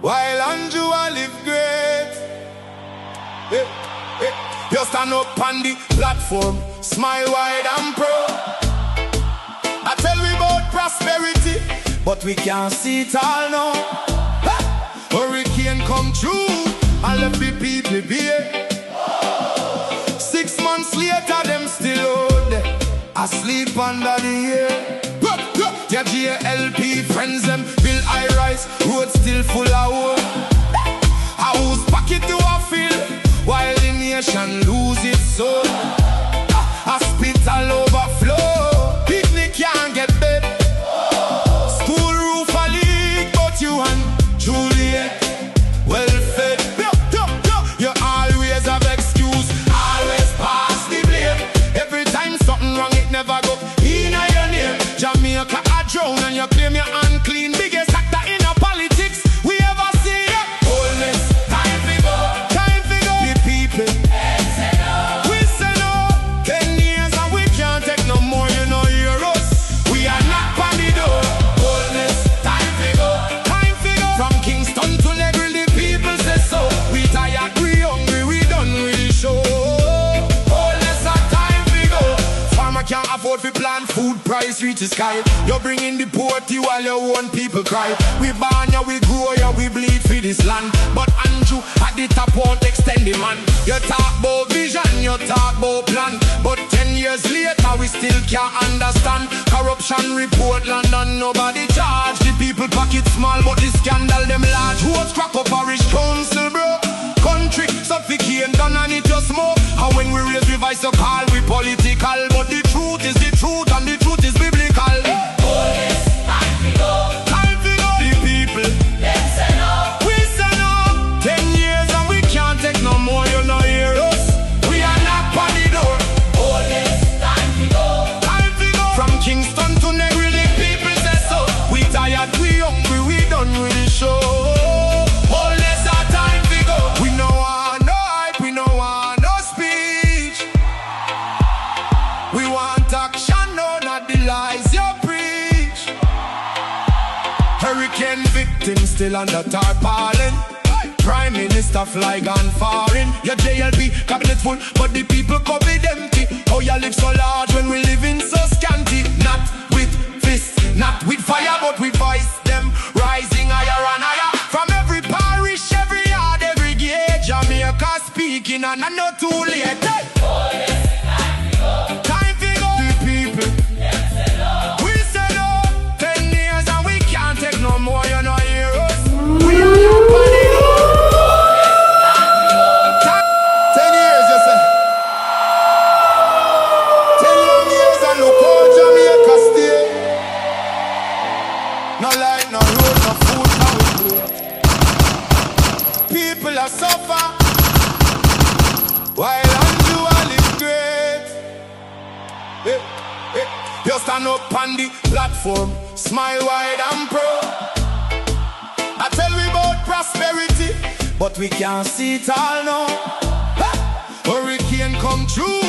while Andrew I live great. Hey, hey. You stand up on the platform, smile wide and proud. I tell we about prosperity, but we can't see it all now. Hurricane come through and left the people bare. 6 months later, them still out there, asleep under the air. Their JLP friends them build high rise, roads still full of wood. House pocket to a fill, while the nation lose its soul. Hospital overflow, picnic can't get bed. School roof a leak, but you and Juliet well fed. You always have excuse, always pass the blame. Every time something wrong, it never go in your name. Jamaica a drown and you claim you're unclean. Biggest actor in a politics we ever see. Wholeness, time to go, time to go. The people, we say no. 10 years and we can't take no more, you know, hear us. We are not on the door. Wholeness, time to go, time to go. From Kingston to Negril, the people say so. We tired, we hungry, we done really show. Wholeness, time to go. Farmer can't afford to plant, food price reach the sky. You bring in the poverty while your own people cry. We born ya, we grow ya, we bleed for this land. But Andrew at the top won't extend the man. You talk about vision, you talk about plan, but 10 years later we still can't understand. Corruption report London, nobody charge. The people pocket small, but the scandal them large. Votes crack up parish council, bro. Country suffocate, done and it just smoke. And when we raise revise so call we political, but the truth is the truth and the truth is biblical. Wholeness, time to go, Time to go. The people, them say no. we say no. 10 years and we can't take no more, you know, hear us. We are not on the door. Wholeness, time to go, Time to go. From Kingston to Negril, the people say so. We tired, we hungry, we done with the show. Wholeness, our time to go. We no want no hype, we no want no speech. We want action, no, not the lies you preach. Hurricane victims still under tarpaulin. Prime Minister fly gone foreign. Your JLP cabinet full, but the people COVID empty. Oh, you live so large when we live in so scanty. Not with fists, not with fire, but with voice. Them rising higher and higher. From every parish, every yard, every gate, Jamaica speaking, and I know too late. Hey! wholeness, time to go, Time to go. The people, them say no. we say no. 10 years and we can't take no more, you know, hear us. We are not panic. 10 years, you say. 10 long years and look how Jamaica stay. No light, no road, no food, no play. People are suffer, while Andrew I live great. Hey, hey. You stand up on the platform, smile wide and proud. I tell we about prosperity, but we can't see it all now. Hurricane come through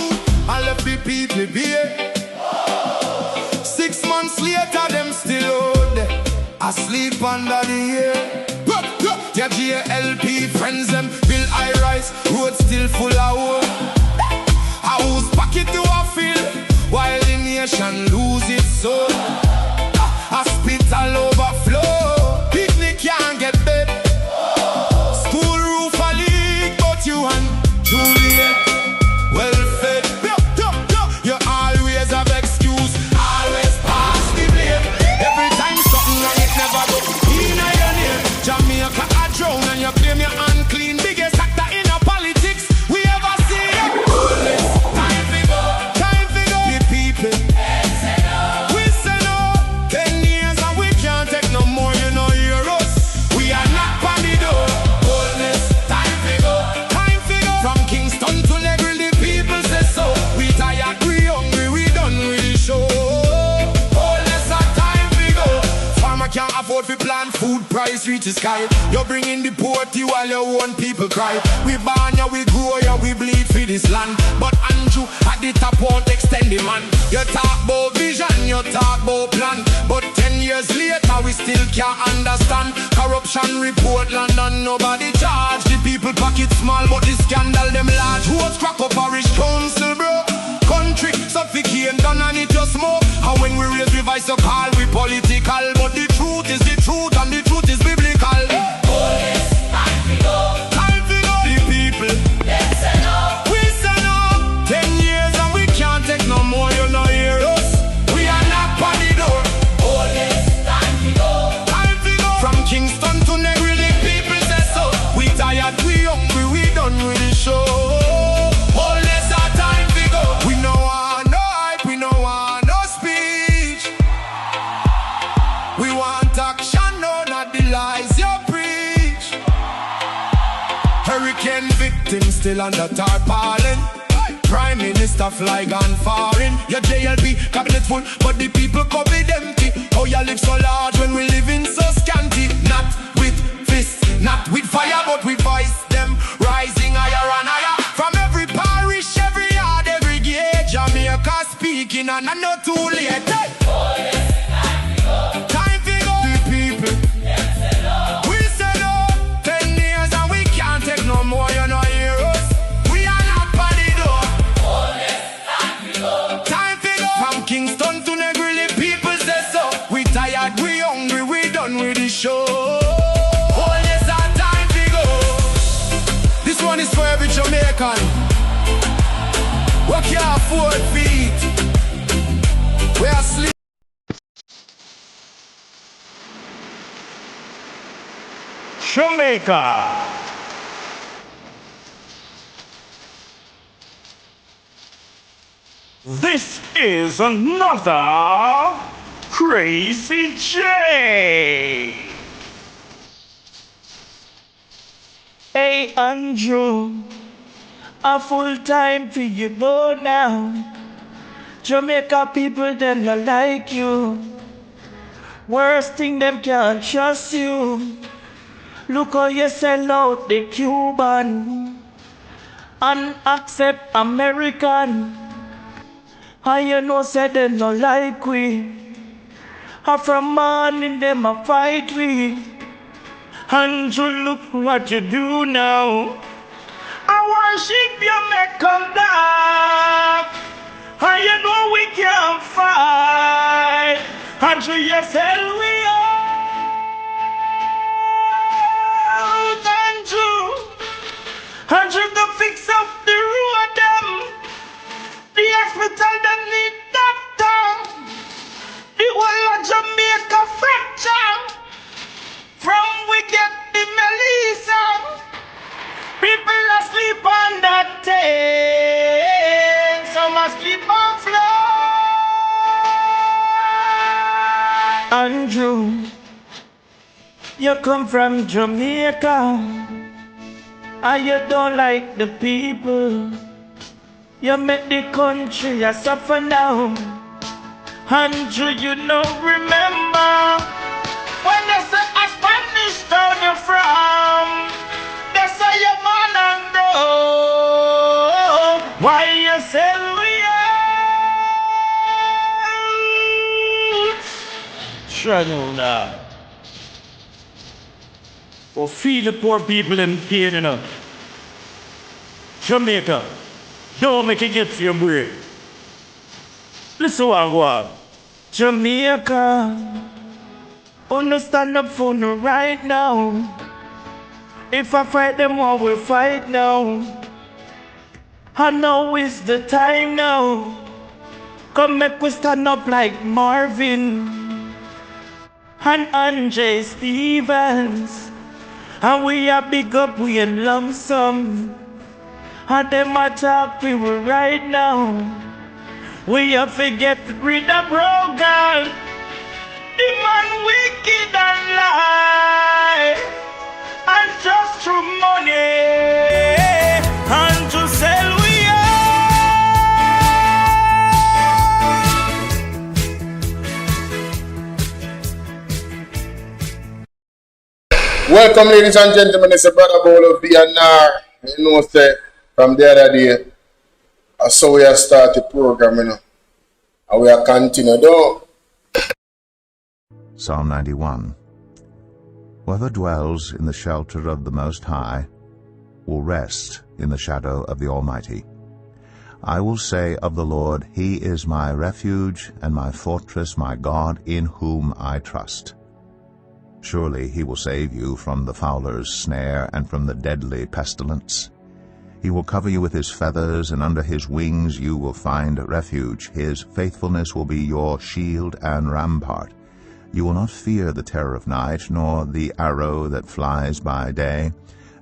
and left the people bare. 6 months later, them still out there, asleep under the air. Their JLP friends them build high rise, roads still full of wood. House pocket to a fill, while the nation lose its soul. Hospital overflow, picnic can't get bed. School roof a leak, but you and Juliet well fed. You always have excuse, always pass the blame. Every time something wrong, it never go in your name. Jamaica a drown and you claim you're unclean. Biggest actor in a politics we ever see. Wholeness, Time to go, time to go. The people, them say no. we say no. 10 years and we can't take no more, you know, hear us. We are not on the door. Wholeness, Time to go, time to go. From Kingston to Negril, the people say so. We tired, we hungry, we done with the show. Wholeness, our time to go. Farmer can't afford to plant, food price reach the sky. You bring in the poverty while your own people cry. We born ya, we grow ya, we bleed for this land. But Andrew at the top won't extend the man. You talk about vision, you talk about plan, but 10 years later, we still can't understand. Corruption report London, nobody charge. The people pocket small, but the scandal them large. Who's crack up parish council, bro? Country suffocate, done and it just smoke. And when we raise we voice, so call we political. But the truth is the truth, and the truth is biblical. Police, time to go. Time to go. The people, Them say no. we say no. 10 years and we can't take no more, you know hear us. We are knock on the door. Police, time to go. Time to go. From Kingston to Negri, the people say so. We tired, we hungry, we done with the show. Police are time to go. We no want no hype, we no want no speech. We want action, no, not the lies you preach. Hurricane victims still under tarpaulin. Prime Minister fly gone foreign. Your JLP cabinet full, but the people cupboard empty. Oh, you live so large when we live in so scanty. Not with fists, not with fire, but with voice them rising higher and higher. From every parish, every yard, every gate, Jamaica speaking, and I know too late. Hey! Police, time to go. Time to go. The people, Them say no. we say no. 10 years and we can't take no more, you know hear us. We are not on the door. Police, time to go. Time to go. From Kingston to Negri, the people say so. We tired, we hungry, we done with the show. Oh, yes, our time to go. This one is for every Jamaican. We can't afford feet. We are sleep. Jamaica. This is another Crazy J. Hey Andrew, a full time for you know now. Jamaica people them not like you. Worst thing them can't trust you. Look how you sell out the Cuban and accept American. And you know say they no like we. And from morning them a fight we. And you look what you do now. I worship you make come back. And you know we can't fight. And you sell we out. And you to fix up the road them. The hospital them need doctor. The whole of Jamaica fracture. From we get the Melissa. People asleep on that tail. Some asleep on floor. Andrew, you come from Jamaica. And you don't like the people. You make the country a suffer now. Andrew, you know, remember when they say a Spanish town you're from, they say your man and go. Why you sell we out? Channel now. Or feed the poor people in pain enough. Jamaica, don't make it get for your bread. Listen what I want. Jamaica, understand up for me right now. If I fight them, I will fight now. I know it's the time now. Come make we stand up like Marvin and Andre Stevens. And we are big up, we in lump sum. And them attack we will right now. We have to get rid of broken. The man wicked and lie. And just through money. And to sell we Welcome, ladies and gentlemen. It's a brother BOLO TBV. You know, say from the other day, I saw we have started the program, you know, and we are continuing. Though Psalm 91. Whoever dwells in the shelter of the Most High will rest in the shadow of the Almighty. I will say of the Lord, He is my refuge and my fortress, my God, in whom I trust. Surely He will save you from the fowler's snare and from the deadly pestilence. He will cover you with His feathers, and under His wings you will find refuge. His faithfulness will be your shield and rampart. You will not fear the terror of night, nor the arrow that flies by day,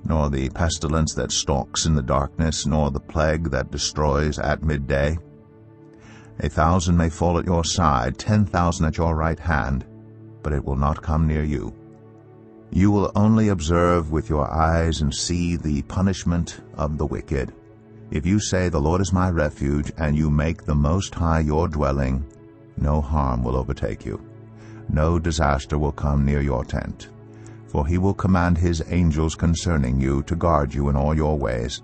nor the pestilence that stalks in the darkness, nor the plague that destroys at midday. 1,000 may fall at your side, 10,000 at your right hand, but it will not come near you. You will only observe with your eyes and see the punishment of the wicked. If you say, "The Lord is my refuge," and you make the Most High your dwelling, no harm will overtake you. No disaster will come near your tent. For He will command His angels concerning you to guard you in all your ways.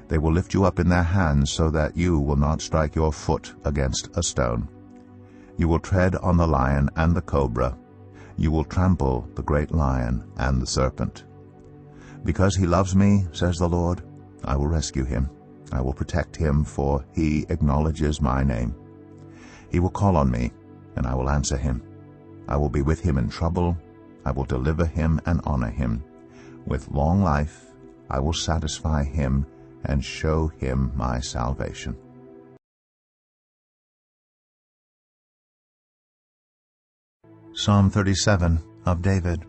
They will lift you up in their hands so that you will not strike your foot against a stone. You will tread on the lion and the cobra. You will trample the great lion and the serpent. Because He loves me, says the Lord, I will rescue Him. I will protect Him, for He acknowledges my name. He will call on me, and I will answer Him. I will be with Him in trouble. I will deliver Him and honor Him. With long life I will satisfy Him and show Him my salvation. Psalm 37 of David.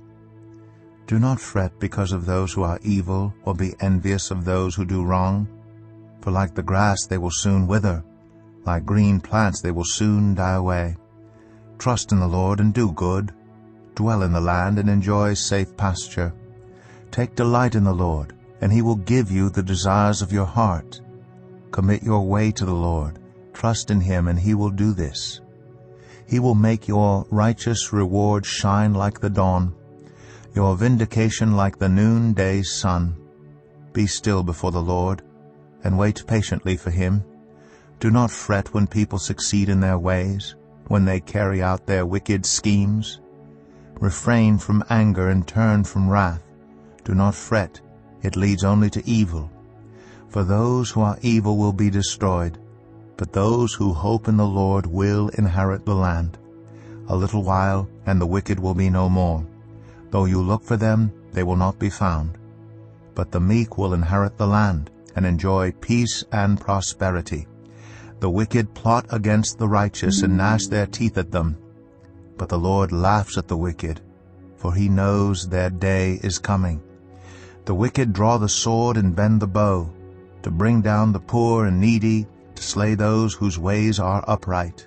Do not fret because of those who are evil, or be envious of those who do wrong. For like the grass they will soon wither, like green plants they will soon die away. Trust in the Lord and do good. Dwell in the land and enjoy safe pasture. Take delight in the Lord, and He will give you the desires of your heart. Commit your way to the Lord. Trust in Him, and He will do this. He will make your righteous reward shine like the dawn, your vindication like the noonday sun. Be still before the Lord, and wait patiently for Him. Do not fret when people succeed in their ways, when they carry out their wicked schemes. Refrain from anger and turn from wrath. Do not fret, it leads only to evil. For those who are evil will be destroyed, but those who hope in the Lord will inherit the land. A little while, and the wicked will be no more. Though you look for them, they will not be found. But the meek will inherit the land, and enjoy peace and prosperity. The wicked plot against the righteous, and gnash their teeth at them. But the Lord laughs at the wicked, for He knows their day is coming. The wicked draw the sword and bend the bow, to bring down the poor and needy, to slay those whose ways are upright.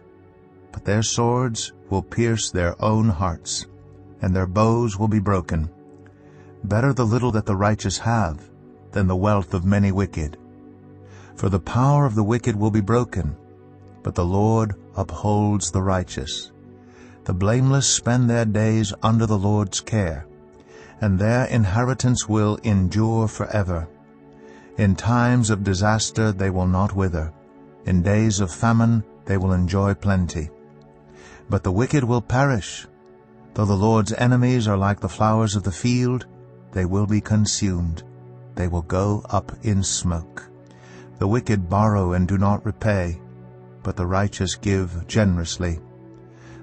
But their swords will pierce their own hearts, and their bows will be broken. Better the little that the righteous have, than the wealth of many wicked. For the power of the wicked will be broken, but the Lord upholds the righteous. The blameless spend their days under the Lord's care, and their inheritance will endure forever. In times of disaster they will not wither. In days of famine they will enjoy plenty. But the wicked will perish. Though the Lord's enemies are like the flowers of the field, they will be consumed. They will go up in smoke. The wicked borrow and do not repay, but the righteous give generously.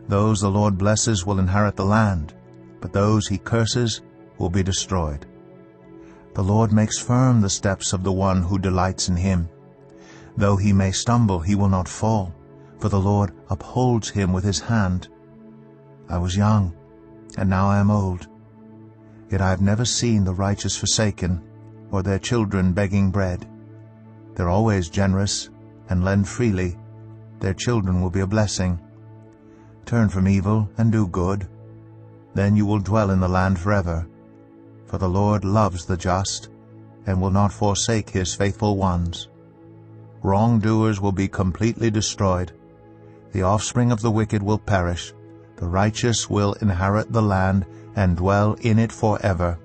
Those the Lord blesses will inherit the land, but those He curses will be destroyed. The Lord makes firm the steps of the one who delights in Him. Though he may stumble, he will not fall, for the Lord upholds him with His hand. I was young, and now I am old. Yet I have never seen the righteous forsaken, or their children begging bread. They're always generous, and lend freely. Their children will be a blessing. Turn from evil and do good. Then you will dwell in the land forever. For the Lord loves the just, and will not forsake His faithful ones. Wrongdoers will be completely destroyed. The offspring of the wicked will perish. The righteous will inherit the land and dwell in it forever.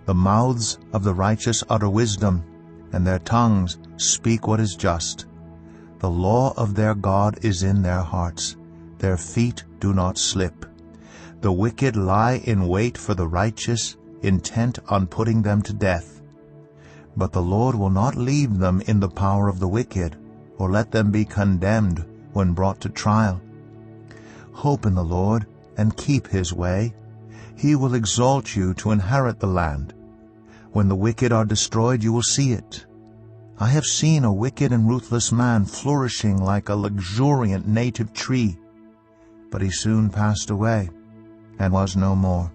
The mouths of the righteous utter wisdom, and their tongues speak what is just. The law of their God is in their hearts. Their feet do not slip. The wicked lie in wait for the righteous, intent on putting them to death. But the Lord will not leave them in the power of the wicked, or let them be condemned when brought to trial. Hope in the Lord, and keep his way. He will exalt you to inherit the land. When the wicked are destroyed, you will see it. I have seen a wicked and ruthless man flourishing like a luxuriant native tree. But he soon passed away, and was no more.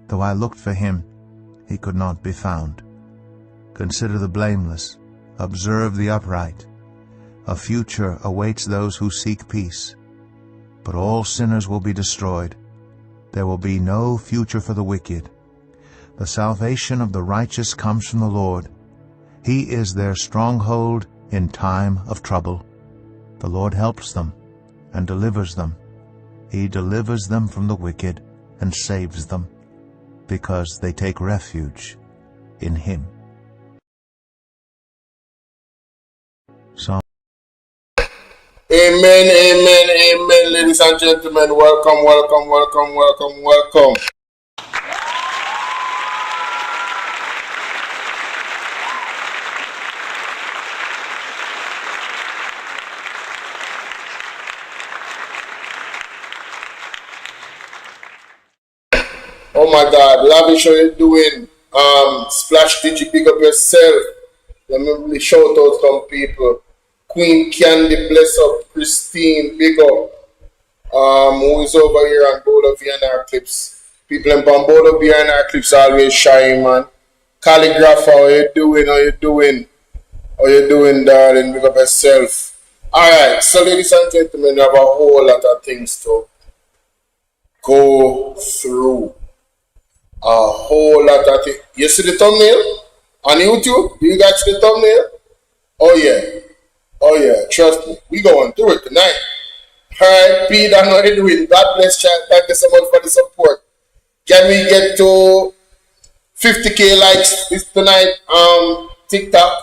Though I looked for him, he could not be found. Consider the blameless, observe the upright. A future awaits those who seek peace. But all sinners will be destroyed. There will be no future for the wicked. The salvation of the righteous comes from the Lord. He is their stronghold in time of trouble. The Lord helps them and delivers them. He delivers them from the wicked and saves them, because they take refuge in him. Psalm. Amen, amen, amen, ladies and gentlemen. Welcome, welcome, welcome, welcome, welcome. Oh my God, lavish, how you doing? Splash Digi, big up yourself. Let me really shout out some people. Queen Candy, bless up. Christine, big up. Who is over here on BOLO VNR clips? People in BOLO VNR clips always shy, man. Calligrapher, how you doing? How you doing? How you doing, darling? Big up yourself. Alright, so ladies and gentlemen, we have a whole lot of things to go through. A whole lot of things. You see the thumbnail on YouTube? Do you guys see the thumbnail? Oh yeah. Oh yeah, trust me. We going through it tonight. Alright, Pete, I know what you're doing. God bless you. Thank you so much for the support. Can we get to 50k likes this tonight? TikTok.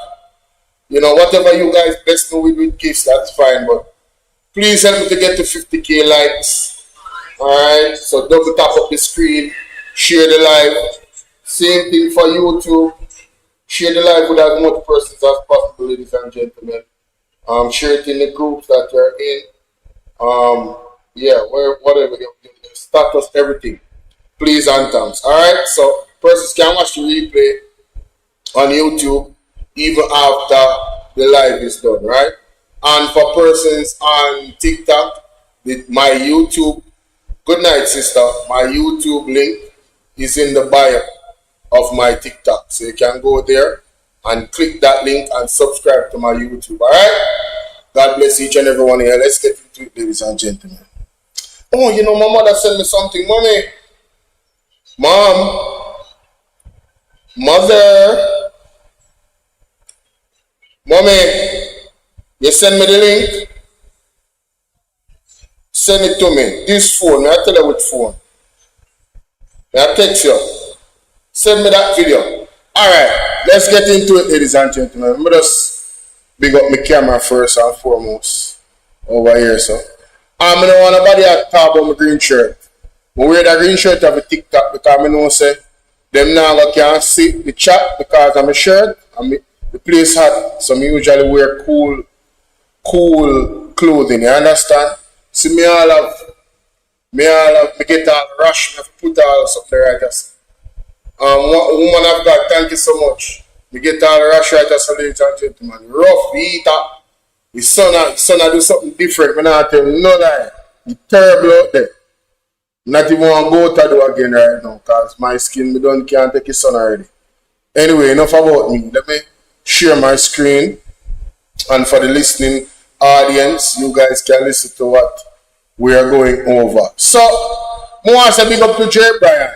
You know, whatever you guys bless me with gifts, that's fine. But please help me to get to 50k likes. Alright, so double tap up the screen. Share the live. Same thing for YouTube. Share the live with as much persons as possible, ladies and gentlemen. Share it in the groups that you're in. Yeah, whatever your status, everything. Please and thanks. Alright, so persons can watch the replay on YouTube even after the live is done, right? And for persons on TikTok, my YouTube, good night, sister. My YouTube link is in the bio of my TikTok. So you can go there and click that link and subscribe to my YouTube. Alright? God bless each and every one here. Let's get into it, ladies and gentlemen. Oh, you know, my mother sent me something. Mommy. Mom. Mother. Mommy. You send me the link? Send it to me. This phone. I tell you which phone. I text you. Send me that video. Alright, let's get into it, ladies and gentlemen. Let me just big up my camera first and foremost. Over here, so. I don't want nobody to talk about my green shirt. I wear that green shirt of a TikTok because I know say them now can't see the chat because of my shirt and the place hot. So I usually wear cool clothing, you understand? See me me get all rush, me put all something right as woman of God, thank you so much. Me get all rush right as ladies and gentlemen. Rough, we eat up. The son do something different. Me not tell you no lie. It's terrible out there. Not even want to go to do again right now because my skin can't take his son already. Anyway, enough about me. Let me share my screen. And for the listening audience, you guys can listen to what we are going over. So, I want to say big up to Jay Brian.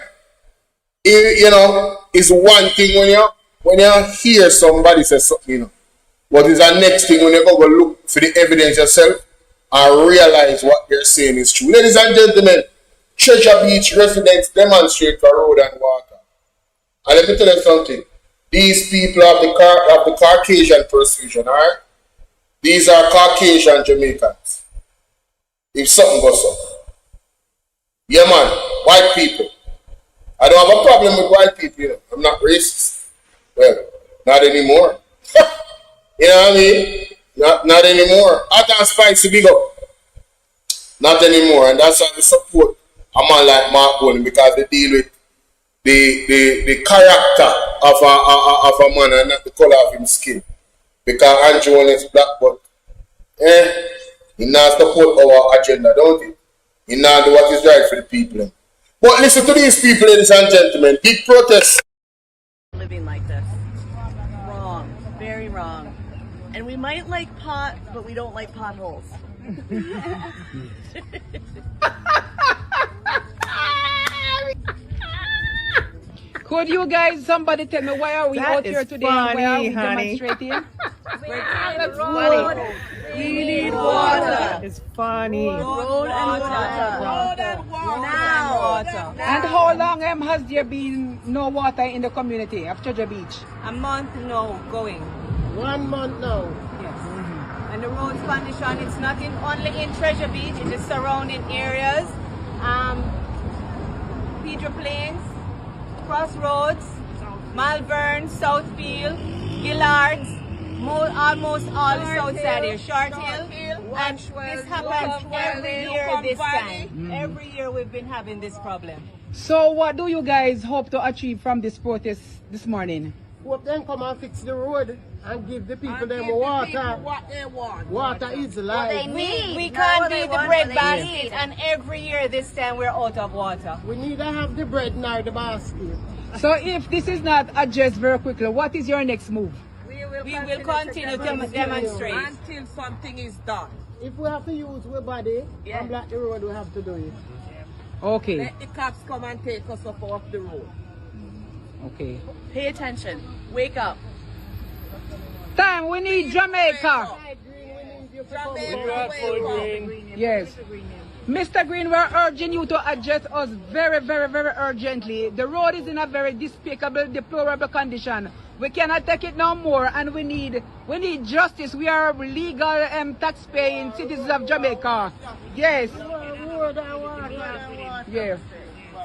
You know, it's one thing when you hear somebody say something, you know. What is the next thing when you go look for the evidence yourself and realize what they're saying is true. Ladies and gentlemen, Treasure Beach residents demonstrate for road and water. And let me tell you something. These people have the Caucasian persuasion, alright? These are Caucasian Jamaicans. If something goes up. Yeah, man. white people. I don't have a problem with white people, you know. I'm not racist. Well, not anymore. You know what I mean? Not anymore. Hot and spicy, big up. Not anymore. And that's why we support a man like Mark Bowen, because they deal with the character of a man and not the color of his skin. Because Andrew is black, but he not support our agenda, don't he? He not do what is right for the people. But listen to these people, ladies and gentlemen. Big protest. Living like this. Wrong. Very wrong. And we might like pot, but we don't like potholes. Could you guys, somebody tell me why are we out here today and why are we demonstrating? We need water. It's funny. Road and water. Now. And how long has there been no water in the community of Treasure Beach? A month now going. 1 month now. Yes. And the roads condition, it's not only in Treasure Beach, it is surrounding areas. Pedro Plains, Crossroads, Malvern, Southfield, Gillards, almost all the south side here, Short Hill, and this happens every year this time. Every year we've been having this problem. So what do you guys hope to achieve from this protest this morning? Hope them come and fix the road and give the people them water. What they want. Water is life. We can't do the bread basket, and every year this time we're out of water. We need to have the bread now the basket. So if this is not addressed very quickly, what is your next move? We will continue to demonstrate until something is done. If we have to use our body and block the road, we have to do it. Okay. Let the cops come and take us off the road. Okay. Pay attention. Wake up. Time, we need Jamaica. Yes. Mr. Green, we're urging you to address us very, very, very urgently. The road is in a very despicable, deplorable condition. We cannot take it no more, and we need justice. We are legal tax-paying citizens of Jamaica. Yes. Yeah.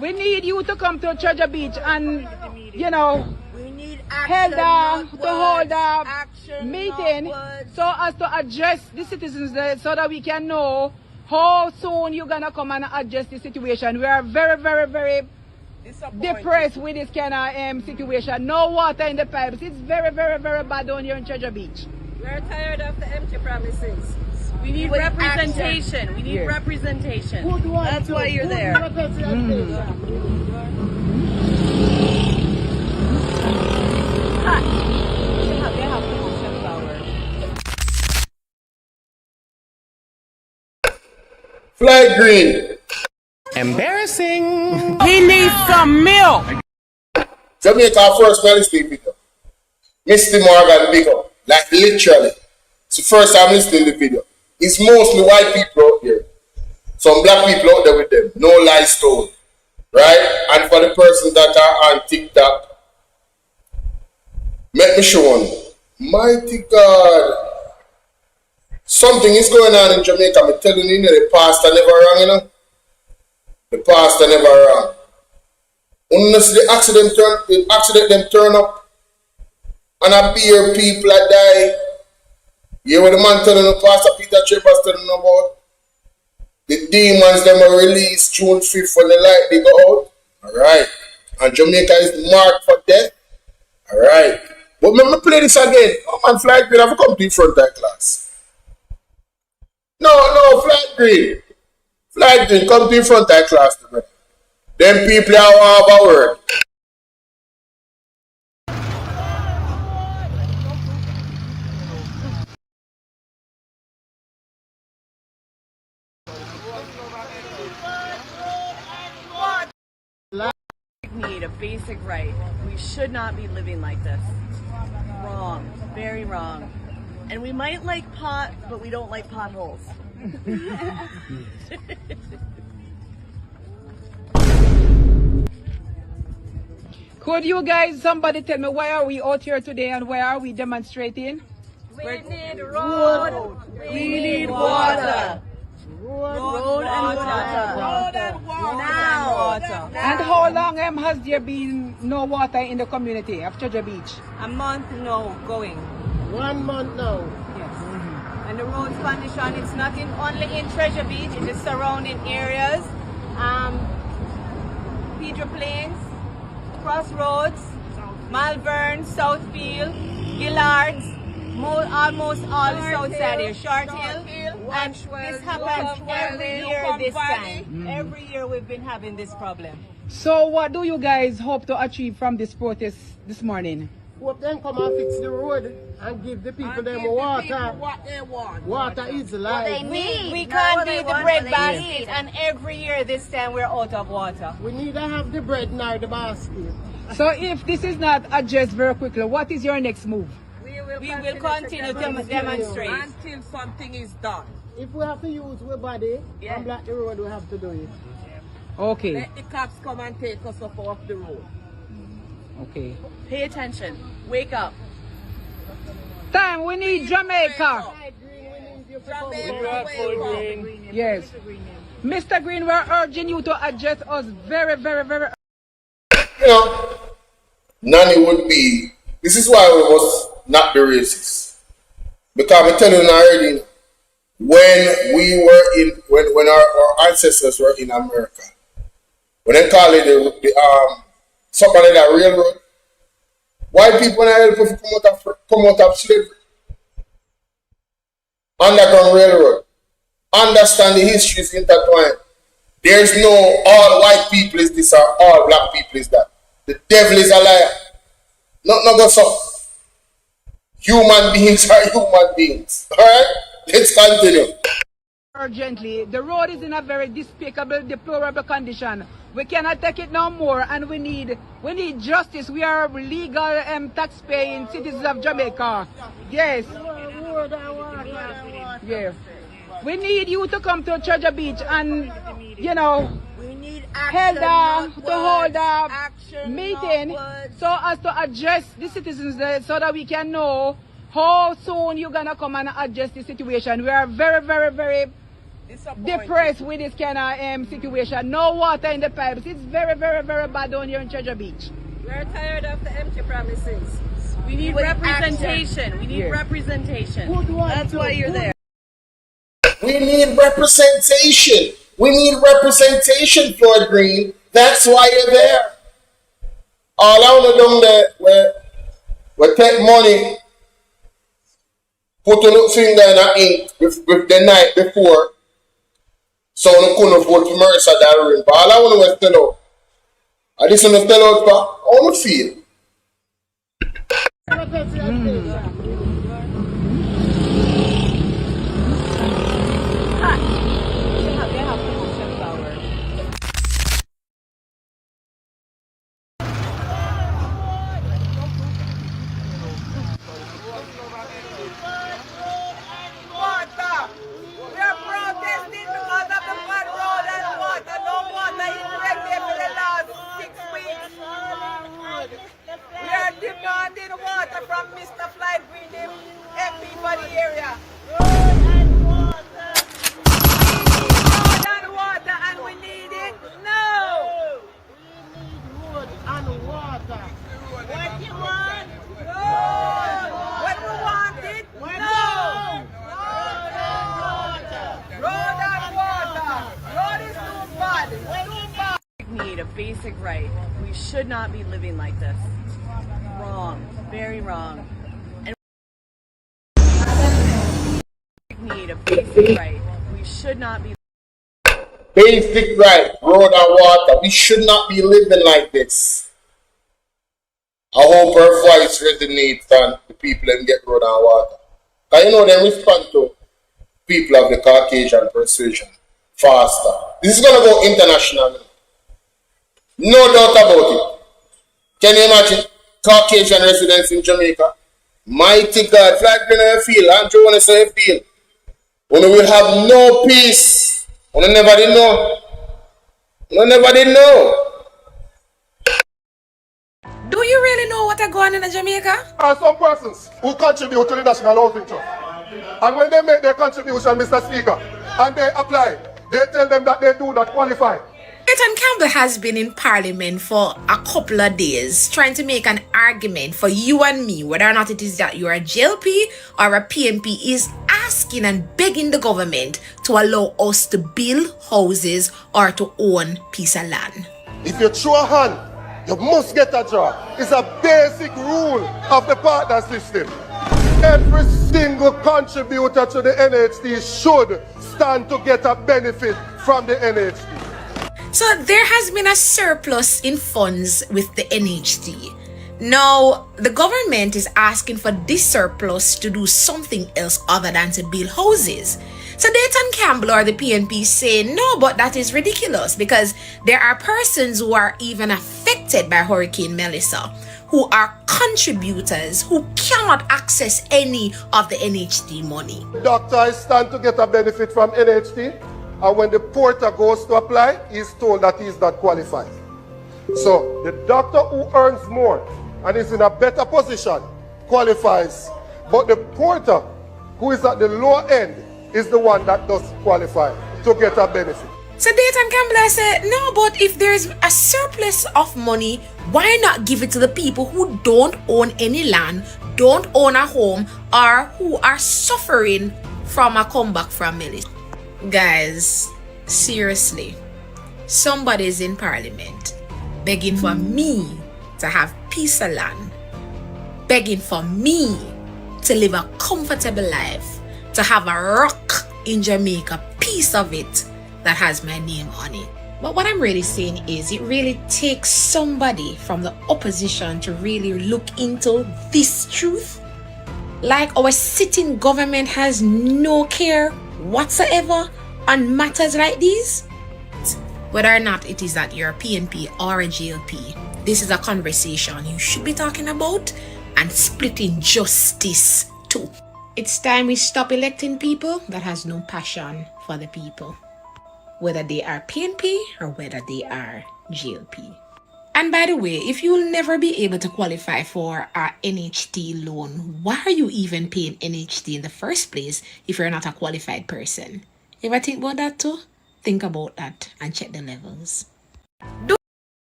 We need you to come to Treasure Beach and, you know, We need hold action, to hold a action, meeting not words. so as to address the citizens there, so that we can know how soon you're gonna come and address the situation. We are very, very, very depressed with this kind of situation. No water in the pipes. It's very, very, very bad down here in Treasure Beach. We're tired of the empty promises. We need representation. We need representation. That's why you're there. Flag green. Embarrassing. He needs some milk. Jamaica first listening video. Mr. Morgan big up. Like literally. It's the first time listening to the video. It's mostly white people out there. Some black people out there with them. No lies told. Right? And for the persons that are on TikTok, let me show them. Mighty God. Something is going on in Jamaica. I'm telling you, the pastor never wrong, you know. The pastor never wrong. Unless the accident them turn up and a beer people a die. You hear what the man telling the Pastor Peter Chambers telling about? The demons them are released June 5th when the light they go out. Alright. And Jamaica is marked for death. Alright. But let me play this again. Oh man, flag green have a complete frontal class. No, flag green. Flag green, complete frontal class. Them people are have a word. Need a basic right. We should not be living like this. Wrong. Very wrong. And we might like pot, but we don't like potholes. Could you guys, somebody tell me why are we out here today and why are we demonstrating? We need road. We need water. Road and water. Now. And how long has there been no water in the community of Treasure Beach? A month now going. 1 month now. Yes. And the roads condition, it's not only in Treasure Beach, it is surrounding areas. Pedro Plains, Crossroads, Malvern, Southfield, Gillards, almost all the south side here, Short Hill. And this happens every year this time. Every year we've been having this problem. So what do you guys hope to achieve from this protest this morning? Hope them come and fix the road and give the people them water. What they want. Water is life. We can't do the bread basket, and every year this time we're out of water. We need to have the bread now the basket. So if this is not addressed very quickly, what is your next move? We will continue to demonstrate Until something is done. If we have to use our body and block the road, we have to do it. Okay. Let the cops come and take us off the road. Okay. Pay attention. Wake up. Time, we need Jamaica. Yes. Mr. Green, we're urging you to address us very, very, very. You know, Nanny would be, this is why we must not be racist. Because I'm telling you already, when our ancestors were in America, when they call it something like that railroad, white people are able to come out of slavery. Underground railroad. Understand the history is intertwined. There's no all white people is this or all black people is that. The devil is a liar. Not go so. Human beings are human beings. Alright? Let's continue. Urgently, the road is in a very despicable, deplorable condition. We cannot take it no more, and we need justice. We are legal tax-paying citizens of Jamaica. Yes. Yeah. We need you to come to Treasure Beach and, you know, We need hold a action, meeting not words. so as to address the citizens there, so that we can know how soon you're gonna come and address the situation. We are very, very, very depressed with this kind of situation. No water in the pipes. It's very, very, very bad down here in Treasure Beach. We're tired of the empty promises. We need representation. We need representation. That's why you're there. We need representation. We need representation, Floyd Green. That's why you're there. All I want to do there, we take money, put a little finger in the ink with the night before, so I couldn't vote for Marissa Darwin. But all I want to tell you, I just want to tell you how I feel. Need a basic right. We should not be living like this. Wrong. Very wrong. And need a basic right. We should not be. Basic right, road and water. We should not be living like this. I hope her voice resonates and the people them get road and water. Because you know they respond to people of the Caucasian persuasion faster. This is going to go international. No doubt about it. Can you imagine Caucasian residents in Jamaica? Mighty God, flag when I feel, Andrew when I say I feel. When we will have no peace. When I never did know. When I never did know. Do you really know what are going on in Jamaica? Are some persons who contribute to the National Housing Trust. And when they make their contribution, Mr. Speaker, and they apply. They tell them that they do not qualify. Nathan Campbell has been in Parliament for a couple of days trying to make an argument for you and me, whether or not it is that you're a JLP or a PNP, is asking and begging the government to allow us to build houses or to own piece of land. If you throw a hand, you must get a draw. It's a basic rule of the partner system. Every single contributor to the NHD should stand to get a benefit from the NHD. So there has been a surplus in funds with the NHD. Now, the government is asking for this surplus to do something else other than to build houses. So Nathan Campbell or the PNP say, no, but that is ridiculous because there are persons who are even affected by Hurricane Melissa, who are contributors who cannot access any of the NHD money. Doctors stand to get a benefit from NHD, and when the porter goes to apply, he's told that he's not qualified. So the doctor who earns more and is in a better position qualifies, but the porter who is at the lower end is the one that doesn't qualify to get a benefit. So Nathan Campbell said, no, but if there's a surplus of money, why not give it to the people who don't own any land, don't own a home, or who are suffering from a comeback from Melissa? Guys, seriously, somebody's in Parliament begging for me to have piece of land, begging for me to live a comfortable life, to have a rock in Jamaica, piece of it that has my name on it. But what I'm really saying is it really takes somebody from the opposition to really look into this truth. Like our sitting government has no care whatsoever on matters like these. Whether or not it is that you're a PNP or a JLP, this is a conversation you should be talking about and splitting justice too. It's time we stop electing people that has no passion for the people, whether they are PNP or whether they are JLP. And by the way, if you'll never be able to qualify for a NHD loan, why are you even paying NHD in the first place if you're not a qualified person? You ever think about that too? Think about that and check the levels.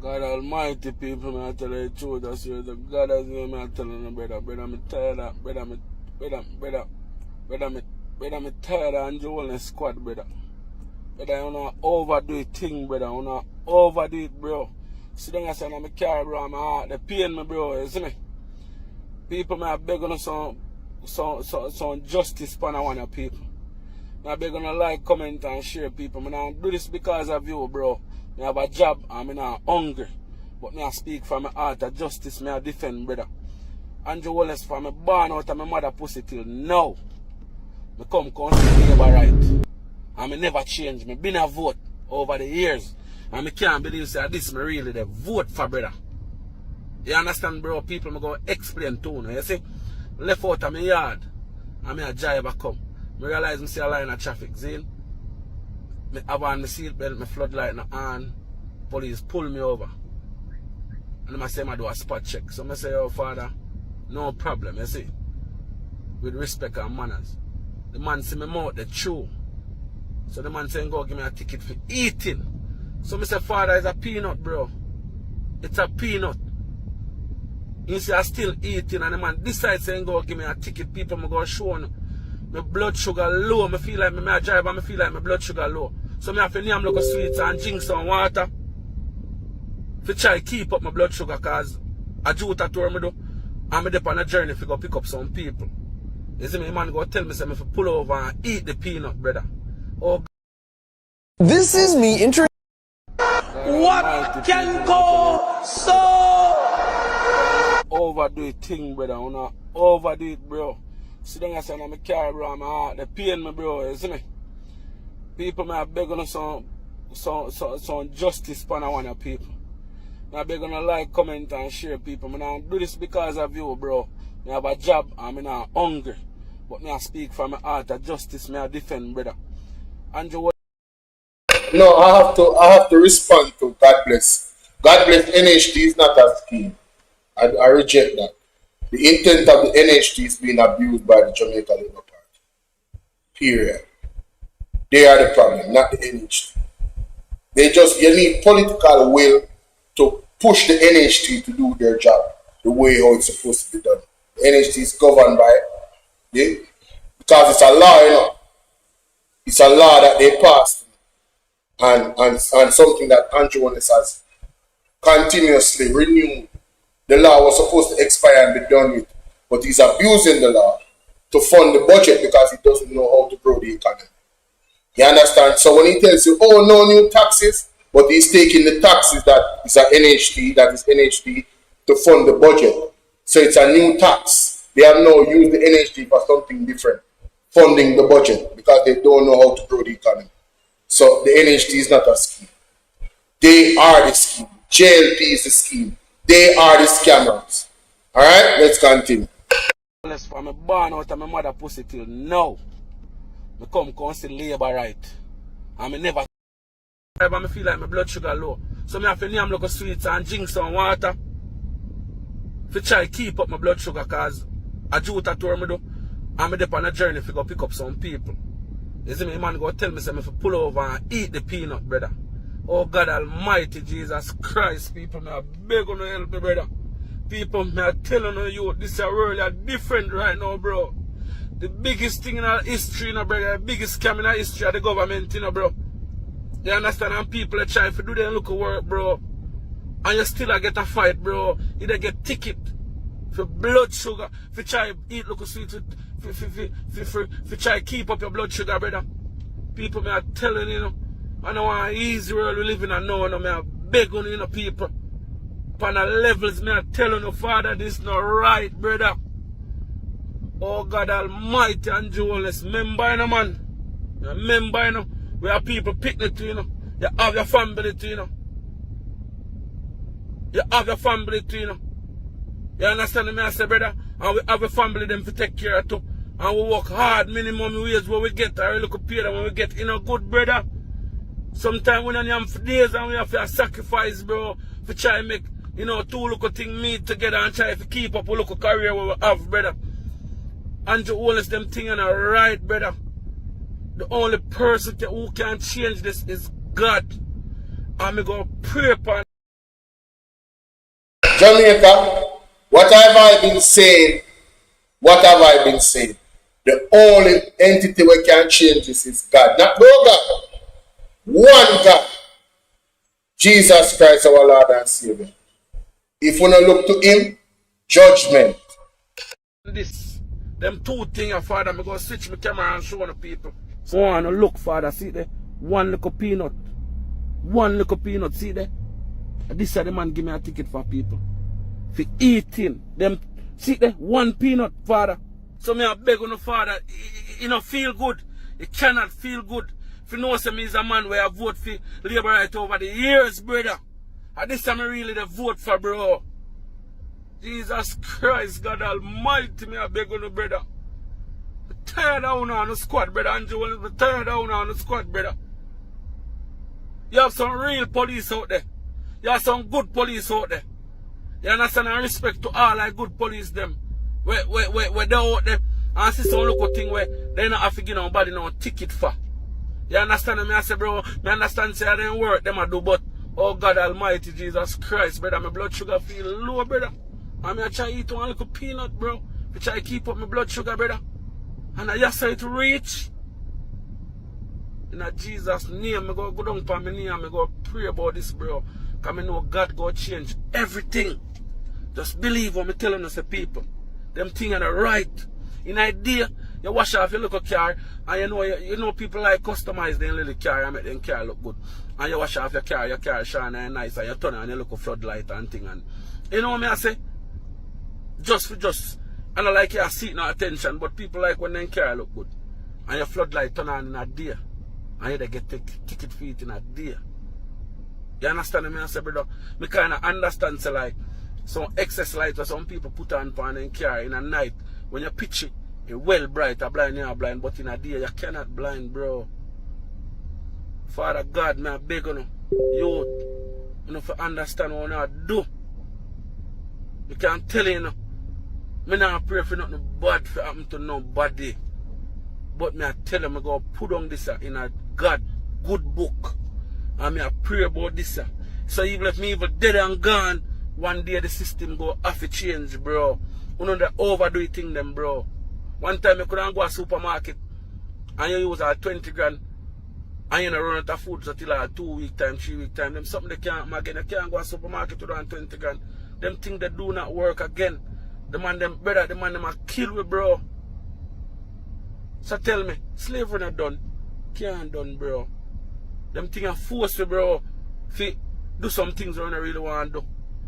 God Almighty, people, may I tell you the truth. I swear to God, as you may I tell you, brother, I'm tired of, brother, I'm tired of Angelina squad, brother. Brother, you wanna overdo it thing, brother. You wanna overdo it, bro. See, then I say, I'm a car, bro. My heart, they pain me, bro. You see me? People, may I beg on some justice for one of people. I beg on like, comment, and share, people. I don't do this because of you, bro. I have a job and I'm not hungry. But I speak from my heart of justice, I defend, brother. Andrew Wallace from me born out of my mother pussy till now. I come see neighbor right. And I never change. I been a vote over the years. And I can't believe that this me really the vote for, brother. You understand, bro? People me go explain to you. You see? Left out of my yard. And I drive come. I realize I see a line of traffic, see? I have on my seatbelt, my floodlight on, police pull me over. And I say I do a spot check. So I say, oh father, no problem, you see. With respect and manners. The man see me mouth the chew. So the man saying go give me a ticket for eating. So I say, father, it's a peanut, bro. It's a peanut. You see I still eating and the man decides saying go give me a ticket, people me go show him. My blood sugar low, I feel like I drive and I feel like my blood sugar low. So I have to name look sweets and drink some water to try keep up my blood sugar because I do what I told me do. I'm on a journey to go pick up some people. You see me, man go tell me say me to pull over and eat the peanut, brother. Oh, this is me interested. What can go so overdo it thing, brother. I wanna overdo it, bro. See, then I say, I'm a car, bro. My heart, they pain me, bro. You see me? People, I beg on some justice for one of people. I beg on like, comment, and share, people. I don't do this because of you, bro. I have a job and I'm not hungry. But I speak from my heart of justice, I defend, brother. Andrew, no, I have to respond to God bless. God bless NHD is not a scheme. I reject that. The intent of the NHT is being abused by the Jamaica Labour Party. Period. They are the problem, not the NHT. You need political will to push the NHT to do their job the way how it's supposed to be done. The NHT is governed by, because it's a law, you know. It's a law that they passed, and something that Andrew Wallace has continuously renewed. The law was supposed to expire and be done with, but he's abusing the law to fund the budget because he doesn't know how to grow the economy. You understand? So when he tells you, oh, no new taxes, but he's taking the taxes that is an NHT to fund the budget. So it's a new tax. They have now used the NHT for something different, funding the budget, because they don't know how to grow the economy. So the NHT is not a scheme. They are the scheme. JLP is the scheme. They are the scammers. Alright, let's continue. From born out of my mother pussy till now. I come see labor right. And I never I feel like my blood sugar low. So I have to name local sweets and drink some water. To try keep up my blood sugar, because I do what I told me do. I'm on a journey to go pick up some people. You see me, man go tell me something to pull over and eat the peanut, brother. Oh God Almighty, Jesus Christ, people, me I beg on to help me, brother. People, me I telling you, this world is different right now, bro. The biggest thing in our history, you know, brother, the biggest scam in our history of the government, you know, bro. You understand? And people are trying to do their look work, bro. And you still get a fight, bro. You don't get ticket for blood sugar. If you try to eat local sweets, if you try to keep up your blood sugar, brother. People, me are telling you, know, I know how easy world we live in, and now, me are begging you know, people. Upon the levels, me are telling you, Father, this is not right, brother. Oh God Almighty and Joeless, remember, you know, man. Remember, you know, we have people picnic too, you know. You have your family too, you know. You have your family too, you know. You understand me, I say, brother? And we have a family them to take care of too. And we work hard, minimum wage where we get our little pay when we get, you know, good, brother. Sometimes we don't have days and we have to sacrifice, bro, to try and make, you know, two little things meet together and try to keep up a little career where we have, brother. And to all them things are right, brother. The only person who can change this is God. And we go pray upon Jamaica, what have I been saying? What have I been saying? The only entity we can change this is God. Not no God. One God. Jesus Christ, our Lord and Savior. If we don't look to Him, judgment. This, them two things, Father, I'm going to switch my camera and show the people. So I want to look, Father, see there? One little peanut. One little peanut, see there? This is the man give me a ticket for people. For eating them, see there? One peanut, Father. So me I beg on the Father, you know, feel good. It cannot feel good. If you know me is a man where I vote for labor right over the years, brother. And this time I really the vote for, bro. Jesus Christ, God Almighty, me I beg on the brother. I'm tired of on the squad, brother. Andrew, I'm tired of on the squad, brother. You have some real police out there. You have some good police out there. You understand? And respect to all like good police them. Where they out there and see some local thing where they not have to give nobody no ticket for. You understand me? I say, bro, me understand say I didn't work them I do, but oh God Almighty, Jesus Christ, brother, my blood sugar feel low, brother. And I try to eat one little peanut, bro. I try to keep up my blood sugar, brother. And I just say to reach. In Jesus' name, I go down for my knee and I go pray about this, bro. Because I know God go change everything. Just believe what I'm telling us, the people. Them things are right. In idea, you wash off your little car, and you know people like customize their little car and make their car look good. And you wash off your car shine and nice, and you turn on your little floodlight and thing. And you know what I say? Just, I don't like you seek no attention, but people like when their car look good. And your floodlight turn on in a day. And you get ticket for it in a day. You understand me? I say, brother, me kind of understand, say, like, some excess light or some people put on their car in a night. When you pitch it, it's well bright, a blind, you are blind, but in a day, you cannot blind, bro. Father God, me I beg you, you know, to understand what I do. You can't tell you, Me not pray for nothing bad for happen to nobody. But me I tell them I go put on this in a God good book. And me I pray about this. So even if me even dead and gone, one day the system go have to change, bro. You know the overdo thing them, bro. One time I couldn't go to a supermarket and you use 20 grand and you run out of food so till 2 week time, 3 week time. Them something they can't again. They can't go to a supermarket to run 20 grand. Them things that do not work again. The man them brother, the man them a kill we, bro. So tell me, slavery not done. Can't done, bro. Them things are forced we, bro. Fi do some things we don't really want to do.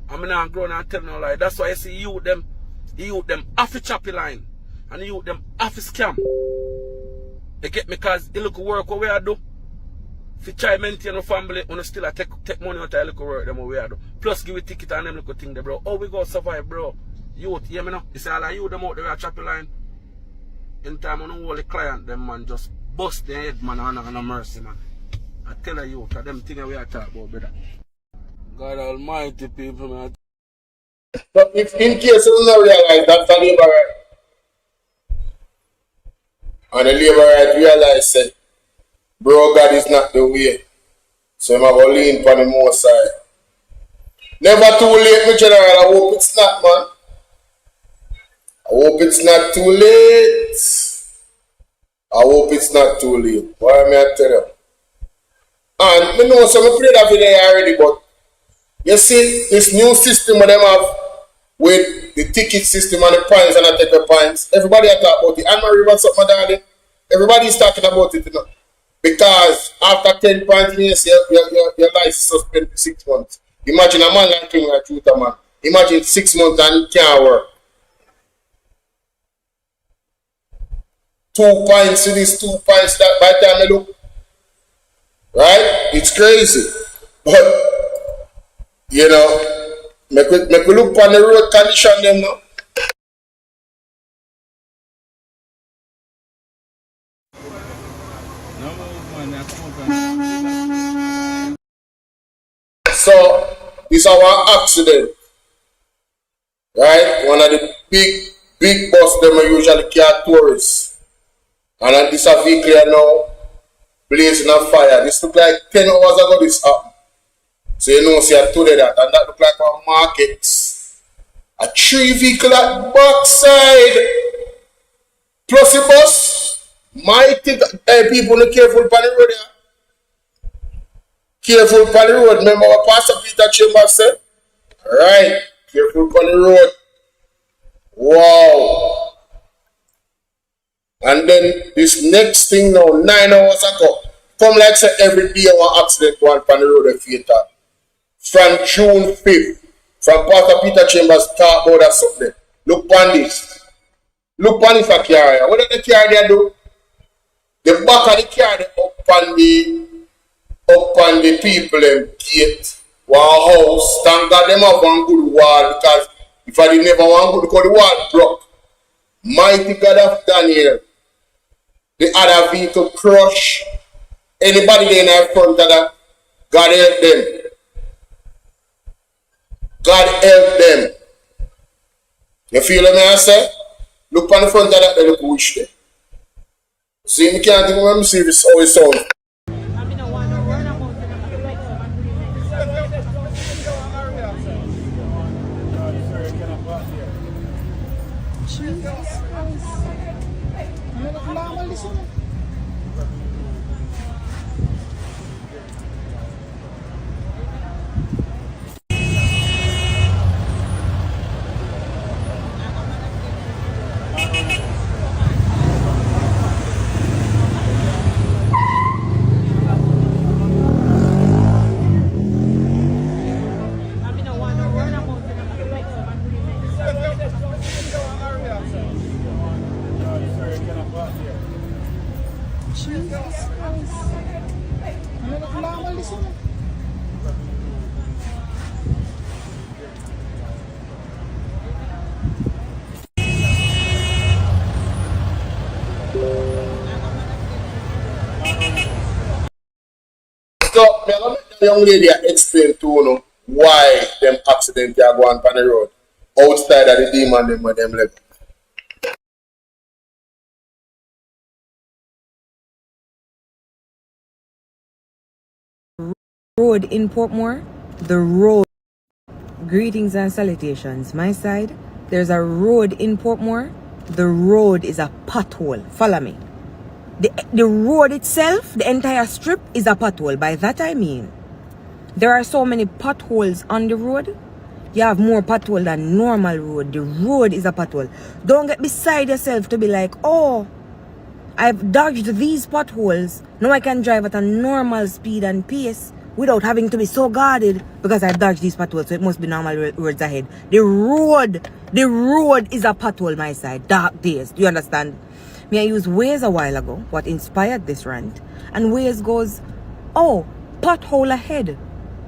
I'm not grown and tell no lie. That's why I see you them off the choppy line. And you them off the scam. They get me because they look work what we are do. If you try maintain your family, you still take money out of look work them what we are do. Plus give a ticket and them little thing there, bro. How we go survive, bro? Youth, hear me now? You see all of you them out there at choppy line. In time on all the client, them man just bust their head, man, and no mercy, man. I tell you, because them things we are talking about, brother. God almighty, people, man. But if in case you don't realize that's a labor right, and the labor right realize that, bro, God is not the way. So I'm going to lean on the more side. Never too late, my general. I hope it's not, man. I hope it's not too late. I hope it's not too late. Why may I tell you? And I know some pray that video already, but you see this new system that them have with the ticket system and the points and the take points. Everybody talk about it. Anne Marie, what's up, my darling? Everybody's talking about it, you know. Because after 10 points, your life is suspended for 6 months. Imagine a man like him, like Shooter, man. Imagine 6 months and he can't work. 2 points to this, 2 points that by the time I look. Right? It's crazy. But, you know, make we look on the road condition them now. So, this is our accident. Right? One of the big bus them are usually carry tourists. And this a vehicle now blazing on fire. This look like 10 hours ago this happened. So you know, see I told you that. And that look like our markets. A 3 vehicle at backside. Plus the bus. Mighty people no careful on the road here. Careful on the road. Remember what Pastor Peter Chambers said? Alright. Careful on the road. Wow. And then this next thing now, 9 hours ago, come like say every day one accident one on the road of theater. From June 5th, from Pastor Peter Chambers talk about that something. Look on this. Look on this a carrier. What does the carrier do? The back of the carrier up on the people gate. One house, thank God them have one good wall because if I didn't never want good because the wall broke. Mighty God of Daniel. The other vehicle crush. Anybody there in front of that, God help them. God help them. You feel me I say? Look on the front of that, they look wish there. See, me can't even remember see this how it sounds. So, I'm going to make the young lady explain to you why them accidents are going on the road outside of the demon them when them live. road in Portmore, the road. Greetings and salutations. My side, there's a road in Portmore. The road is a pothole. Follow me. The road itself, the entire strip, is a pothole. By that I mean, there are so many potholes on the road. You have more pothole than normal road. The road is a pothole. Don't get beside yourself to be like, oh, I've dodged these potholes. Now I can drive at a normal speed and pace without having to be so guarded because I've dodged these potholes, so it must be normal roads ahead. The road is a pothole, my side. Dark days. Do you understand? Me, I used Waze a while ago, what inspired this rant. And Waze goes, oh, pothole ahead.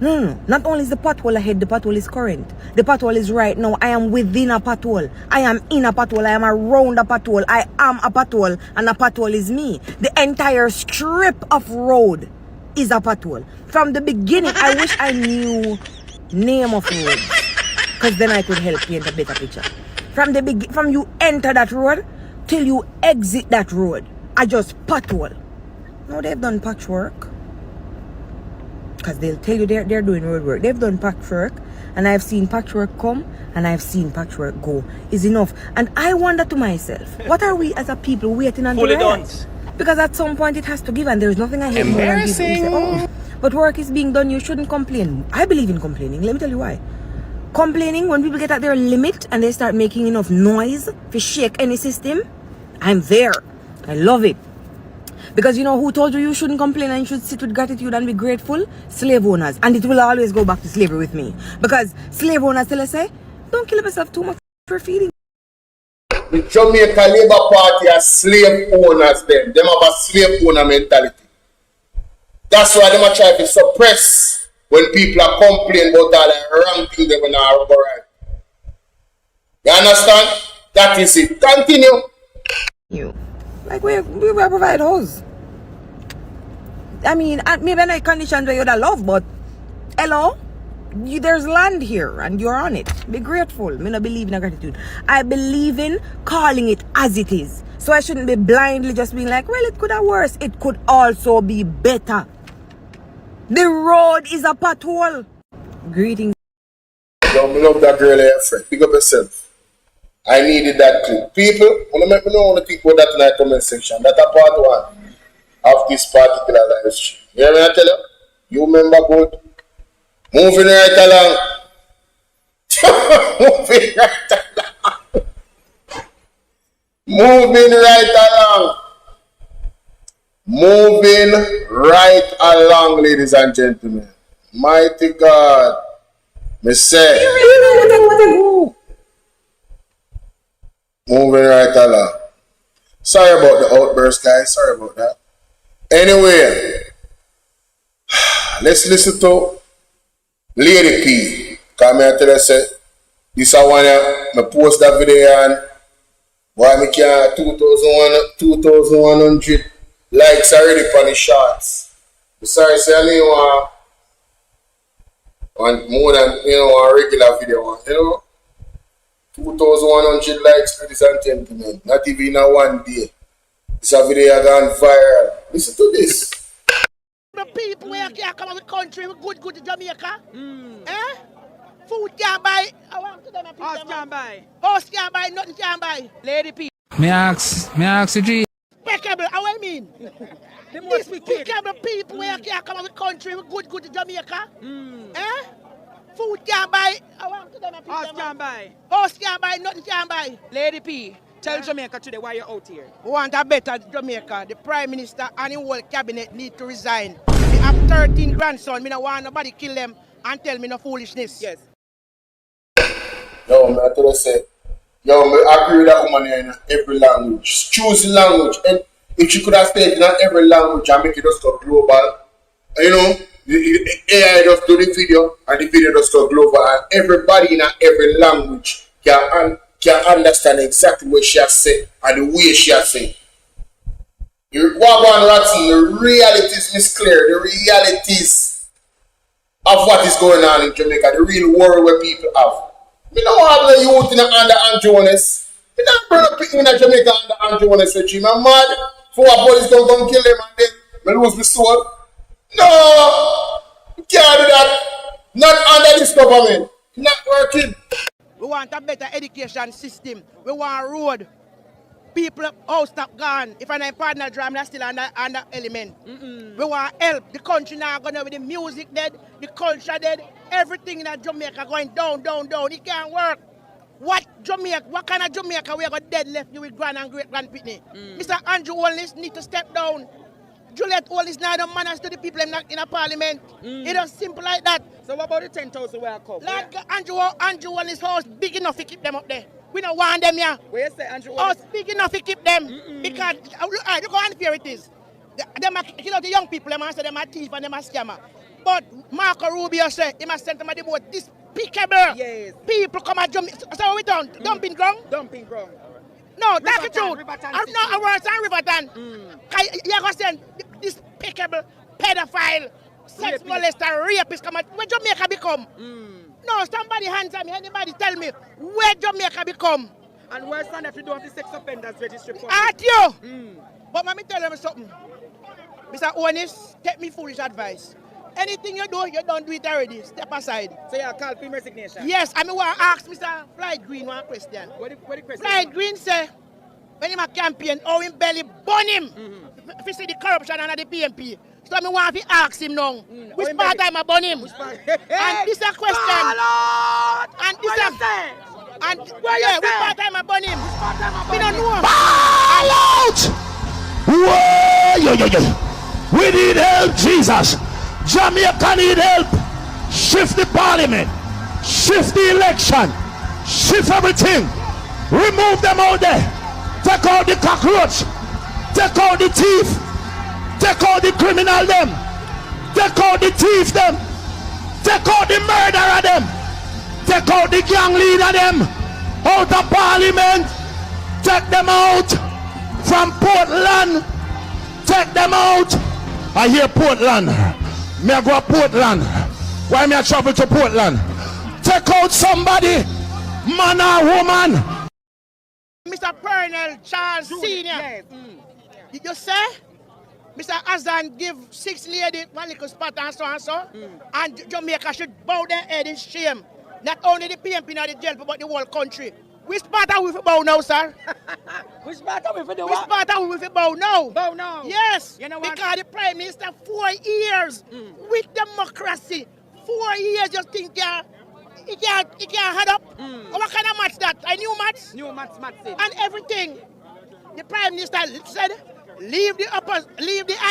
No. Not only is the pothole ahead, the pothole is current. The pothole is right now. I am within a pothole. I am in a pothole. I am around a pothole. I am a pothole, and a pothole is me. The entire strip of road is a pothole. From the beginning, I wish I knew name of roads, because then I could help paint a better picture. From you enter that road till you exit that road, I just pothole. No, they've done patchwork. Because they'll tell you they're doing road work. They've done patchwork, and I've seen patchwork come, and I've seen patchwork go. Is enough. And I wonder to myself, what are we as a people waiting on the rest? Because at some point it has to give, and there's nothing I hate more than people who say, oh, but work is being done, you shouldn't complain. I believe in complaining. Let me tell you why. Complaining, when people get at their limit and they start making enough noise to shake any system, I'm there. I love it. Because you know who told you shouldn't complain and you should sit with gratitude and be grateful? Slave owners. And it will always go back to slavery with me. Because slave owners tell us, say, don't kill yourself too much for feeding. The Jamaica Labour Party are slave owners them. Them have a slave owner mentality. That's why them are trying to suppress when people are complaining about all the wrong things they will not go right. You understand? That is it. Continue. You. Like we provide house. I mean, maybe not conditions where you'd love, but hello, there's land here and you're on it. Be grateful. Me not believe in gratitude. I believe in calling it as it is. So I shouldn't be blindly just being like, well, it could have worse. It could also be better. The road is a pothole. Greetings. Yo, me love that girl here, friend. Pick up yourself. I needed that clip. People, wanna make me know what think about that in the comment section. That's a part one of this particular live stream. You hear me I tell you? You remember good? Moving right along. Moving right along. Moving right along. Moving right along, ladies and gentlemen. Mighty God. Me say. Moving right along. Sorry about the outburst, guys. Sorry about that. Anyway, let's listen to Lady P. Come here tell you, say, this is one I post that video and why me can't 2,100 likes already for the shots. Sorry, say I need one more than a regular video, 2,100 likes, ladies and gentlemen. Not even in a one day. This video gone viral. Listen to this. The people where can't come out of the country with good to Jamaica. Eh? Food can't buy. I want to them a house can't buy. House can't buy, nothing can't buy. Lady P. Me ask you, G. Despicable, how I mean? Despicable people where can't come out of the country with good to Jamaica. Eh? Food can't buy. I want to them a house can't buy. House can't buy, nothing can't buy. Lady P, tell Jamaica today why you're out here. We want a better Jamaica. The Prime Minister and the whole cabinet need to resign. We have 13 grandsons. Me don't want nobody kill them and tell me no foolishness. Yes. Yo, man, I tell you, say, yo, I agree with that woman here in every language. Choose language. And if she could have stayed in every language and make it just go global, you know, the AI just do the video and the video just go global and everybody in every language can understand exactly what she has said and the way she has said. The realities is clear. The realities of what is going on in Jamaica, the real world where people have. We don't have the youth in under Anjones. We don't bring up people in Jamaica under Anjones regime. I'm mad for what police don't come kill them and then we lose the soul. No! Can't do that. Not under this government. Not working. We want a better education system. We want a road. People house stop gone. If I'm partner drum, that's still under element. We want help. The country now going with the music dead, the culture dead, everything in Jamaica going down. It can't work. What kind of Jamaica we got dead left with grand and great grand Pitney? Mr. Andrew Holness need to step down. Juliet Holness now don't manners to the people in a parliament. It is simple like that. So what about the 10,000 where I come? Like Andrew Holness house big enough to keep them up there. We don't want them here. Where you say Andrew Holness? House big enough to keep them. Because look how unfair it is. The young people, them say them are thief and them are scammer. But Marco Rubio said he must send them the boat despicable. Yes. People come at Jamaica. So what we done? Dumping ground? Dumping ground. No, that's the truth. I'm not a word on Riverton. You're going to send despicable, pedophile, sex molester, rapist come at where Jamaica become? No, somebody answer me, anybody tell me where Jamaica become? And where's stand if you don't have the sex offenders registry for? At you! But let me tell you something. Mr. Honest, take me foolish advice. Anything you do, you don't do it already. Step aside. So you call for resignation? Yes, I want to ask Mr. Fly Green one question. What the question? Fly Green say, when him a campaign, how him belly burn him. If you see the corruption under the PMP. So I want to ask him now, which part time I burn him? And this is a question. And this is and which part time I burn him? We don't know. Ball out! Whoa, we need help, Jesus. Jamaica need help. Shift the parliament. Shift the election. Shift everything. Remove them out there. Take out the cockroach. Take out the thief. Take out the criminal them. Take out the thief them. Take out the murderer them. Take out the gang leader them. Out of parliament. Take them out from Portland. Take them out. I hear Portland. Me I go to Portland. Why me I travel to Portland? Take out somebody, man or woman. Mr. Pernell Charles Senior. You say? Mr. Azan give 6 ladies one little spot and so. And Jamaica should bow their head in shame. Not only the PMP in the jail, but the whole country. Which part are we for bow now, sir? Which part are we for the Which part are we for bow now? Bow now? Yes. You know what? Because the Prime Minister 4 years with democracy. 4 years just think he can't head up. What kind of match that? A new match? New match. And everything. The Prime Minister said, leave the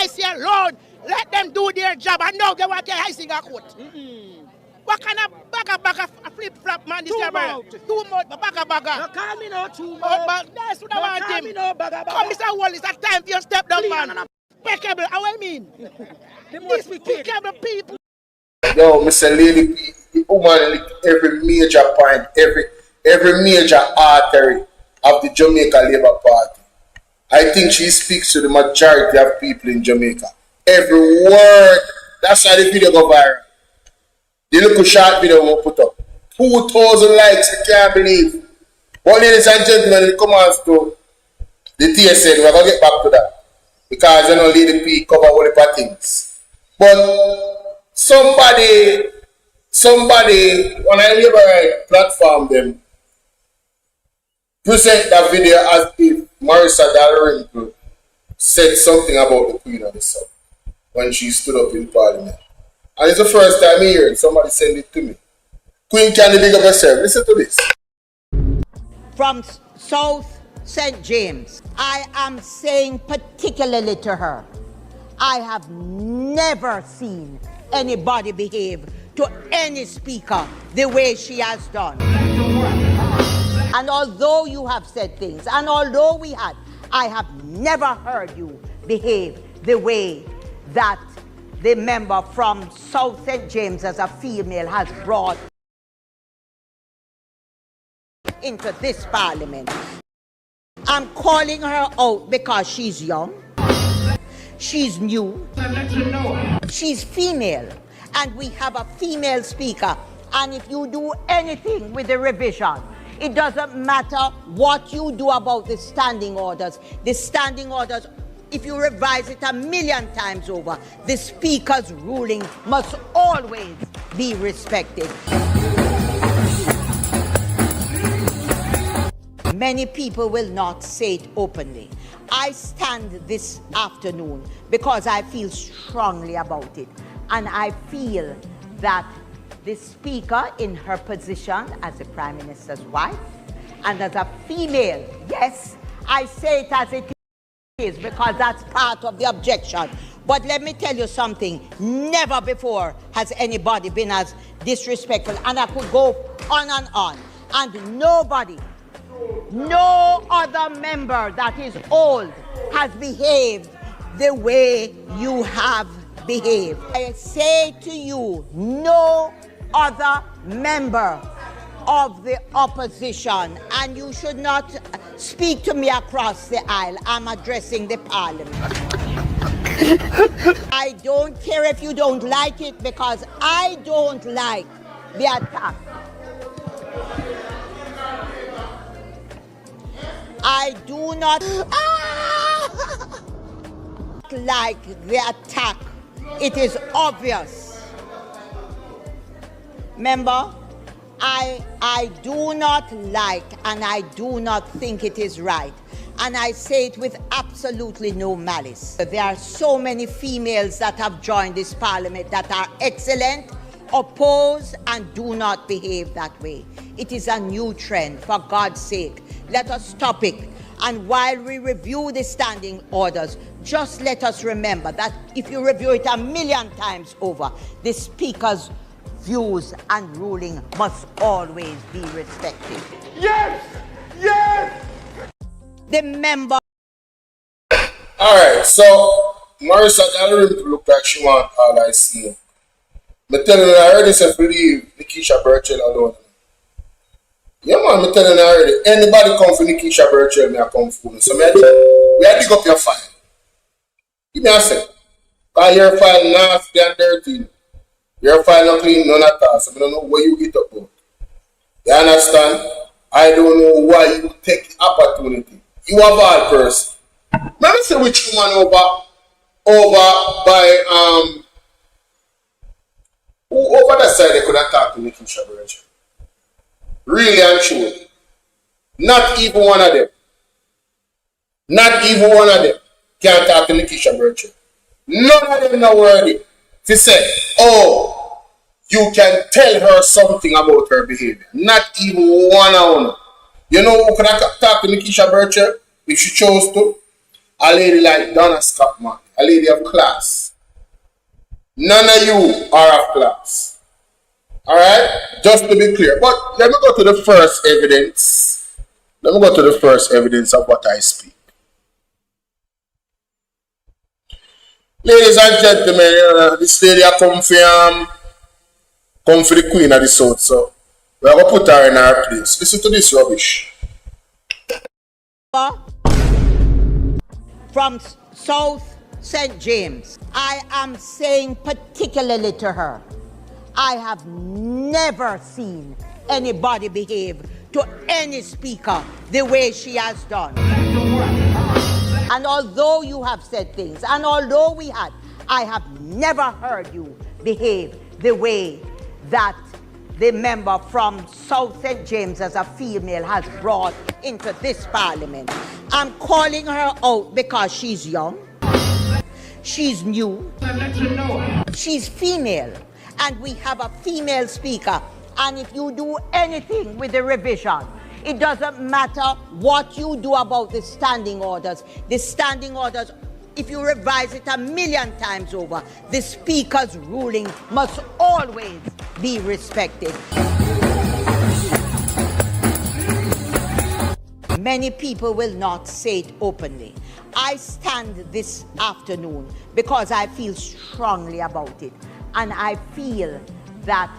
IC alone. Let them do their job. And now they want their IC got caught. What kind of bagger flip-flop man this year, man? Too much bagger. No, call me no too much. That's what I want him. Me no bagger. Come, Mr. Wall, it's a time for you to step down, man. Despicable, how I mean? Despicable people. Yo, Mr. Lily P, the woman licked every major point, every major artery of the Jamaica Labour Party. I think she speaks to the majority of people in Jamaica. Every word. That's why the video go viral. The little short video we put up. 2,000 likes, I can't believe. But ladies and gentlemen, it comes to the TSN, we're going to get back to that. Because, you know, Lady P cover all the things. But somebody, when I Labour platform them, present that video as if Marissa Dalrymple said something about the Queen of the South when she stood up in Parliament. And it's the first time I hear it. Somebody send it to me. Queen, can you big up yourself? Listen to this. From South St. James, I am saying particularly to her, I have never seen anybody behave to any speaker the way she has done. And although you have said things, and although we had, I have never heard you behave the way that the member from South St. James as a female has brought into this parliament. I'm calling her out because she's young, she's new, she's female, and we have a female speaker. And if you do anything with the revision, it doesn't matter what you do about the standing orders. The standing orders if you revise it 1,000,000 times over, the Speaker's ruling must always be respected. Many people will not say it openly. I stand this afternoon because I feel strongly about it. And I feel that the Speaker, in her position as the Prime Minister's wife and as a female, yes, I say it as it is because that's part of the objection. But let me tell you something. Never before has anybody been as disrespectful. And I could go on and on. And nobody, no other member that is old has behaved the way you have behaved. I say to you, no other member of the opposition, and you should not speak to me across the aisle. I'm addressing the parliament. I don't care if you don't like it, because I don't like the attack. I do not like the attack. It is obvious. Member, I do not like and I do not think it is right. And I say it with absolutely no malice. There are so many females that have joined this parliament that are excellent, oppose, and do not behave that way. It is a new trend. For God's sake, let us stop it. And while we review the standing orders, just let us remember that if you review it 1,000,000 times over, the Speaker's views and ruling must always be respected. Yes! Yes! The member. All right, so Marissa Dallery look like she want all I see. Me telling you already, say leave Nikisha Burchell alone. Yeah, man, me telling you already. Anybody come for Nikisha Burchell, me I come for you. So me I dig up your file. Give me a sec. Because your file nasty and dirty. Your file not clean, none at all. So I don't know where you get up about. You understand? I don't know why you take the opportunity. You have all person. Let me say which woman over by over that side they could have talked to Nikisha Burchell. Really and truly. Not even one of them. Not even one of them can talk to Nikisha Burchell. None of them know worthy. They say, oh, you can tell her something about her behavior. Not even one of them. You know who could have talked to Nikisha Burchell if she chose to? A lady like Donna Stockman. A lady of class. None of you are of class. Alright? Just to be clear. But let me go to the first evidence. Let me go to the first evidence of what I speak. Ladies and gentlemen, this lady come for the Queen of the South, so we're going to put her in her place. Listen to this rubbish. From South St. James, I am saying particularly to her, I have never seen anybody behave to any speaker the way she has done. And although you have said things, and although we had, I have never heard you behave the way that the member from South St. James as a female has brought into this parliament. I'm calling her out because she's young, she's new, she's female, and we have a female speaker. And if you do anything with the revision, it doesn't matter what you do about the standing orders. The standing orders, if you revise it 1,000,000 times over, the Speaker's ruling must always be respected. Many people will not say it openly. I stand this afternoon because I feel strongly about it. And I feel that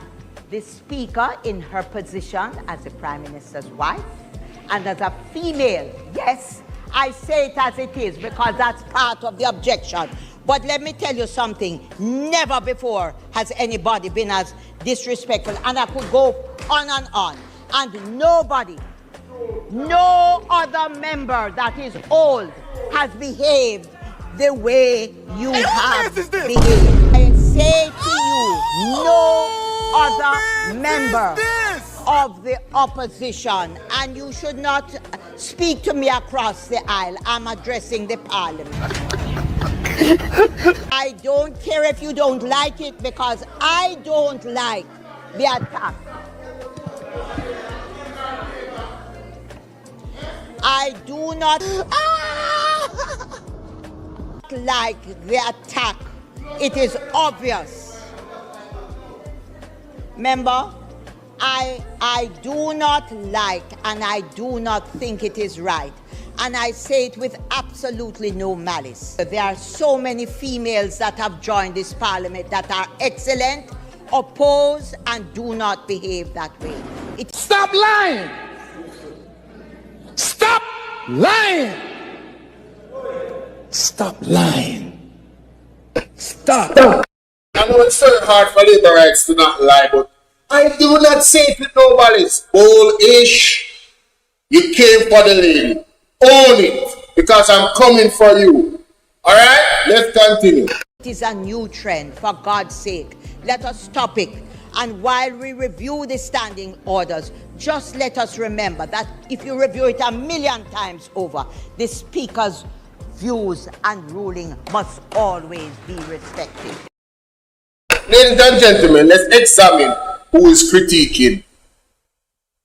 the Speaker, in her position as the Prime Minister's wife and as a female, yes, I say it as it is because that's part of the objection. But let me tell you something. Never before has anybody been as disrespectful. And I could go on and on. And nobody, no other member that is old has behaved the way you have behaved. I say to you, no other member of the opposition, and you should not speak to me across the aisle. I'm addressing the parliament. I don't care if you don't like it, because I don't like the attack. I do not like the attack. It is obvious. Member, I do not like and I do not think it is right. And I say it with absolutely no malice. There are so many females that have joined this parliament that are excellent, oppose, and do not behave that way. Stop lying! Stop lying! Stop lying! Stop! I know it's very hard for labor rights to not lie, but I do not say it with no malice. Bullish. You came for the lady. Own it, because I'm coming for you. Alright? Let's continue. It is a new trend, for God's sake. Let us stop it. And while we review the standing orders, just let us remember that if you review it 1,000,000 times over, the Speaker's views and ruling must always be respected. Ladies and gentlemen, let's examine who is critiquing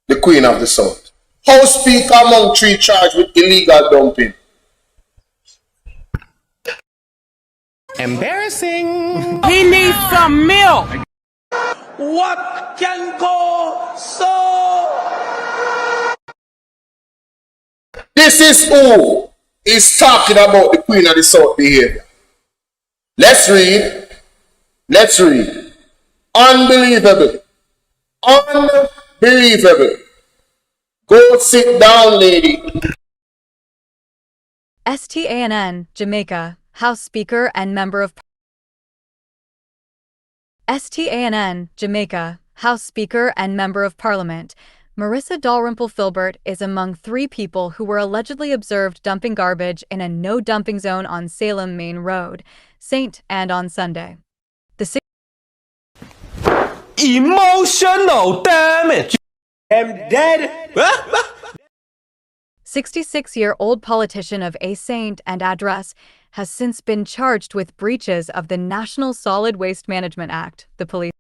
the Queen of the South. House Speaker among 3 charged with illegal dumping. Embarrassing. He needs some milk. What can go so? This is who is talking about the Queen of the South behavior. Let's read. Let's read. Unbelievable. Unbelievable. Go sit down, lady. STANN, Jamaica, House Speaker and Member of STANN, Jamaica, House Speaker and Member of Parliament, Marissa Dalrymple Filbert is among 3 people who were allegedly observed dumping garbage in a no-dumping zone on Salem Main Road, St. and on Sunday. The Emotional damage. I'm dead. 66-year-old politician of a Saint and address has since been charged with breaches of the National Solid Waste Management Act, the police.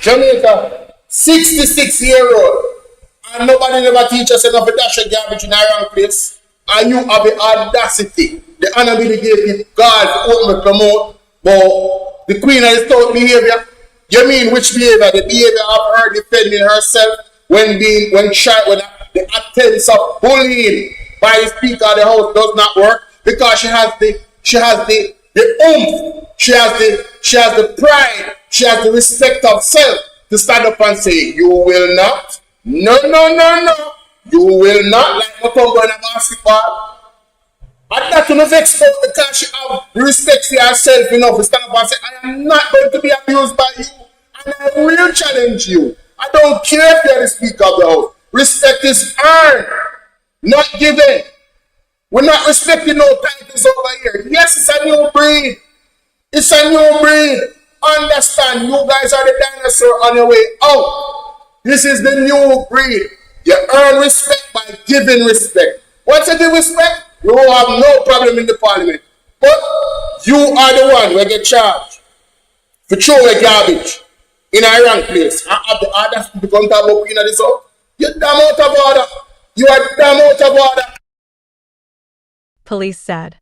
Jamaica, 66-year-old, and nobody never teach us enough to dash a garbage in a wrong place. And you have the audacity, the unmitigated God to promote, but the Queen of the South behavior. You mean which behavior? The behavior of her defending herself when the attempts of bullying by the Speaker of the House does not work, because she has the oomph, she has the pride, she has the respect of self to stand up and say, you will not, no, you will not, like Mutombo in a basketball. And that will vex her, because she have respect for herself enough to stand up and say, I am not going to be abused by you, and I will challenge you. I don't care if you are the Speaker of the House. Respect is earned, not given. We're not respecting no titles over here. Yes, it's a new breed. It's a new breed. Understand, you guys are the dinosaur on your way out. This is the new breed. You earn respect by giving respect. Once you give respect, you will have no problem in the parliament. But you are the one who get charged for throwing garbage in a wrong place. And have the audacity to come talk about Queen of the South. You're damn out of order. You are damn out of order. Police said.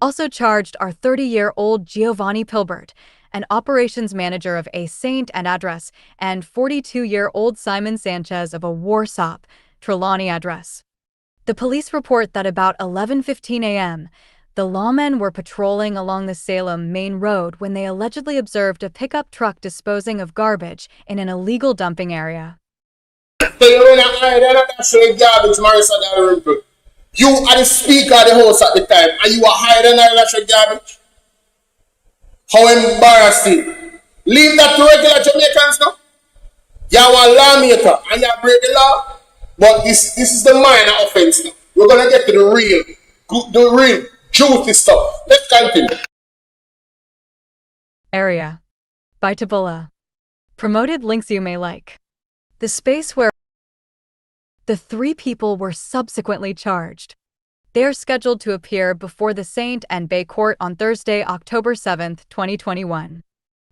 Also charged are 30-year-old Giovanni Pilbert, an operations manager of a Saint and address, and 42-year-old Simon Sanchez of a Warsop, Trelawney address. The police report that about 11:15 a.m., the lawmen were patrolling along the Salem Main Road when they allegedly observed a pickup truck disposing of garbage in an illegal dumping area. So you're not hiding garbage, Marissa Dalrymple. You are the Speaker of the House at the time, and you are hiding that garbage. How embarrassing. Leave that to regular Jamaicans now. You are a lawmaker, and you break the law. But this is the minor offense now. We're going to get to the real juicy stuff. Let's continue. Area. By Taboola. Promoted links you may like. The space where the three people were subsequently charged. They are scheduled to appear before the Saint and Bay Court on Thursday, October 7th, 2021.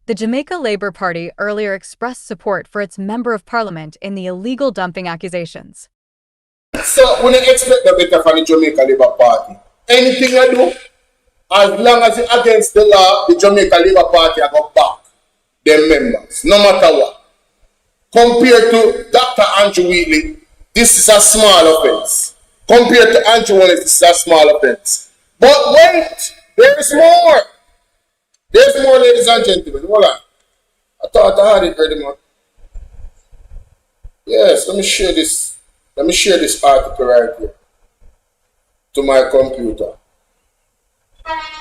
The Jamaica Labour Party earlier expressed support for its Member of Parliament in the illegal dumping accusations. So, when you expect the better from the Jamaica Labour Party, anything I do, as long as it's against the law, the Jamaica Labour Party are going back their members, no matter what. Compared to Dr. Andrew Wheatley, this is a small offense. Compared to Andrew Wallace, this is a small offense. But wait, there is more. There's more, ladies and gentlemen. Hold on. I thought I had it ready, man. Yes, let me share this. Let me share this article right here to my computer.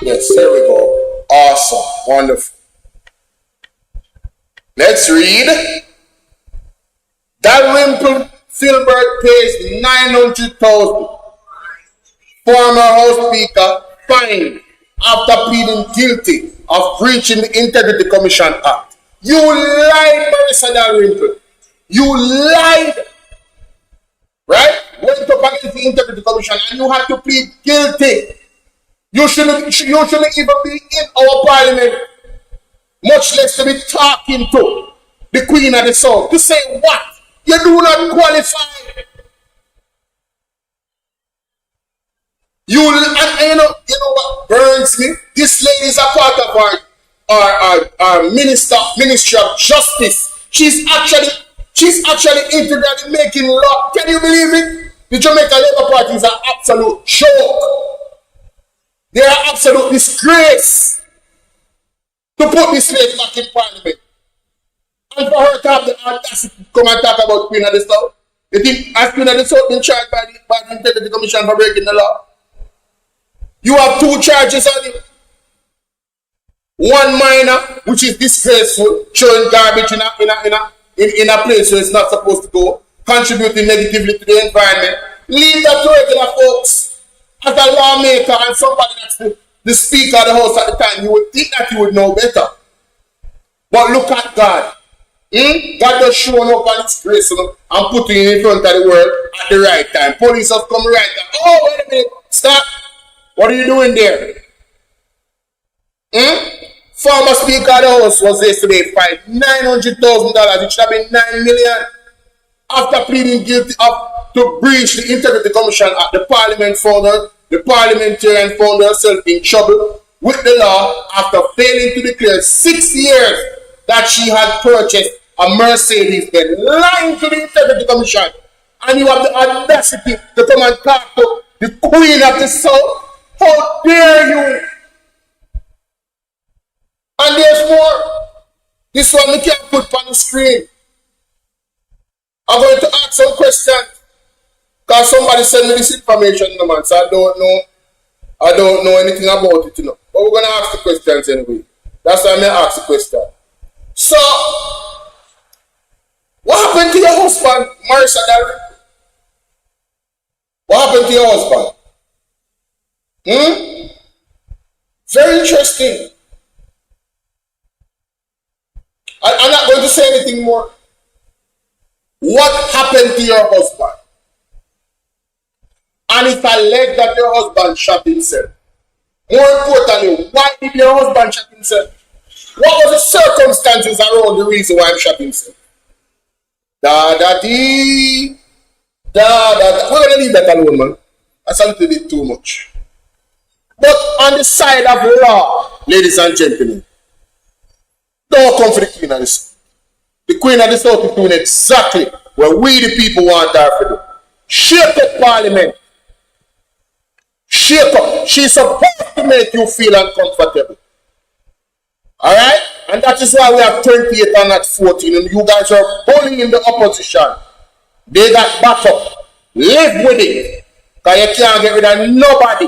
Yes, there we go. Awesome. Wonderful. Let's read. Dalrymple Filbert pays 900,000. Former House Speaker fined after pleading guilty of breaching the Integrity Commission Act. You lied, Marissa Dalrymple. You lied. Right? Went up against the Integrity Commission and you had to plead guilty. You shouldn't even be in our parliament, much less to be talking to the Queen of the South. To say what? You do not qualify. You know what burns me? This lady is a part of our Ministry of Justice. She's actually integrally making law. Can you believe it? The Jamaica Labour Party is an absolute joke. They are absolute disgrace to put this lady back in parliament. And for her to have the audacity to come and talk about Queen of the South. You think as Queen of the South been charged by the Integrity Commission for breaking the law? You have two charges on him. One minor, which is disgraceful, throwing garbage in a place where it's not supposed to go, contributing negatively to the environment. Leave that to regular folks. As a lawmaker and somebody that's the Speaker of the House at the time, you would think that you would know better. But look at God. God just showing up on His grace and putting it in front of the world at the right time. Police have come right now. Oh, wait a minute. Stop. What are you doing there? Former Speaker of the House was yesterday fined $900,000. It should have been $9 million. After pleading guilty to breach the Integrity Commission Act, the parliamentarian found herself in trouble with the law after failing to declare 6 years that she had purchased a Mercedes Benz, lying to the Integrity Commission. And you have the audacity to come and talk to the Queen of the South. How dare you? And there's more. This one we can't put on the screen. I'm going to ask some questions. Because somebody sent me this information, man, so I don't know anything about it, But we're going to ask the questions anyway. That's why I'm going to ask the question. So, what happened to your husband, Marissa Darren? What happened to your husband? Very interesting. I'm not going to say anything more. What happened to your husband? And it's alleged that your husband shot himself. More importantly, why did your husband shot himself? What was the circumstances around the reason why he shot himself? We're going to leave that alone, man. That's a little bit too much. But on the side of law, ladies and gentlemen, don't come for the Queen of the South. The Queen of the South is doing exactly what we the people want her to do. Shake up Parliament. Shake up. She's supposed to make you feel uncomfortable. Alright? And that is why we have 28 and not 14. And you guys are bullying the opposition. They got back up. Live with it. Because you can't get rid of nobody.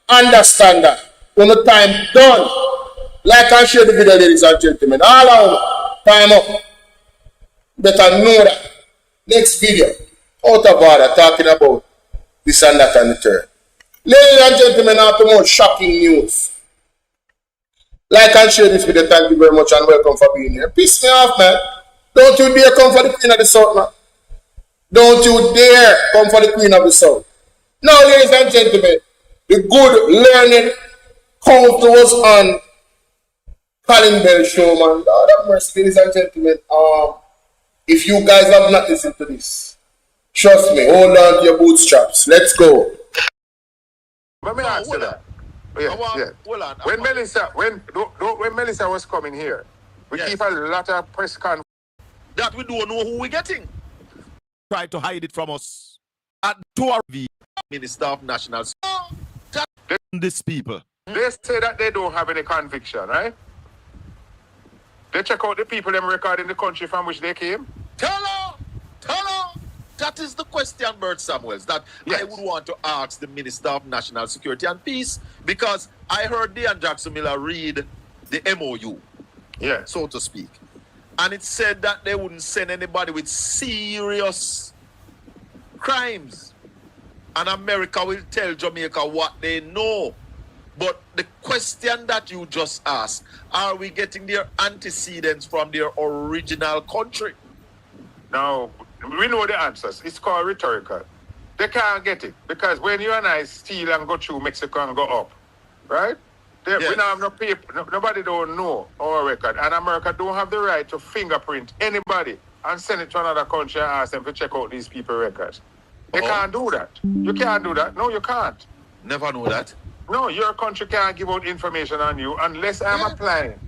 Understand that. When the time done. Like I share the video, ladies and gentlemen. All out. Time up. Better know that. Next video. Out of order. Talking about this and that and the third. Ladies and gentlemen, after more shocking news. Like and share this video. Thank you very much and welcome for being here. Piss me off, man. Don't you dare come for the Queen of the South, man. Don't you dare come for the Queen of the South. Now, ladies and gentlemen, the good learning comes to us on Colin Bell show, man. Lord have mercy, ladies and gentlemen. If you guys have not listened to this, trust me, hold on to your bootstraps. Let's go. Let me ask you that. Yeah. When Melissa was coming here, we keep a lot of press conference that we don't know who we're getting. Try to hide it from us. At 2RV, Minister of National Security. These people. They say that they don't have any conviction, right? They check out the people them record in the country from which they came. Tell her. That is the question, Bert Samuels, that I would want to ask the Minister of National Security and Peace, because I heard Dean Jackson Miller read the MOU, so to speak. And it said that they wouldn't send anybody with serious crimes. And America will tell Jamaica what they know. But the question that you just asked, are we getting their antecedents from their original country? Now, we know the answers. It's called rhetorical. They can't get it. Because when you and I steal and go through Mexico and go up, right? We don't have no paper. Nobody don't know our record. And America don't have the right to fingerprint anybody and send it to another country and ask them to check out these people's records. They can't do that. You can't do that. No, you can't. Never know that. No, your country can't give out information on you unless I'm applying.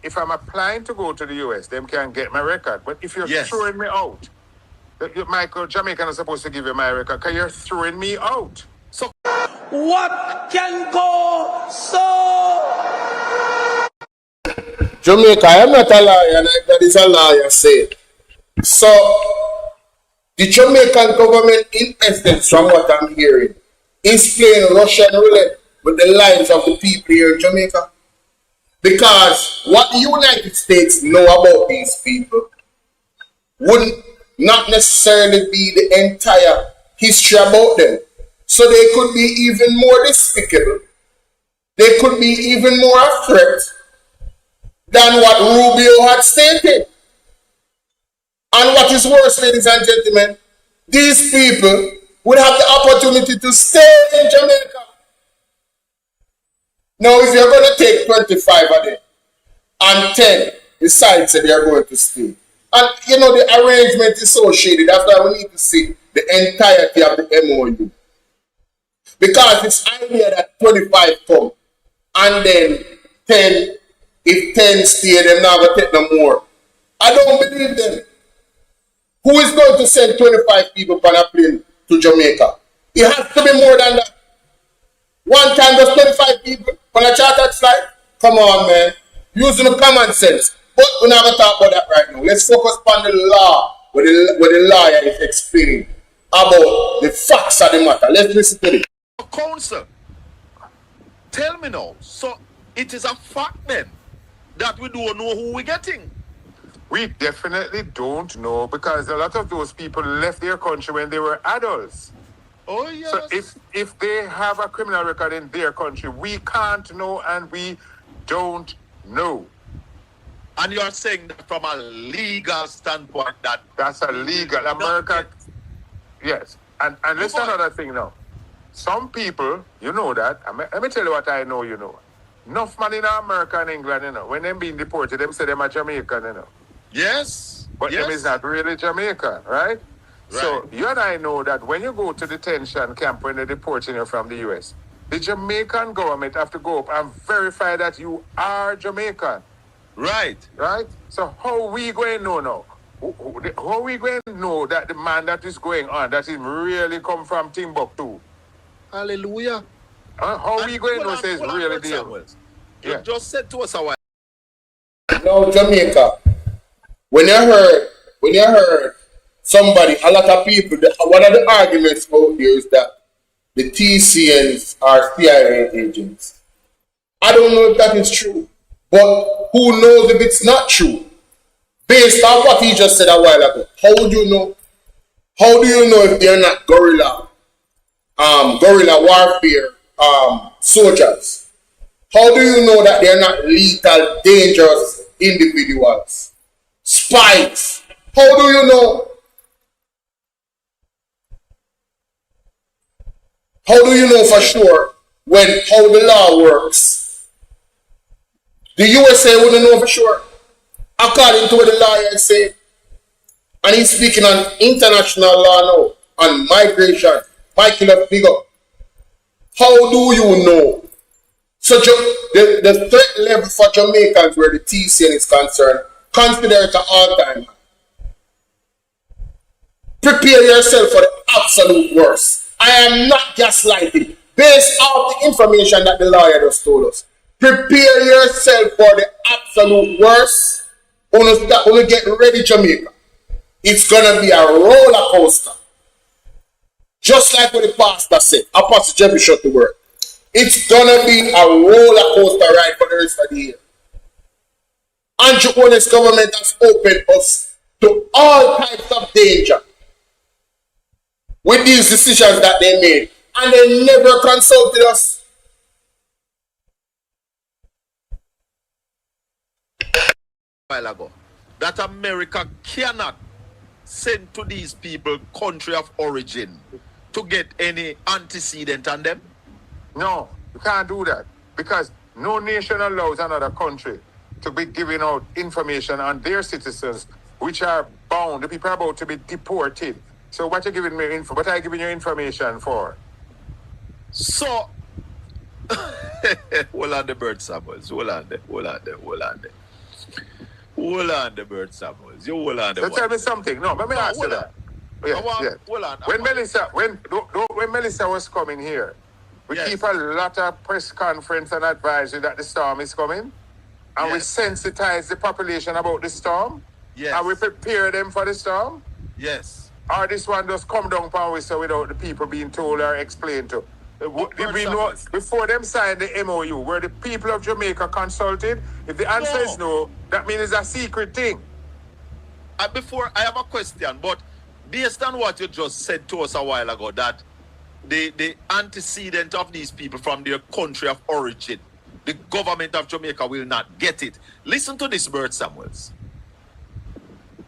If I'm applying to go to the US, them can get my record. But if you're throwing me out, Michael, Jamaica is supposed to give you my record because you're throwing me out. So what can go so? Jamaica, I'm not a liar, like that is a liar said. So, the Jamaican government, in essence, from what I'm hearing, is playing Russian roulette with the lives of the people here in Jamaica. Because what the United States know about these people wouldn't not necessarily be the entire history about them. So they could be even more despicable. They could be even more a threat than what Rubio had stated. And what is worse, ladies and gentlemen, these people would have the opportunity to stay in Jamaica. Now, if you're going to take 25 of them and 10 decide that they're going to stay, and you know the arrangement is so shady, that's why we need to see the entirety of the MOU. Because it's idea that 25 come and then 10, if 10 stay, they're not going to take no more. I don't believe them. Who is going to send 25 people on a plane to Jamaica? It has to be more than that. One time there's 25 people on a chartered flight? Come on, man. Using the common sense. But we're not going to talk about that right now. Let's focus on the law, where the lawyer is explaining about the facts of the matter. Let's listen to it. Counsel, tell me now, so it is a fact then that we don't know who we're getting? We definitely don't know because a lot of those people left their country when they were adults. Oh, yes. So if they have a criminal record in their country, we can't know and we don't know. And you're saying that from a legal standpoint that's a legal America. Yes. And listen another thing now. Some people, you know that, let me tell you what I know, you know. Enough man in America and England, you know, when them being deported, them say them are Jamaican, you know. Yes. But them is not really Jamaican, right? So you and I know that when you go to detention camp when they're deporting you from the US, the Jamaican government have to go up and verify that you are Jamaican. Right. Right? So how we going to know now? How we going to know that the man that is going on, that he really come from Timbuktu? Hallelujah. How we going to know say it's really there? You just said to us a while. Now, Jamaica, when you heard somebody, a lot of people, one of the arguments out there is that the TCNs are CIA agents. I don't know if that is true, but who knows if it's not true? Based on what he just said a while ago, how would you know? How do you know if they're not guerrilla guerrilla warfare soldiers. How do you know that they're not lethal, dangerous individuals? Spies. How do you know? How do you know for sure how the law works? The USA wouldn't know for sure. According to what the lawyer said. And he's speaking on international law now, on migration. Michael of Big Up. How do you know? So the threat level for Jamaicans where the TCN is concerned, consider it an all-time high. Prepare yourself for the absolute worst. I am not gaslighting. Based off the information that the lawyer just told us. Prepare yourself for the absolute worst. When you get ready, Jamaica. It's going to be a roller coaster. Just like what the pastor said. Apostle Jeffrey shut the word. It's going to be a roller coaster ride for the rest of the year. Andrew Owen's government has opened us to all types of danger with these decisions that they made. And they never consulted us. A while ago, that America cannot send to these people country of origin to get any antecedent on them? No, you can't do that because no nation allows another country to be giving out information on their citizens which are bound. The people are about to be deported. So what you giving me info? What are you giving you information for? So, hold on the bird samples. Hold on the bird samples. You hold on the. So tell me something. No, let me ask you that. Hold on. When Melissa was coming here, we keep a lot of press conference and advisory that the storm is coming, and we sensitize the population about the storm. Yes. And we prepare them for the storm. Yes. Or this one just come down for us without the people being told or explained to. Did we know before them signed the MOU? Were the people of Jamaica consulted? If the answer is no, that means it's a secret thing. Before I have a question, but based on what you just said to us a while ago, that the antecedent of these people from their country of origin, the government of Jamaica will not get it. Listen to this, Bert Samuels.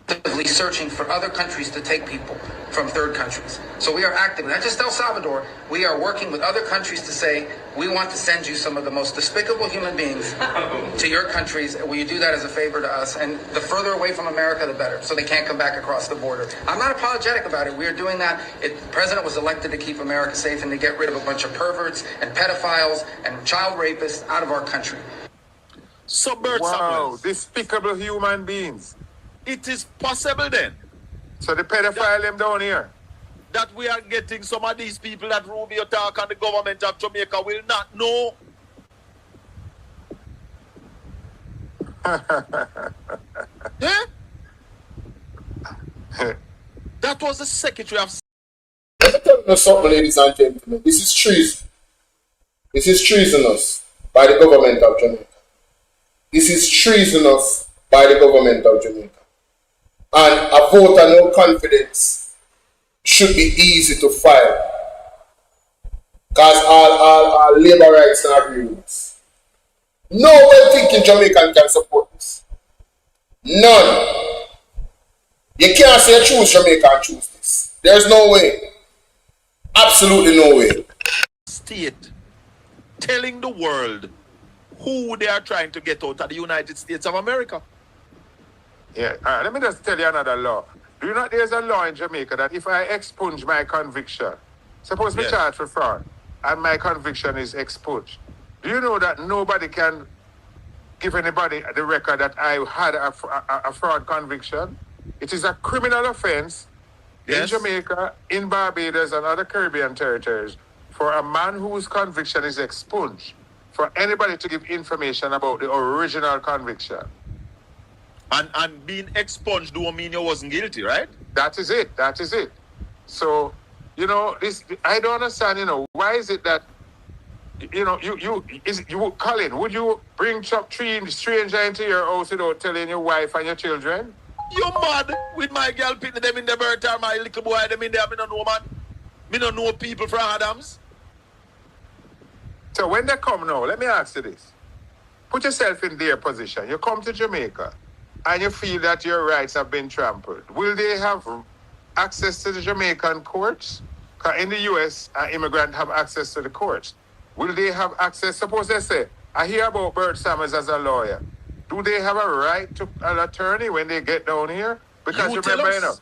Actively searching for other countries to take people from third countries. So we are active, not just El Salvador, we are working with other countries to say, we want to send you some of the most despicable human beings to your countries. Will you do that as a favor to us? And the further away from America, the better, so they can't come back across the border. I'm not apologetic about it. We are doing that. The president was elected to keep America safe and to get rid of a bunch of perverts and pedophiles and child rapists out of our country. So Bert Samuels. Despicable human beings. It is possible then. So the pedophile them down here. That we are getting some of these people that Rubio talk and the government of Jamaica will not know. Yeah? That was the Secretary of State. Let me tell you something, ladies and gentlemen. This is treason. This is treasonous by the government of Jamaica. This is treasonous by the government of Jamaica. And a vote of no confidence should be easy to file. Because all labor rights and agreements. No well-thinking Jamaican can support this. None. You can't say choose Jamaica and choose this. There's no way. Absolutely no way. State telling the world who they are trying to get out of the United States of America. Yeah, let me just tell you another law. Do you know there's a law in Jamaica that if I expunge my conviction, suppose me charged for fraud, and my conviction is expunged, do you know that nobody can give anybody the record that I had a fraud conviction? It is a criminal offense in Jamaica, in Barbados, and other Caribbean territories for a man whose conviction is expunged, for anybody to give information about the original conviction. And being expunged don't mean you wasn't guilty, right? That is it. That is it. So, you know, this I don't understand, you know, why is it that, you know, you Colin, would you bring three stranger into your house without telling your wife and your children? You mad with my girl picking them in the birth or my little boy them in there, I don't know, man. Me don't know people from Adams. So when they come now, let me ask you this. Put yourself in their position. You come to Jamaica and you feel that your rights have been trampled. Will they have access to the Jamaican courts? Because in the US, an immigrant have access to the courts. Will they have access? Suppose they say, I hear about Bert Summers as a lawyer. Do they have a right to an attorney when they get down here? Because You remember, tell us.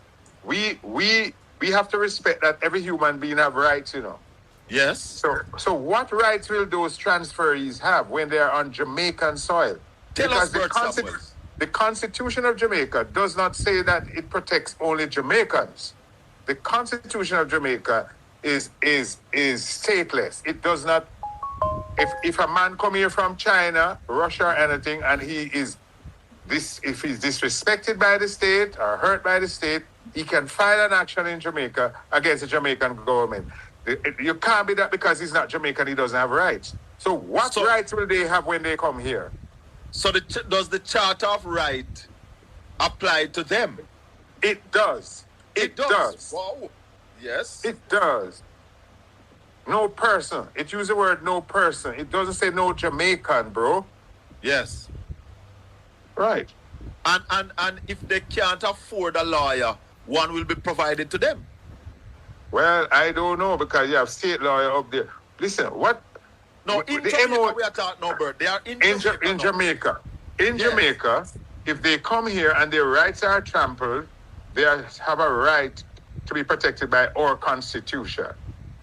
we have to respect that every human being have rights, Yes. So what rights will those transferees have when they are on Jamaican soil? Tell us, Because Bert Samuels. the Constitution of Jamaica does not say that it protects only Jamaicans. The Constitution of Jamaica is stateless. It does not. If a man come here from China, Russia, or anything, and if he's disrespected by the state or hurt by the state, he can file an action in Jamaica against the Jamaican government. You can't be that because he's not Jamaican, he doesn't have rights. So what rights will they have when they come here? So does the Charter of Right apply to them? It does. It does. Wow. Yes. It does. No person. It uses the word no person. It doesn't say no Jamaican, bro. Yes. Right. And if they can't afford a lawyer, one will be provided to them. Well, I don't know because you have state lawyer up there. Listen, what? No, in Jamaica we are talking no, Bert. They are in Jamaica. In Jamaica, if they come here and their rights are trampled, they have a right to be protected by our constitution.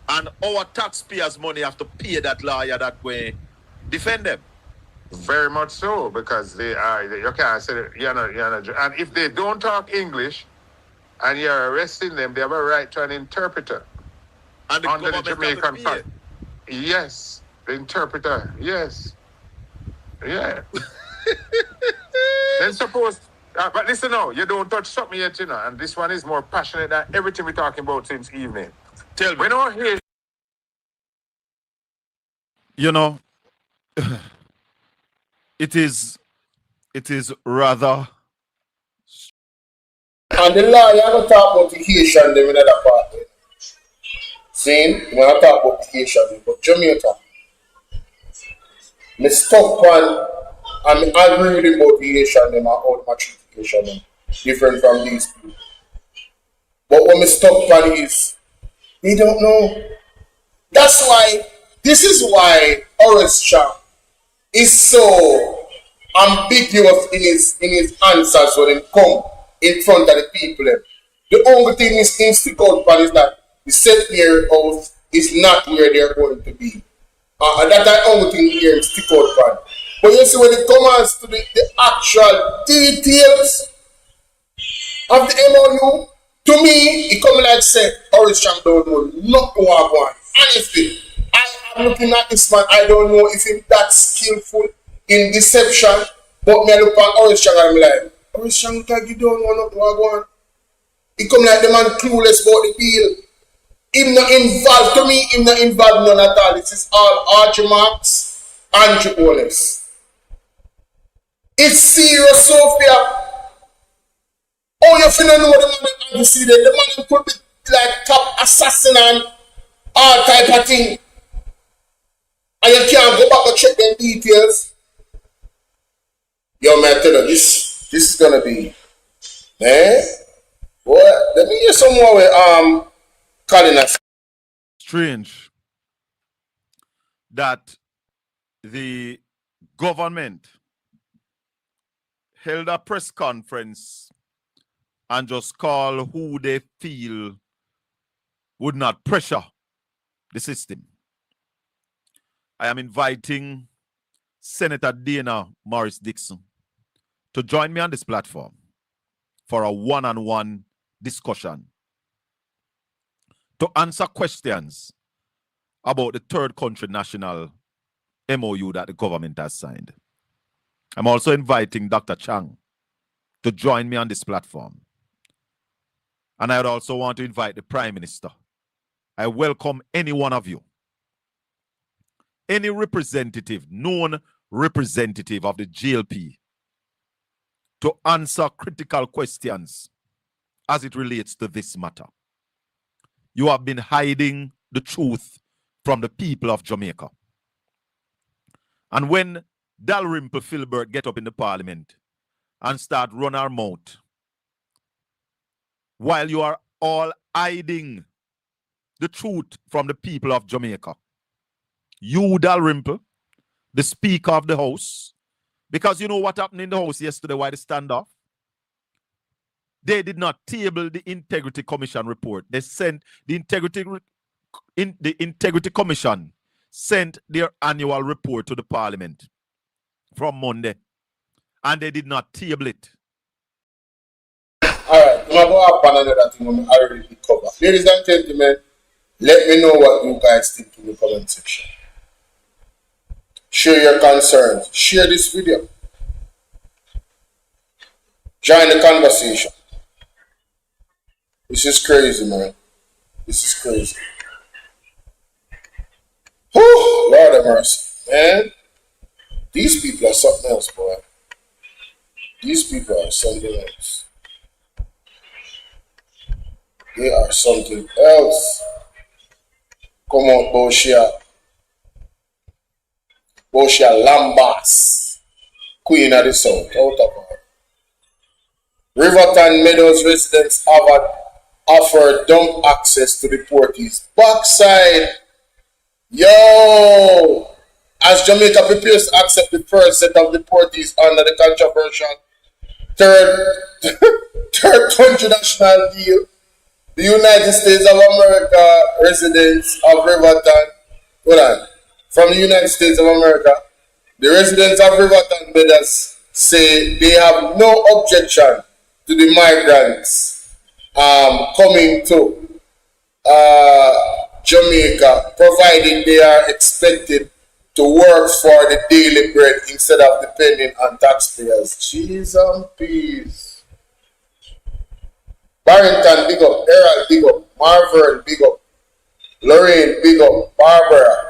And our taxpayers' money have to pay that lawyer that way, defend them. Very much so, because you can't say that, and if they don't talk English and you're arresting them, they have a right to an interpreter. And the under the government Jamaican have to pay. Yes, the interpreter, yes. Yeah. Then suppose, but listen now, you don't touch something yet, and this one is more passionate than everything we're talking about since evening. Tell me. We don't hear. It is rather. And the law, you're going to talk about the Haitian them in another part. See, we're going to talk about the Haitian, but Jamaica. Me stuck on, and I agree about the Haitian them and how much Haitian them different from these people. But what me stuck on is, they don't know. That's why, this is why Horace Shaw is so ambiguous in his answers when he come in front of the people. The only thing is stick out for is that the set near house is not where they're going to be. That's the only thing here stick out for. But you see when it comes to the actual details of the MOU, to me, it comes like say, Horace Shaw don't know nothing what going. Honestly, I am looking at this man, I don't know if he's that skillful in deception, but me look at Horace Shaw and I'm like, Horace Shaw, you don't know nothing what going. He come like the man clueless about the deal. Him not involved, to me, him not involved none at all. This is all Archie Marks, Andrew Wallace. It's serious, Sophia. Oh, you finna know the man that you see there. The man could be like top assassin and all type of thing. And you can't go back and check them details. Yo, man, I tell you, this is gonna be, boy, let me hear some more with Colin us. Strange that the government held a press conference and just call who they feel would not pressure the system. I am inviting Senator Dana Morris Dixon to join me on this platform for a one-on-one discussion to answer questions about the third country national MOU that the government has signed. I'm also inviting Dr. Chang to join me on this platform. And I would also want to invite the Prime Minister. I welcome any one of you, any representative, known representative of the GLP, to answer critical questions as it relates to this matter. You have been hiding the truth from the people of Jamaica. And when Dalrymple Filbert get up in the parliament and start run our mouth, while you are all hiding the truth from the people of Jamaica, you, Dalrymple, the Speaker of the House, because you know what happened in the House yesterday, why they stand off? They did not table the Integrity Commission report. They sent the Integrity Commission sent their annual report to the Parliament from Monday, and they did not table it. All right, I'm going to go up on another thing I already covered. Ladies and gentlemen, let me know what you guys think in the comment section. Share your concerns. Share this video. Join the conversation. This is crazy, man. This is crazy. Whew, Lord have mercy, man. These people are something else, boy. These people are something else. They are something else. Come on, Boshia. Boshia Lambas. Queen of the South. Out of her. Riverton Meadows residents have offered dump access to the Porties backside. Yo! As Jamaica prepares to accept the first set of deportees under the controversial third country national deal, the United States of America residents of Riverton, from the United States of America, the residents of Riverton Meadows say they have no objection to the migrants coming to Jamaica, provided they are expected to work for the daily bread instead of depending on taxpayers. Jeez and peace. Barrington, big up. Errol, big up. Marvern, big up. Lorraine, big up. Barbara.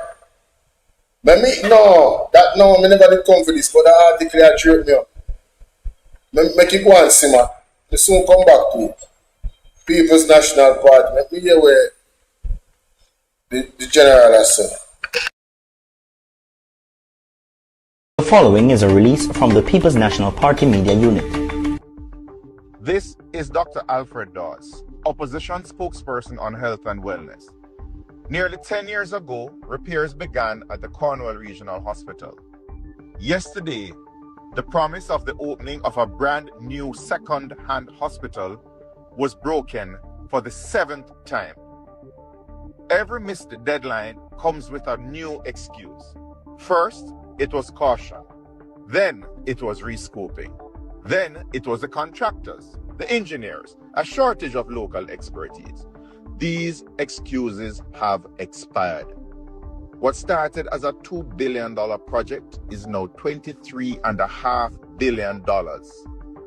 Me never did come for this, but the article I tripped me up. Me keep one simmer. Me soon come back to it. People's National Party. Let me hear where the general has said. The following is a release from the People's National Party Media Unit. This is Dr. Alfred Dawes, Opposition spokesperson on health and wellness. Nearly 10 years ago, repairs began at the Cornwall Regional Hospital. Yesterday, the promise of the opening of a brand new second-hand hospital was broken for the 7th time. Every missed deadline comes with a new excuse. First, it was caution. Then it was rescoping. Then it was the contractors, the engineers, a shortage of local expertise. These excuses have expired. What started as a $2 billion project is now $23.5 billion,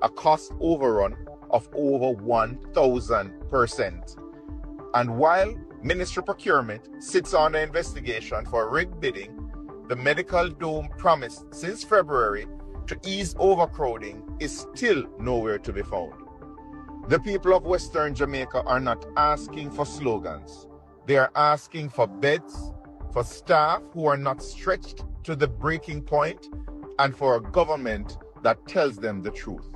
a cost overrun of over 1,000%. And while Ministry Procurement sits on an investigation for rigged bidding, the medical dome promised since February to ease overcrowding is still nowhere to be found. The people of Western Jamaica are not asking for slogans. They are asking for beds, for staff who are not stretched to the breaking point, and for a government that tells them the truth.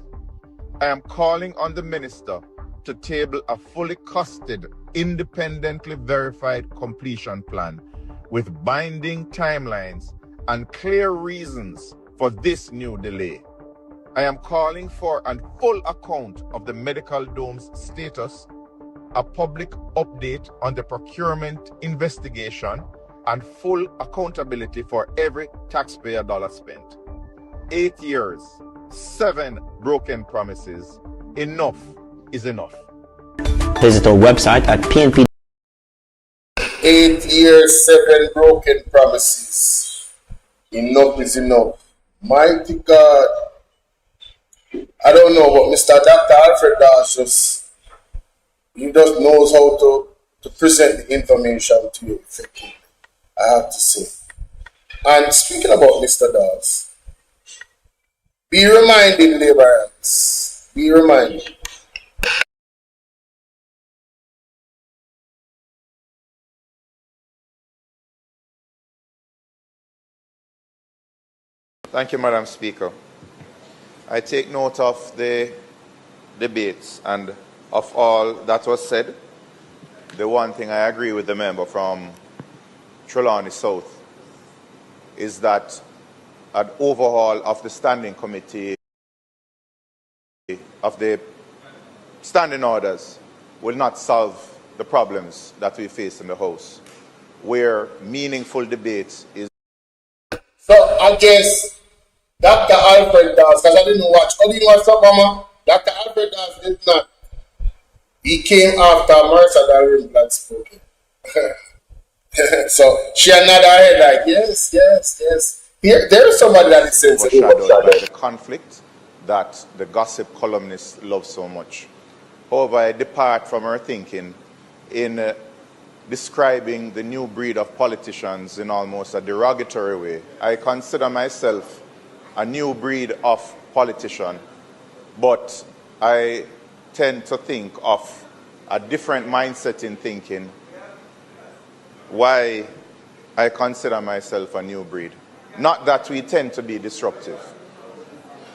I am calling on the minister to table a fully costed, independently verified completion plan with binding timelines and clear reasons for this new delay. I am calling for a full account of the medical dome's status, a public update on the procurement investigation, and full accountability for every taxpayer dollar spent. 8 years, 7 broken promises. Enough is enough. Visit our website at PNP. 8 years, 7 broken promises. Enough is enough. Mighty God. I don't know, but Mr. Dr. Alfred Dawes he just knows how to present the information to you effectively, I have to say. And speaking about Mr. Dawes, be reminded, Labourers, be reminded Thank you, Madam Speaker. I take note of the debates and of all that was said. The one thing I agree with the member from Trelawney South is that an overhaul of the standing committee, of the standing orders, will not solve the problems that we face in the House, where meaningful debate is. So I guess Dr. Alfred Dawes, because I didn't watch. Oh, did you watch Obama? Dr. Alfred Dawes did not. He came after Marcia Darren Black spoken. So she nodded her head like, yes, yes, yes. Here, there's somebody that is sensitive. Overshadowed by the conflict that the gossip columnists love so much. However, I depart from her thinking in describing the new breed of politicians in almost a derogatory way. I consider myself a new breed of politician, but I tend to think of a different mindset in thinking why I consider myself a new breed. Not that we tend to be disruptive.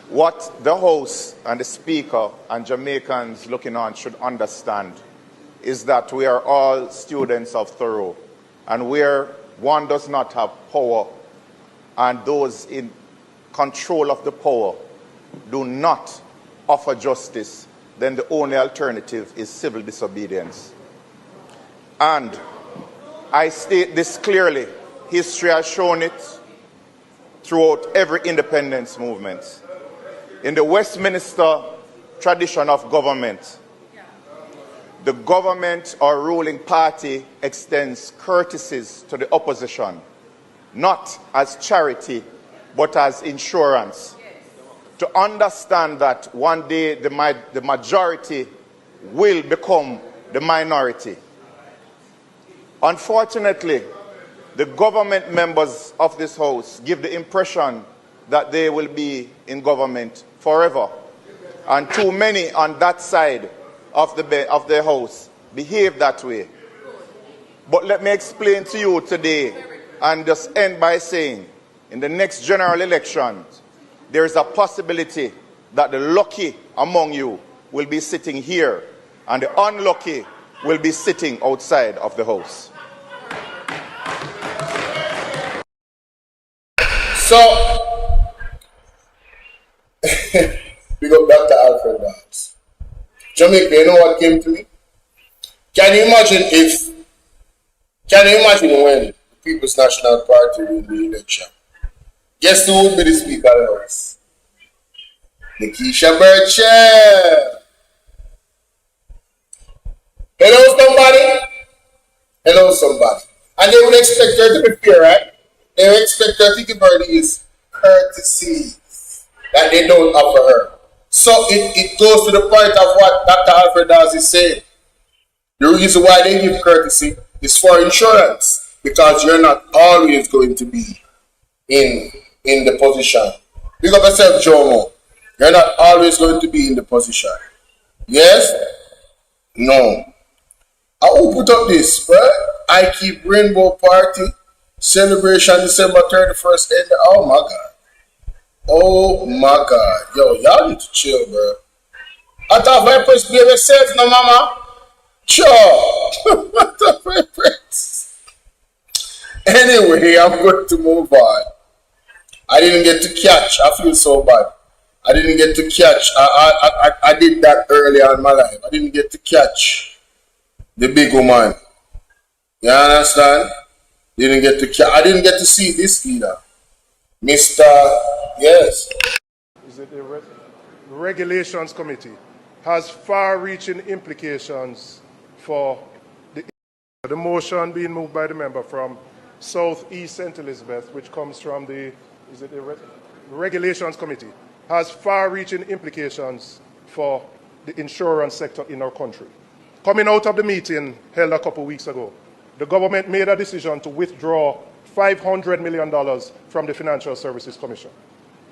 What the House and the Speaker and Jamaicans looking on should understand is that we are all students of Thoreau, and where one does not have power and those in control of the power do not offer justice, then the only alternative is civil disobedience. And I state this clearly. History has shown it throughout every independence movement. In the Westminster tradition of government, the government or ruling party extends courtesies to the opposition, not as charity, but as insurance. To understand that one day the majority will become the minority. Unfortunately, the government members of this House give the impression that they will be in government forever. And too many on that side of the House behave that way. But let me explain to you today and just end by saying, in the next general elections, there is a possibility that the lucky among you will be sitting here and the unlucky will be sitting outside of the House. So, big up Dr. Alfred Dawes. Jamaica, you know what came to me? Can you imagine when the People's National Party win the election? Guess who would be the Speaker of the House? Nikisha Birchall. Hello, somebody? Hello, somebody. And they would expect her to be fair, right? They would expect her to give her these courtesies that they don't offer her. So it goes to the point of what Dr. Alfred Dawes is saying. The reason why they give courtesy is for insurance, because you're not always going to be in the position. Big up yourself, Jomo. You're not always going to be in the position. Yes? No. I will put up this, right? I keep Rainbow Party celebration December 31st. Oh my God. Oh my God. Yo, y'all need to chill, bro. I thought Vipers be yourself, no mama. Sure. What the Vipers? Anyway, I'm going to move on. I didn't get to catch. I feel so bad. I didn't get to catch. I did that earlier in my life. I didn't get to catch the big woman. You understand? Didn't get to catch. I didn't get to see this either. Mr. Yes. Is it the Regulations Committee has far-reaching implications for the motion being moved by the member from South East St. Elizabeth, which comes from the Regulations Committee, has far-reaching implications for the insurance sector in our country. Coming out of the meeting held a couple weeks ago, the government made a decision to withdraw $500 million from the Financial Services Commission.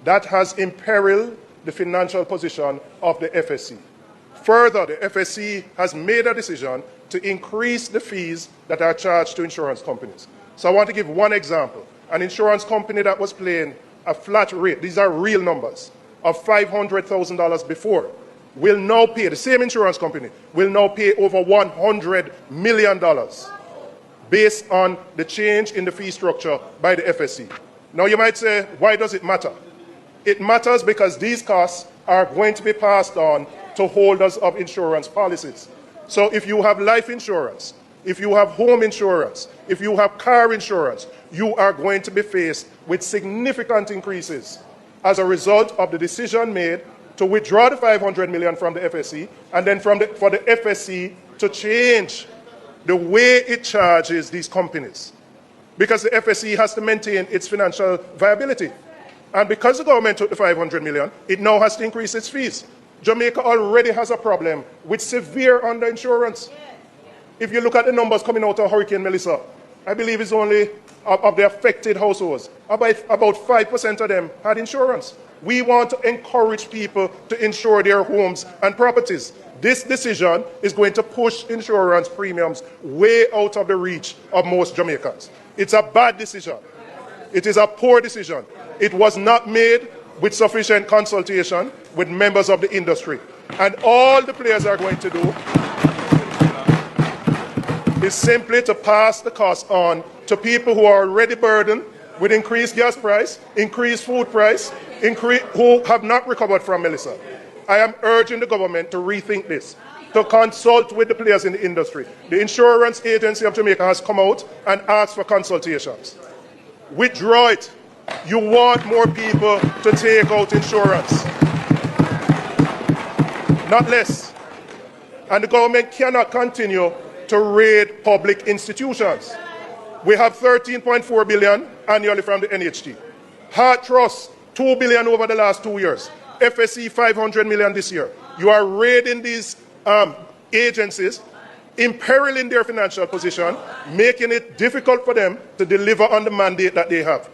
That has imperiled the financial position of the FSC. Further, the FSC has made a decision to increase the fees that are charged to insurance companies. So I want to give one example. An insurance company that was paying a flat rate, these are real numbers, of $500,000 before, will now pay, the same insurance company, will now pay over $100 million based on the change in the fee structure by the FSC. Now you might say, why does it matter? It matters because these costs are going to be passed on to holders of insurance policies. So if you have life insurance, if you have home insurance, if you have car insurance, you are going to be faced with significant increases as a result of the decision made to withdraw the $500 million from the FSC and then for the FSC to change the way it charges these companies. Because the FSC has to maintain its financial viability. And because the government took the $500 million, it now has to increase its fees. Jamaica already has a problem with severe underinsurance. If you look at the numbers coming out of Hurricane Melissa, I believe it's only of the affected households, about 5% of them had insurance. We want to encourage people to insure their homes and properties. This decision is going to push insurance premiums way out of the reach of most Jamaicans. It's a bad decision. It is a poor decision. It was not made with sufficient consultation with members of the industry. And all the players are going to do is simply to pass the cost on to people who are already burdened with increased gas price, increased food price, who have not recovered from Melissa. I am urging the government to rethink this, to consult with the players in the industry. The Insurance Agency of Jamaica has come out and asked for consultations. Withdraw it. You want more people to take out insurance, not less. And the government cannot continue to raid public institutions. We have $13.4 billion annually from the NHT. Heart Trust, $2 billion over the last 2 years. FSC, $500 million this year. You are raiding these agencies, imperiling their financial position, making it difficult for them to deliver on the mandate that they have.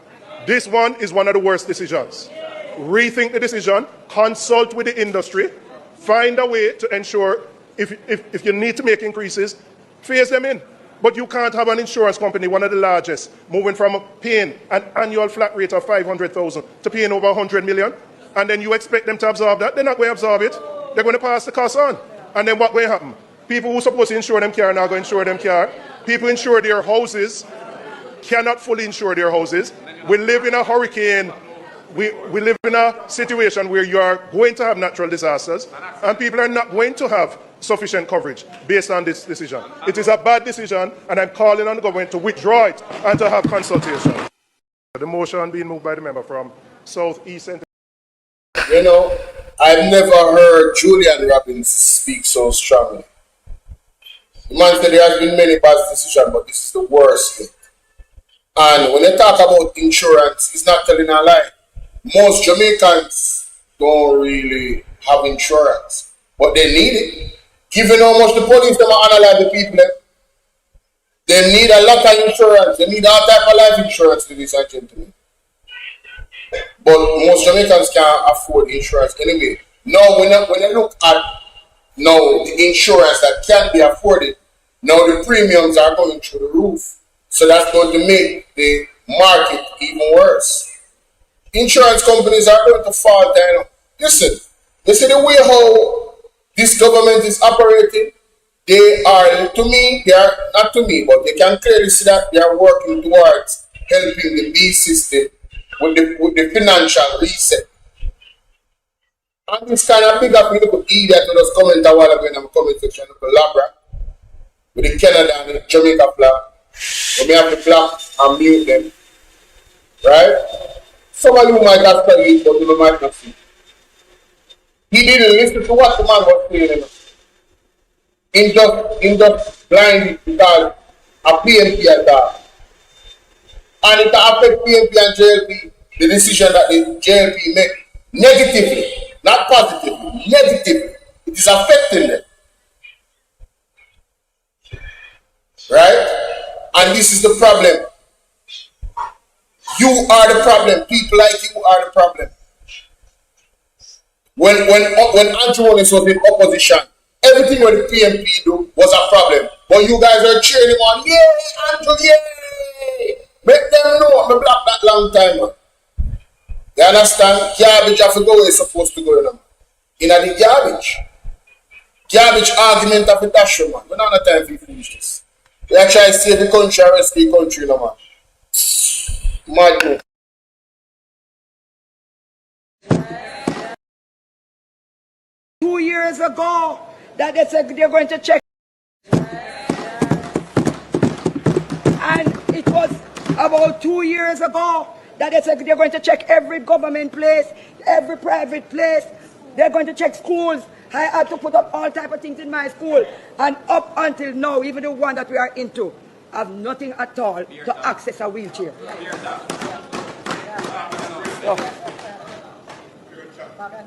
This one is one of the worst decisions. Rethink the decision, consult with the industry, find a way to ensure if you need to make increases, phase them in. But you can't have an insurance company, one of the largest, moving from paying an annual flat rate of $500,000 to paying over $100 million, and then you expect them to absorb that. They're not going to absorb it. They're going to pass the cost on. And then what will happen? People who are supposed to insure them car are not going to insure them car. People insure their houses, cannot fully insure their houses. We live in a hurricane. We live in a situation where you are going to have natural disasters, and people are not going to have sufficient coverage based on this decision. It is a bad decision, and I'm calling on the government to withdraw it and to have consultation. The motion being moved by the member from South East. You know, I've never heard Julian Robbins speak so strongly. The man said there has been many bad decisions, but this is the worst yet. And when they talk about insurance, he's not telling a lie. Most Jamaicans don't really have insurance, but they need it. Given how much the police them analyze the people, they need a lot of insurance. They need all type of life insurance, ladies and gentlemen. But most Jamaicans can't afford insurance anyway. Now, when you look at now the insurance that can be afforded, now the premiums are going through the roof. So that's going to make the market even worse. Insurance companies are going to fall down. Listen, you see the way how this government is operating, they are, to me, they are, not to me, but they can clearly see that they are working towards helping the B system with the financial reset. And this kind of big up, you could idiot to just comment a while ago in the comment section of the Labra with the Canada and the Jamaica flag. We may have to block and mute them. Right? Some of you might have studied it, but you might not see. He didn't listen to what the man was saying. He just blinded because a PMP had that. And it affects PMP and JLP, the decision that the JLP make negatively, not positively, negatively. It is affecting them. Right? And this is the problem. You are the problem. People like you are the problem. When Andrew was in opposition, everything what the PMP do was a problem. But you guys are cheering him on. Yay, Andrew, yay! Make them know I'm a black that long time. Man. You understand? Garbage have to go where it's supposed to go, you know. In the garbage. Garbage argument of the dash, man. We don't have time to finish this. We are trying to save the country and rescue the country, no, man. Madness. Two years ago, that they said they're going to check. And it was about 2 years ago that they said they're going to check every government place, every private place. They're going to check schools. I had to put up all type of things in my school. And up until now, even the one that we are into, have nothing at all to access a wheelchair.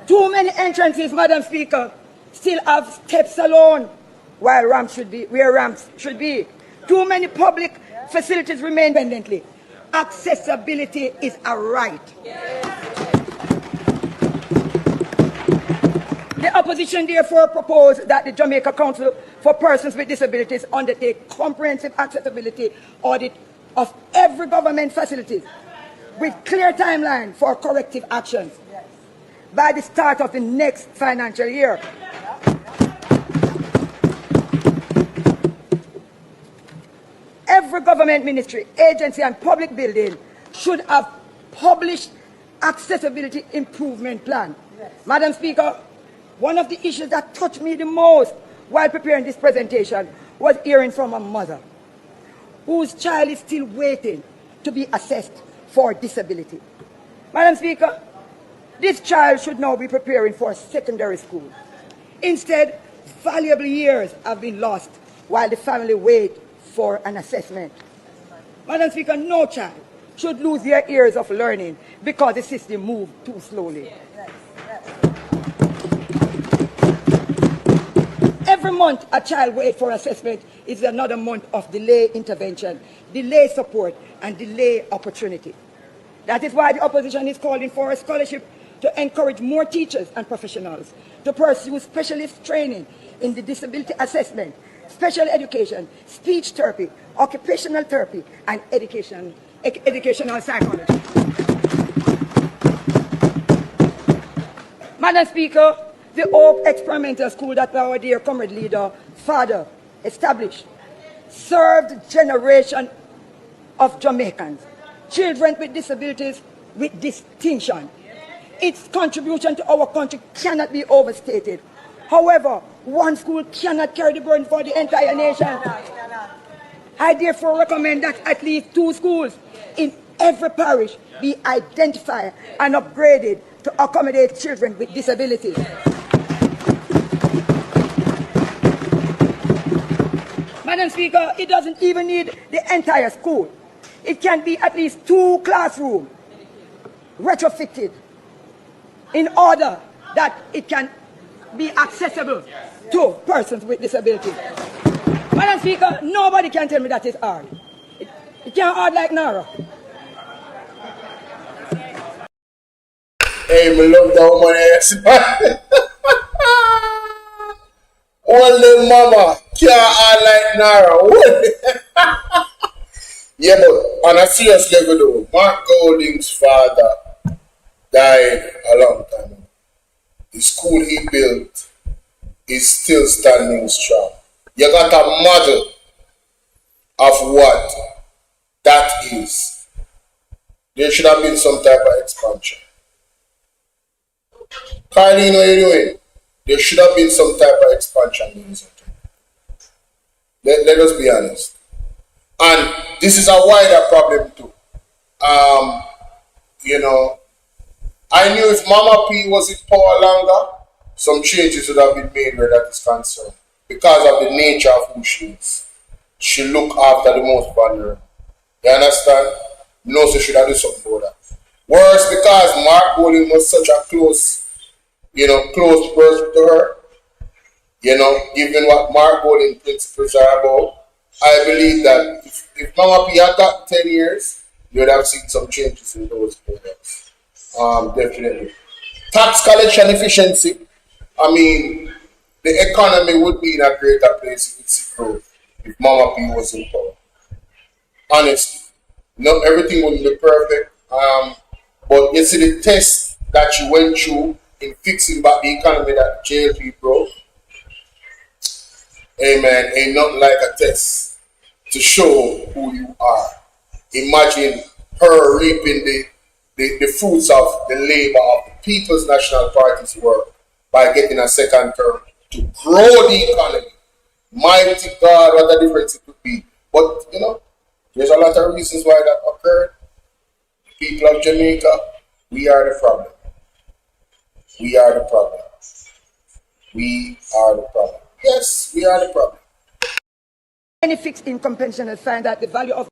Too many entrances, Madam Speaker, still have steps alone while ramps should be where ramps should be. Too many public facilities remain independently. Accessibility is a right. The opposition therefore proposed that the Jamaica Council for Persons with Disabilities undertake comprehensive accessibility audit of every government facility with clear timeline for corrective actions by the start of the next financial year. Every government ministry, agency and public building should have published accessibility improvement plan. Yes. Madam Speaker, one of the issues that touched me the most while preparing this presentation was hearing from a mother whose child is still waiting to be assessed for disability. Madam Speaker, this child should now be preparing for secondary school. Instead, valuable years have been lost while the family waits for an assessment. Madam Speaker, no child should lose their years of learning because the system moves too slowly. Every month a child waits for assessment is another month of delay intervention, delay support, and delay opportunity. That is why the opposition is calling for a scholarship to encourage more teachers and professionals to pursue specialist training in the disability assessment, special education, speech therapy, occupational therapy, and educational psychology. Madam Speaker, the Hope Experimental School that our dear comrade leader, father, established, served generation of Jamaicans, children with disabilities with distinction. Its contribution to our country cannot be overstated. However, one school cannot carry the burden for the entire nation. I therefore recommend that at least 2 schools in every parish be identified and upgraded to accommodate children with disabilities. Madam Speaker, it doesn't even need the entire school. It can be at least 2 classrooms retrofitted in order that it can be accessible to persons with disabilities. Madam Speaker, nobody can tell me that it's hard. It can't hard like Nara. Hey, me love that woman. Only mama can't hard like Nara. Yeah, but on a serious level though, Mark Golding's father died a long time ago. The school he built is still standing strong. You got a model of what that is. There should have been some type of expansion. Carlene, what are you doing? There should have been some type of expansion. Let us be honest. And this is a wider problem too. You know, I knew if Mama P was in power longer, some changes would have been made where that is concerned. Because of the nature of who she is. She look after the most vulnerable. You understand? No, so should have do something about that. Worse, because Mark Golding was such a close person to her. You know, given what Mark Golding principles are about, I believe that if Mama P had got 10 years, you would have seen some changes in those programs. Definitely. Tax collection efficiency. I mean, the economy would be in a greater place with its growth if Mama P was in power. Honestly. Not everything wouldn't be perfect. But you see the test that you went through in fixing back the economy that JLP broke. Amen. Ain't nothing like a test to show who you are. Imagine her reaping the fruits of the labor of the People's National Party's work by getting a second term to grow the economy. Mighty God, what a difference it would be. But, you know, there's a lot of reasons why that occurred. The people of Jamaica, we are the problem. We are the problem. We are the problem. Yes, we are the problem. Any fixed income pensioners find that the value of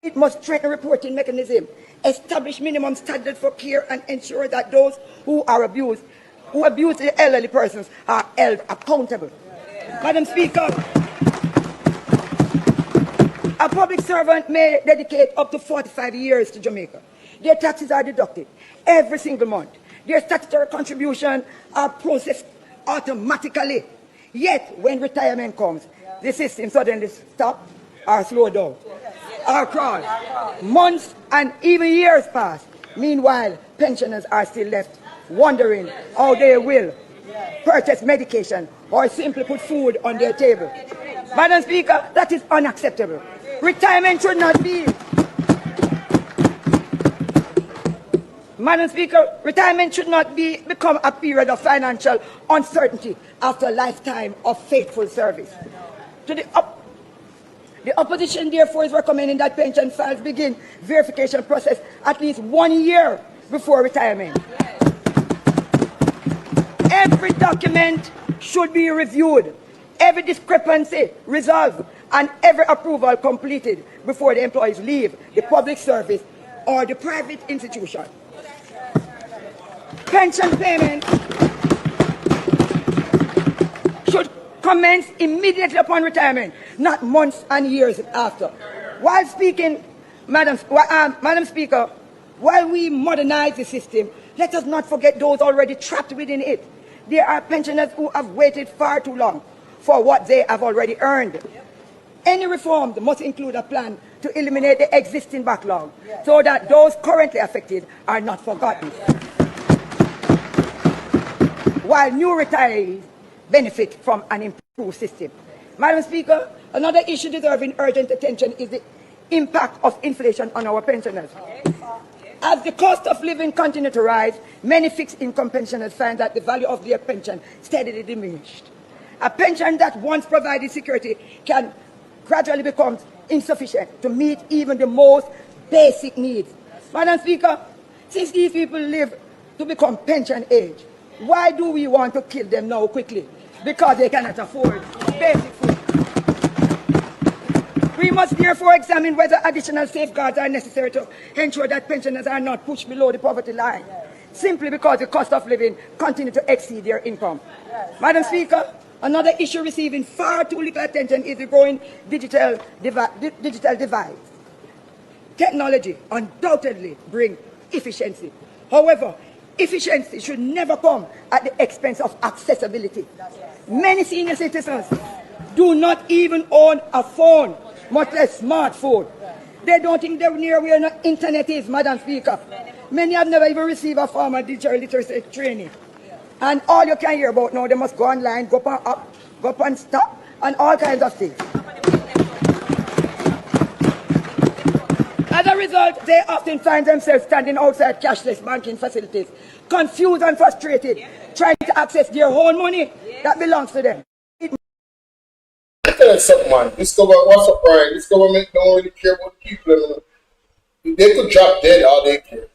it must strengthen reporting mechanism, establish minimum standards for care, and ensure that those who abuse the elderly persons are held accountable. Madam Speaker, a public servant may dedicate up to 45 years to Jamaica. Their taxes are deducted every single month. Their statutory contributions are processed automatically. Yet, when retirement comes, the system suddenly stops or slows down or crawl. Months and even years pass. Meanwhile, pensioners are still left wondering how they will purchase medication or simply put food on their table. Madam Speaker, that is unacceptable. Retirement should not be. Madam Speaker, retirement should not become a period of financial uncertainty after a lifetime of faithful service. The opposition, therefore, is recommending that pension files begin verification process at least 1 year before retirement. Every document should be reviewed, every discrepancy resolved, and every approval completed before the employees leave the public service or the private institution. Pension payment should commence immediately upon retirement, not months and years after. While speaking, Madam Speaker, while we modernize the system, let us not forget those already trapped within it. There are pensioners who have waited far too long for what they have already earned. Any reform must include a plan to eliminate the existing backlog so that those currently affected are not forgotten, while new retirees benefit from an improved system. Madam Speaker, another issue deserving urgent attention is the impact of inflation on our pensioners. As the cost of living continues to rise, many fixed income pensioners find that the value of their pension steadily diminished. A pension that once provided security can gradually become insufficient to meet even the most basic needs. Madam Speaker, since these people live to become pension age, why do we want to kill them now quickly? Because they cannot afford basic food. We must therefore examine whether additional safeguards are necessary to ensure that pensioners are not pushed below the poverty line, simply because the cost of living continues to exceed their income. Madam Speaker, another issue receiving far too little attention is the growing digital divide. Technology undoubtedly brings efficiency. However, efficiency should never come at the expense of accessibility. Many senior citizens do not even own a phone, much less smartphone. They don't think they're near where the internet is, Madam Speaker. Many have never even received a formal digital literacy training. And all you can hear about now, they must go online, go up and stop, and all kinds of things. As a result, they often find themselves standing outside cashless banking facilities, confused and frustrated, trying to access their own money that belongs to them. Let me tell you something, man. This government, what's up, Brian? This government don't really care about the people. They could drop dead, all they care.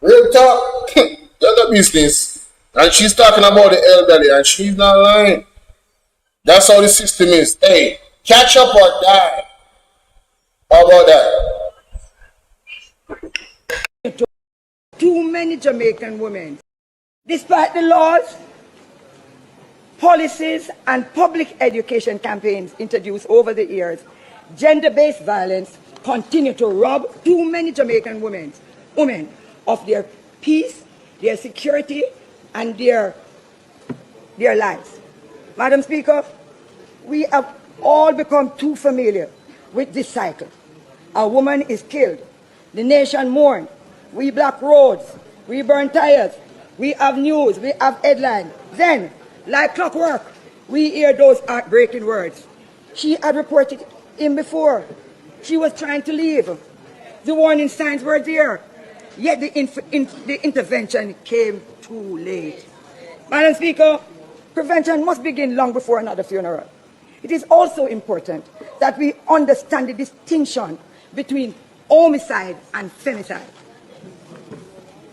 Real talk, that's a business. And she's talking about the elderly, and she's not lying. That's how the system is. Hey, catch up or die. How about that? Too many Jamaican women, despite the laws, policies, and public education campaigns introduced over the years, gender-based violence continue to rob too many Jamaican women of their peace, their security, and their lives. Madam Speaker, we have all become too familiar with this cycle. A woman is killed, the nation mourns, we block roads, we burn tires, we have news, we have headlines. Then, like clockwork, we hear those heartbreaking words. She had reported him before. She was trying to leave. The warning signs were there. Yet the intervention came too late. Madam Speaker, prevention must begin long before another funeral. It is also important that we understand the distinction between homicide and femicide.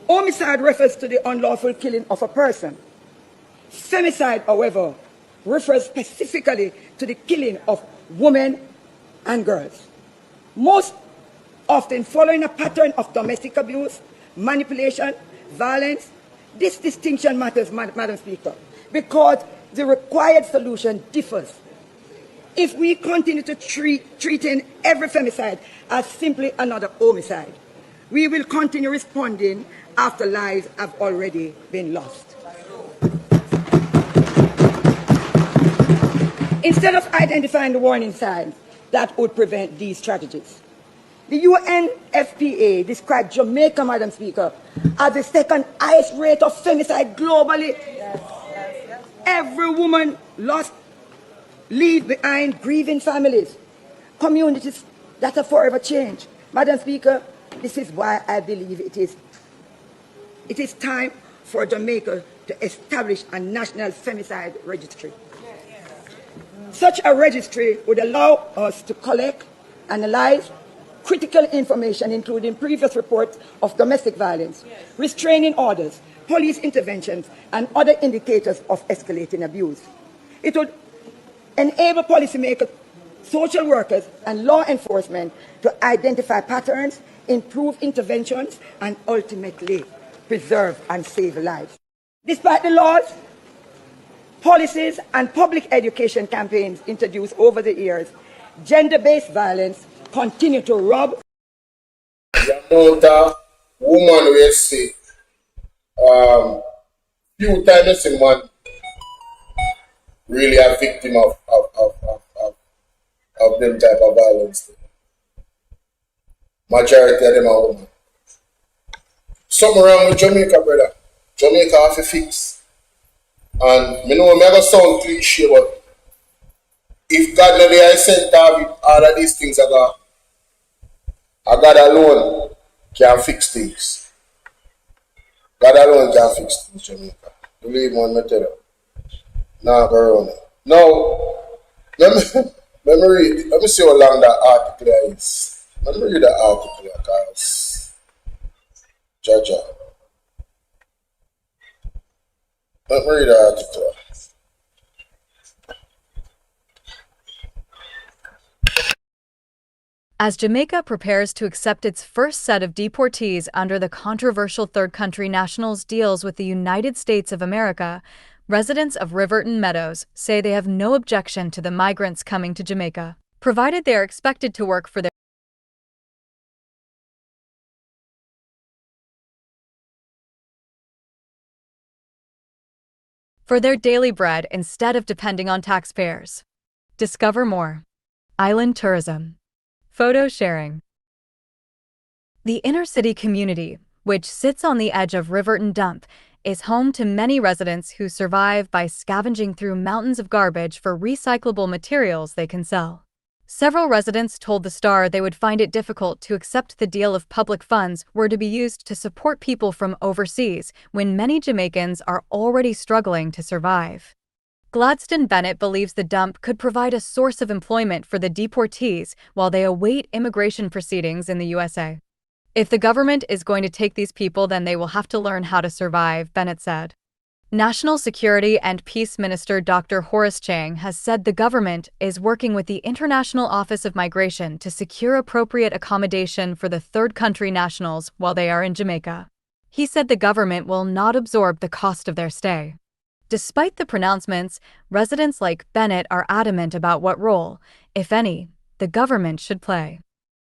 Homicide refers to the unlawful killing of a person. Femicide, however, refers specifically to the killing of women and girls. Most often following a pattern of domestic abuse, manipulation, violence. This distinction matters, Madam Speaker, because the required solution differs. If we continue to treating every femicide as simply another homicide, we will continue responding after lives have already been lost. Instead of identifying the warning signs that would prevent these tragedies, the UNFPA described Jamaica, Madam Speaker, as the second highest rate of femicide globally. Every woman lost leave behind grieving families, communities that are forever changed. Madam Speaker, this is why I believe it is time for Jamaica to establish a national femicide registry. Such a registry would allow us to collect, analyze critical information, including previous reports of domestic violence, restraining orders, police interventions, and other indicators of escalating abuse. It would enable policymakers, social workers, and law enforcement to identify patterns, improve interventions, and ultimately preserve and save lives. Despite the laws, policies, and public education campaigns introduced over the years, gender-based violence continue to rob. The amount of woman we see, few times a month, really a victim of them type of violence. Majority of them are women. Something wrong with Jamaica, brother. Jamaica have to fix. And me know me I go sound cliche, but if God not there, I sent all of these things God alone can fix things. God alone can fix things, Jamaica. Believe me, I tell you. Now go around. Now, let me read. Let me see how long that article is. Let me read the article, guys. Jaja. Let me read the article. As Jamaica prepares to accept its first set of deportees under the controversial third country nationals deals with the United States of America, residents of Riverton Meadows say they have no objection to the migrants coming to Jamaica, provided they are expected to work for their daily bread instead of depending on taxpayers. Discover more. Island tourism. Photo sharing. The inner city community, which sits on the edge of Riverton Dump, is home to many residents who survive by scavenging through mountains of garbage for recyclable materials they can sell. Several residents told the Star they would find it difficult to accept the deal if public funds were to be used to support people from overseas when many Jamaicans are already struggling to survive. Gladstone Bennett believes the dump could provide a source of employment for the deportees while they await immigration proceedings in the USA. If the government is going to take these people, then they will have to learn how to survive, Bennett said. National Security and Peace Minister Dr. Horace Chang has said the government is working with the International Office of Migration to secure appropriate accommodation for the third country nationals while they are in Jamaica. He said the government will not absorb the cost of their stay. Despite the pronouncements, residents like Bennett are adamant about what role, if any, the government should play.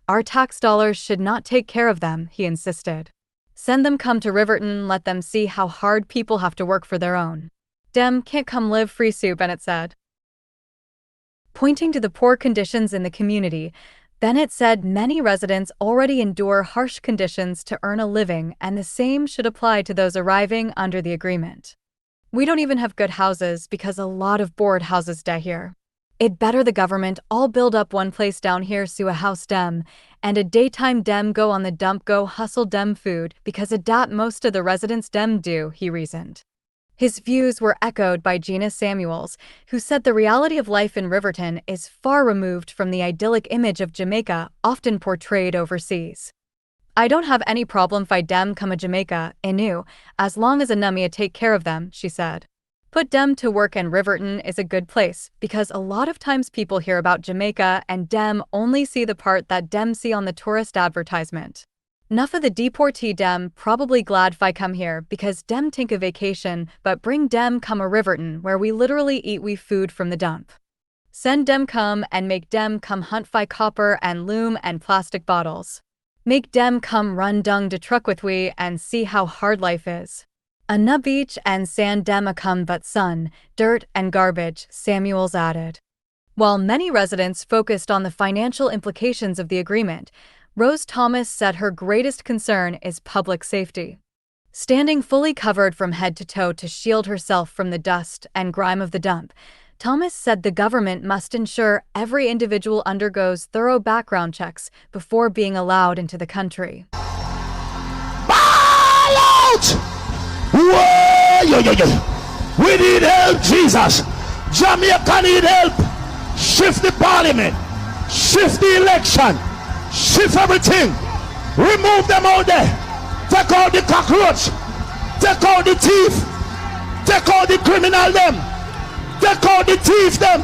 Our tax dollars should not take care of them, he insisted. Send them come to Riverton, let them see how hard people have to work for their own. Dem can't come live free, Sue, Bennett said. Pointing to the poor conditions in the community, Bennett said many residents already endure harsh conditions to earn a living, and the same should apply to those arriving under the agreement. We don't even have good houses because a lot of board houses die here. It better the government all build up one place down here so a house dem, and a daytime dem go on the dump go hustle dem food because it dat most of the residents dem do, he reasoned. His views were echoed by Gina Samuels, who said the reality of life in Riverton is far removed from the idyllic image of Jamaica often portrayed overseas. I don't have any problem fi dem come a Jamaica, inu, as long as a numia take care of them, she said. Put dem to work, and Riverton is a good place because a lot of times people hear about Jamaica and dem only see the part that dem see on the tourist advertisement. Nuff of the deportee dem probably glad fi come here because dem think a vacation, but bring dem come a Riverton where we literally eat we food from the dump. Send dem come and make dem come hunt fi copper and loom and plastic bottles. Make dem come run dung to truck with we and see how hard life is. A na beach and sand dem a come but sun, dirt and garbage, Samuels added. While many residents focused on the financial implications of the agreement, Rose Thomas said her greatest concern is public safety. Standing fully covered from head to toe to shield herself from the dust and grime of the dump, Thomas said the government must ensure every individual undergoes thorough background checks before being allowed into the country. Ball out! Whoa, yo, yo, yo. We need help, Jesus. Jamaica need help. Shift the parliament. Shift the election. Shift everything. Remove them out there. Take out the cockroach. Take out the thief. Take out the criminal them. Take out the thief them.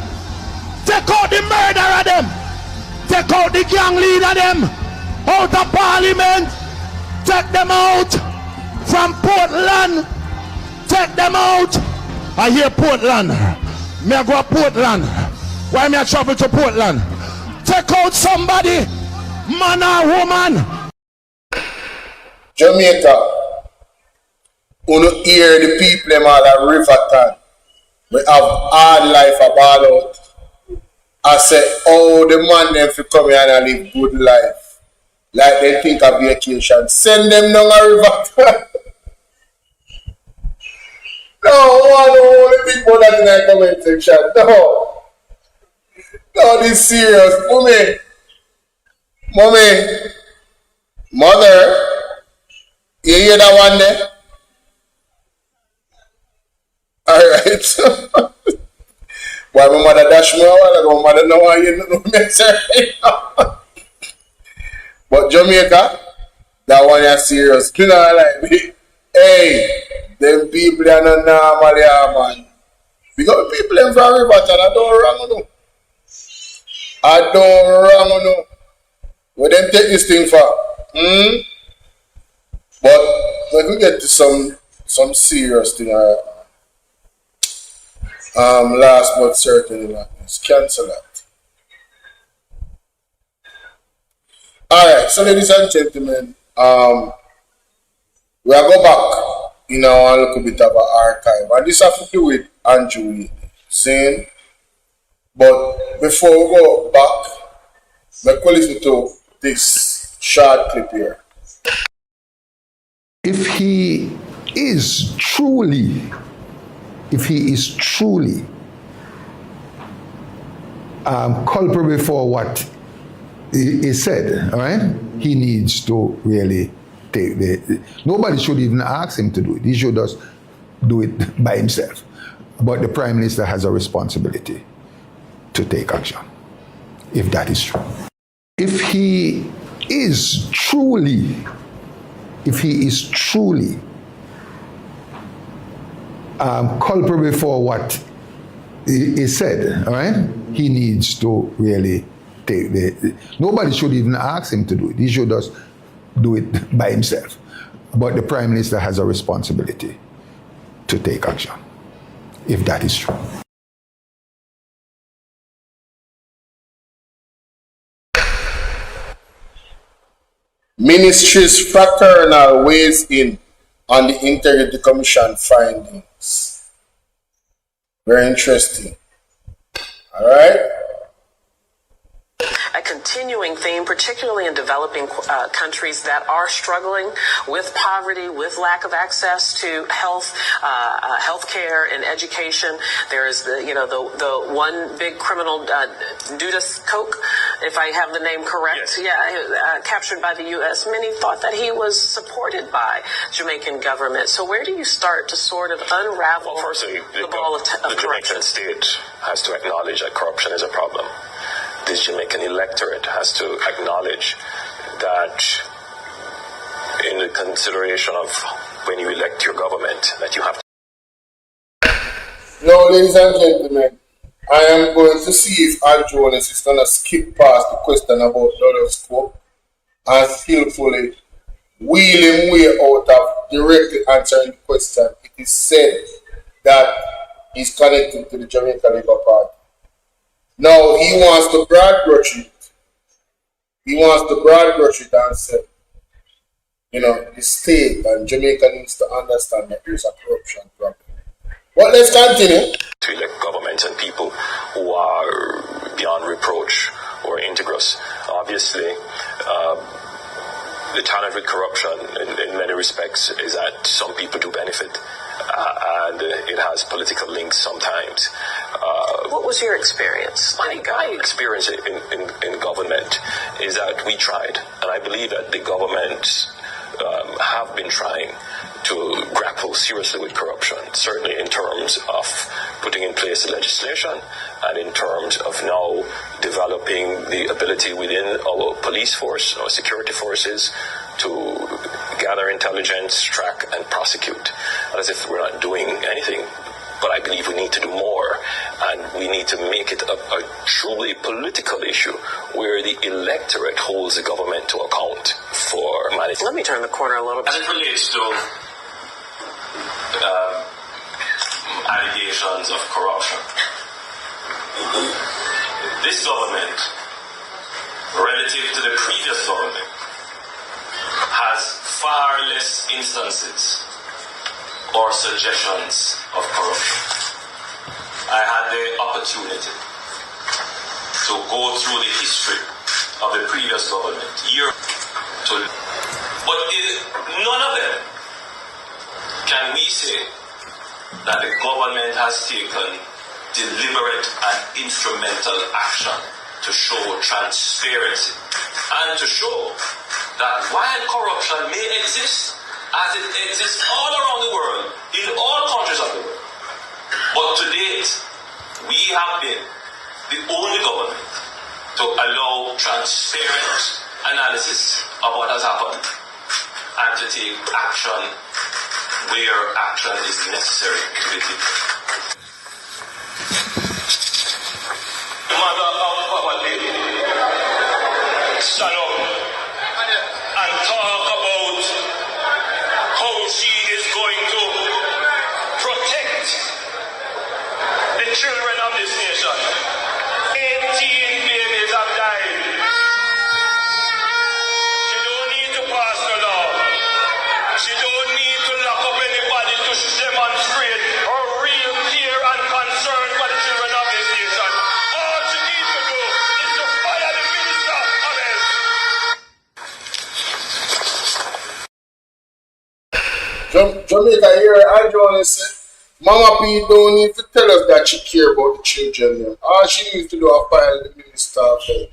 Take out the murderer them. Take out the gang leader them. Out of parliament. Take them out. From Portland, take them out. I hear Portland. Me I go to Portland. Why me I travel to Portland? Take out somebody, man or woman. Jamaica, uno hear the people them all at Riverton. We have hard life about out. I say, oh, the man them fi come here and live good life. Like they think of vacation. Send them down a Riverton. No, I don't want to think about that in the comment section. No. No, this is serious. Mommy, mother, you hear that one there? Alright. Why my mother dash me a while ago, my mother know why you know mess right now. But Jamaica, that one is serious. You know, like me. Hey, them people are not normal, yeah, man. Because people in from Riverton, I don't wrong no. I don't wrong no. What them take this thing for? But let me get to some serious thing. Last but certainly not least, cancel that. Alright, so ladies and gentlemen, we are go back, you know, a little bit of an archive. And this has to do with Andrew Wheatley, saying, but before we go back, let's listen to this short clip here. If he is truly culpable for what he said, all right, he needs to really take nobody should even ask him to do it. He should just do it by himself. But the Prime Minister has a responsibility to take action, if that is true. If he is truly culpable for what he said, all right, he needs to really take nobody should even ask him to do it. He should just do it by himself. But the Prime Minister has a responsibility to take action, if that is true. Ministry's fraternal weighs in on the Integrity Commission findings. Very interesting. All right. continuing theme, particularly in developing countries that are struggling with poverty, with lack of access to health care and education. There is the one big criminal, Dudas Coke, if I have the name correct. Yes. Captured by the U.S. Many thought that he was supported by Jamaican government. So where do you start to sort of unravel the ball of the corruption? Jamaican state has to acknowledge that corruption is a problem. The Jamaican electorate has to acknowledge that in the consideration of when you elect your government, that you have to. Now, ladies and gentlemen, I am going to see if Al Jones is going to skip past the question about dollar scope and skillfully wheel him way out of directly answering the question. It is said that he's connected to the Jamaica Labour Party. Now, he wants to broad brush it. He wants to broad brush it and say, the state and Jamaica needs to understand that there's a corruption problem. But let's continue. To elect government and people who are beyond reproach or integrous. Obviously, the challenge with corruption in many respects is that some people do benefit, and it has political links sometimes. What was your experience? My experience in government is that we tried, and I believe that the government have been trying to grapple seriously with corruption, certainly in terms of putting in place legislation and in terms of now developing the ability within our police force, our security forces, to gather intelligence, track and prosecute. Not as if we're not doing anything, but I believe we need to do more, and we need to make it a truly political issue where the electorate holds the government to account for management. Let me turn the corner a little bit. As it relates to allegations of corruption, this government, relative to the previous government, has far less instances or suggestions of corruption. I had the opportunity to go through the history of the previous government, but in none of them can we say that the government has taken deliberate and instrumental action to show transparency and to show that while corruption may exist, as it exists all around the world, in all countries of the world, but to date, we have been the only government to allow transparent analysis of what has happened and to take action where action is necessary to be taken. The mother of poverty stand up and talk about how she is going to protect the children of this nation. 18 babies have died. She don't need to pass the law. She don't need to lock up anybody to demonstrate her real care and concern for the children of this nation. All she needs to do is to fire the Minister of Health. Jamaica here, Andrew wanna say, Mama P don't need to tell us that she care about the children. All she needs to do is fire the Minister of Health.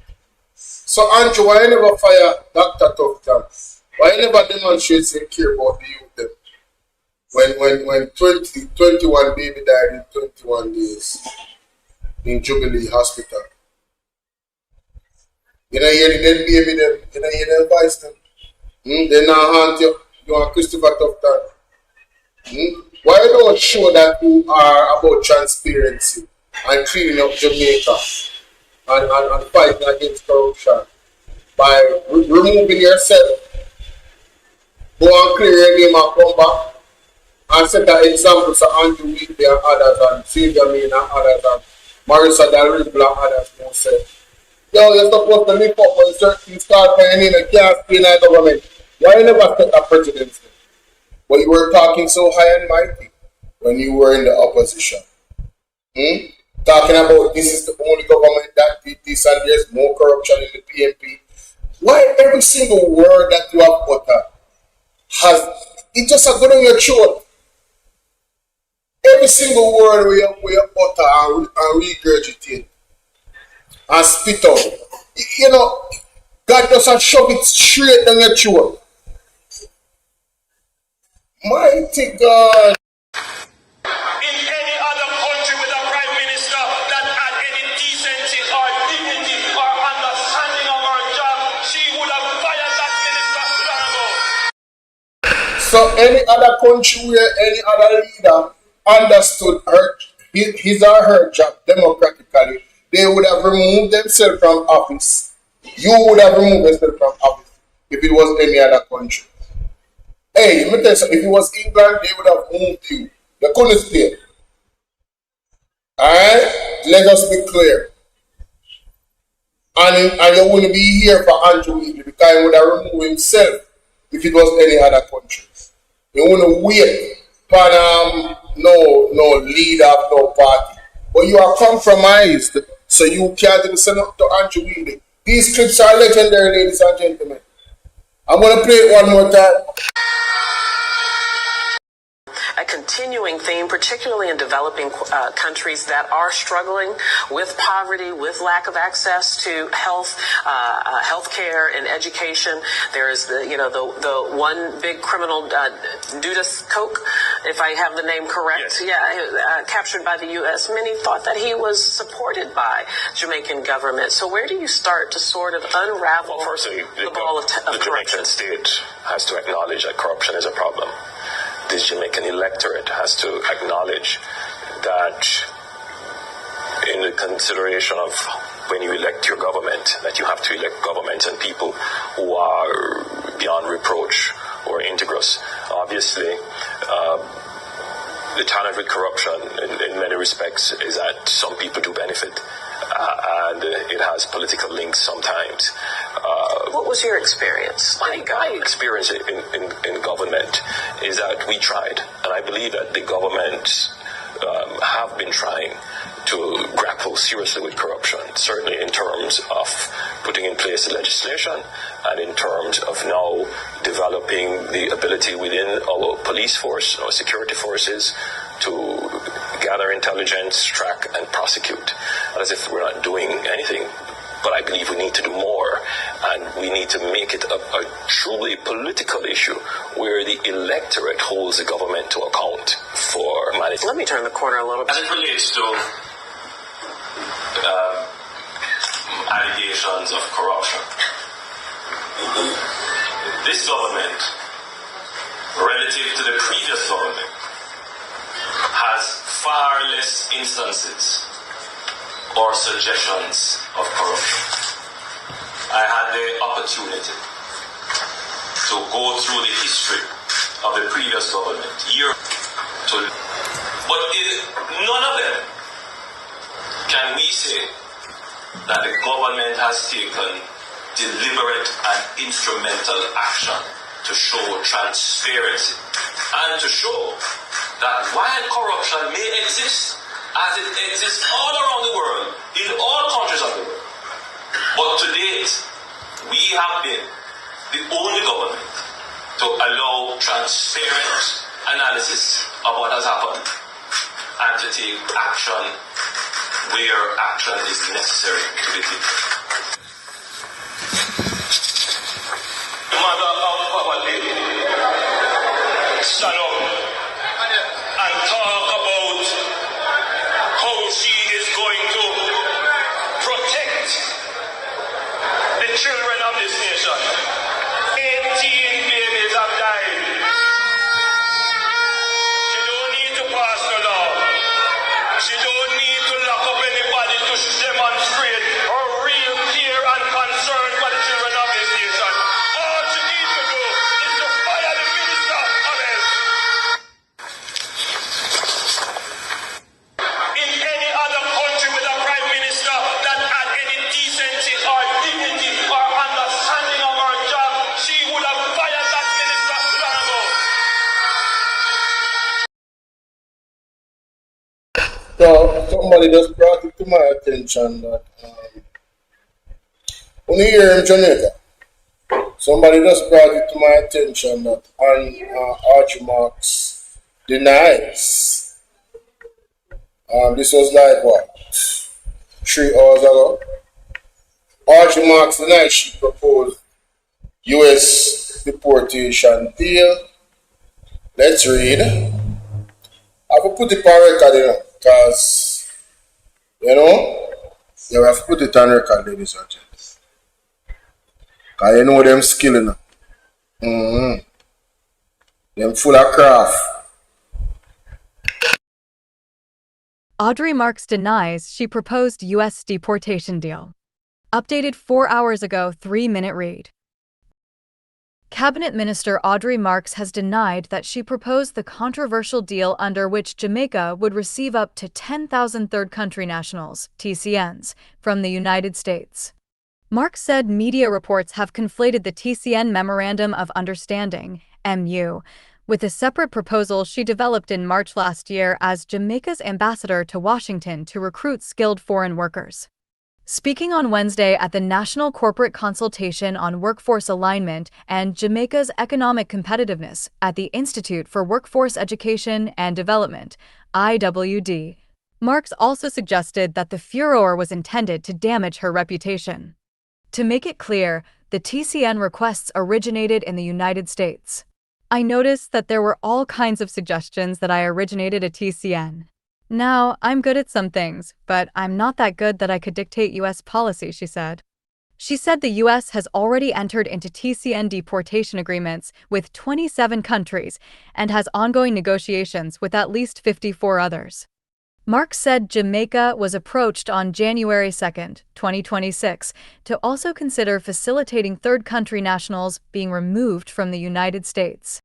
So Andrew, why you never fire Dr. Tufton? Why you never demonstrate you care about the youth them? When 21 baby died in 21 days in Jubilee Hospital. You don't hear the dead baby them, you don't hear the advice them. They now haunt you. You want Christopher Tufton. Why you don't show that you are about transparency and cleaning up Jamaica and fighting against corruption by removing yourself? Go and clear your name and come back and set an example to Andrew Wheatley and others and Sylvia Main and others and Marissa Del Ribla and others who said, yo, you're supposed to lift up when certain things start paying in and can't stay in our government. Why you never set that precedence? But you were talking so high and mighty when you were in the opposition. talking about this is the only government that did this and there's more corruption in the PNP. Why every single word that you have uttered it just a good on your throat? Every single word we utter and regurgitate and spit out. You know, God doesn't shove it straight down your throat. Mighty God. In any other country with a prime minister that had any decency or dignity or understanding of our job, she would have fired that minister long ago. So any other country where any other leader understood his or her job democratically, they would have removed themselves from office. You would have removed yourself from office if it was any other country. Hey, let me tell you something. If it was England, they would have moved you. They couldn't stay. Alright? Let us be clear. And you wouldn't be here for Andrew Wheatley because he would have removed himself if it was any other country. You wouldn't wait for no leader of no party. But you are compromised, so you can't even send up to Andrew Wheatley. These clips are legendary, ladies and gentlemen. I'm going to play it one more time. A continuing theme, particularly in developing countries that are struggling with poverty, with lack of access to health care and education. There is the one big criminal, Dudas Coke, if I have the name correct. Yes. Captured by the U.S. Many thought that he was supported by Jamaican government. So where do you start to sort of unravel the ball of the corruption? Jamaican state has to acknowledge that corruption is a problem. The Jamaican electorate has to acknowledge that in the consideration of when you elect your government, that you have to elect government and people who are beyond reproach or integrous. Obviously, the challenge with corruption in many respects is that some people do benefit, and it has political links sometimes. What was your experience? My experience in government is that we tried, and I believe that the government have been trying to grapple seriously with corruption, certainly in terms of putting in place legislation and in terms of now developing the ability within our police force, our security forces, to gather intelligence, track, and prosecute. As if we're not doing anything. But I believe we need to do more, and we need to make it a truly political issue where the electorate holds the government to account for management. Let me turn the corner a little bit. As it relates to allegations of corruption, this government, relative to the previous government, has far less instances or suggestions of corruption. I had the opportunity to go through the history of the previous government, but in none of them can we say that the government has taken deliberate and instrumental action to show transparency and to show that while corruption may exist, as it exists all around the world, in all countries of the world, but to date, we have been the only government to allow transparent analysis of what has happened and to take action where action is necessary to be taken. The mother of poverty stand up and talk about how she is going to protect the children of this nation. 18 babies have died. She don't need to pass the law. She don't need to lock up anybody to demonstrate her real care and concern for the children of this nation. All she needs to do is to fire the Minister of Health. In any other country with a prime minister that had any decency or dignity or somebody just brought it to my attention that only here in Jamaica, somebody just brought it to my attention that Archie Marks denies. This was like what, 3 hours ago. Archie Marks denies she proposed U.S. deportation deal. Let's read. I will put it on record, because, you have to put it on record, ladies and gentlemen. Because you know them skill, Them full of craft. Audrey Marks denies she proposed U.S. deportation deal. Updated 4 hours ago, 3-minute read. Cabinet Minister Audrey Marks has denied that she proposed the controversial deal under which Jamaica would receive up to 10,000 third country nationals, TCNs, from the United States. Marks said media reports have conflated the TCN Memorandum of Understanding, MU, with a separate proposal she developed in March last year as Jamaica's ambassador to Washington to recruit skilled foreign workers. Speaking on Wednesday at the National Corporate Consultation on Workforce Alignment and Jamaica's Economic Competitiveness at the Institute for Workforce Education and Development, IWD, Marks also suggested that the furor was intended to damage her reputation. To make it clear, the TCN requests originated in the United States. I noticed that there were all kinds of suggestions that I originated a TCN. Now, I'm good at some things, but I'm not that good that I could dictate U.S. policy, she said. She said the U.S. has already entered into TCN deportation agreements with 27 countries and has ongoing negotiations with at least 54 others. Marks said Jamaica was approached on January 2, 2026, to also consider facilitating third country nationals being removed from the United States.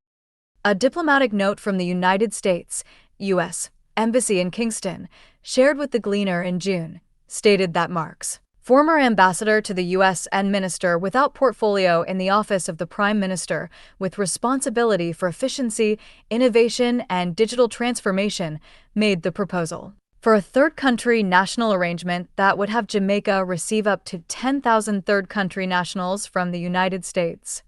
A diplomatic note from the United States, U.S. Embassy in Kingston, shared with the Gleaner in June, stated that Marks, former ambassador to the U.S. and minister without portfolio in the office of the Prime Minister with responsibility for efficiency, innovation, and digital transformation, made the proposal for a third country national arrangement that would have Jamaica receive up to 10,000 third country nationals from the United States.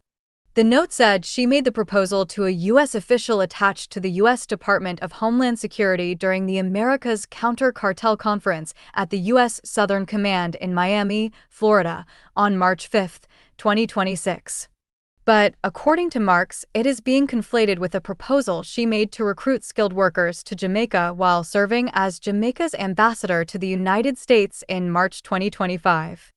The note said she made the proposal to a U.S. official attached to the U.S. Department of Homeland Security during the America's Counter-Cartel Conference at the U.S. Southern Command in Miami, Florida, on March 5, 2026. But, according to Marks, it is being conflated with a proposal she made to recruit skilled workers to Jamaica while serving as Jamaica's ambassador to the United States in March 2025.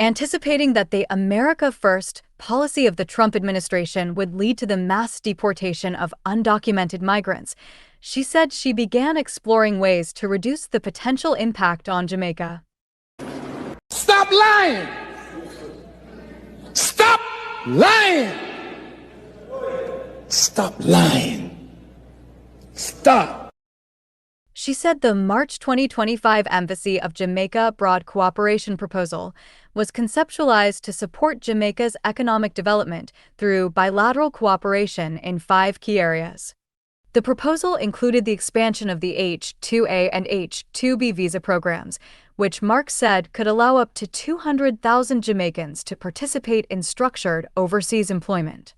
Anticipating that the America First policy of the Trump administration would lead to the mass deportation of undocumented migrants, she said she began exploring ways to reduce the potential impact on Jamaica. Stop lying! Stop lying! Stop lying! Stop! She said the March 2025 Embassy of Jamaica Broad Cooperation Proposal was conceptualized to support Jamaica's economic development through bilateral cooperation in 5 key areas. The proposal included the expansion of the H-2A and H-2B visa programs, which Marks said could allow up to 200,000 Jamaicans to participate in structured overseas employment.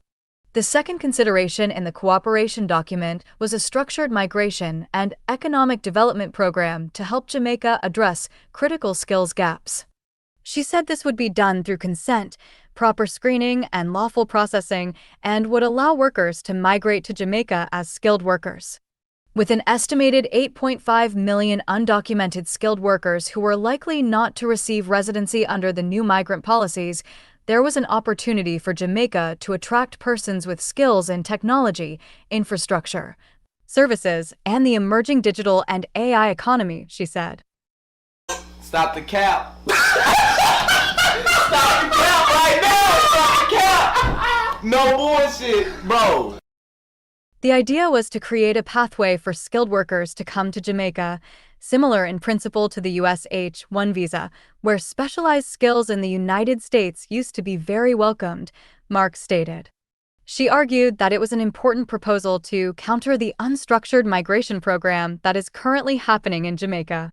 The second consideration in the cooperation document was a structured migration and economic development program to help Jamaica address critical skills gaps. She said this would be done through consent, proper screening, and lawful processing, and would allow workers to migrate to Jamaica as skilled workers. With an estimated 8.5 million undocumented skilled workers who were likely not to receive residency under the new migrant policies, there was an opportunity for Jamaica to attract persons with skills in technology, infrastructure, services, and the emerging digital and AI economy, she said. Stop the cap. Stop the cap right now. Stop the cap. No bullshit, bro. The idea was to create a pathway for skilled workers to come to Jamaica, similar in principle to the U.S. H-1 visa, where specialized skills in the United States used to be very welcomed, Marks stated. She argued that it was an important proposal to counter the unstructured migration program that is currently happening in Jamaica.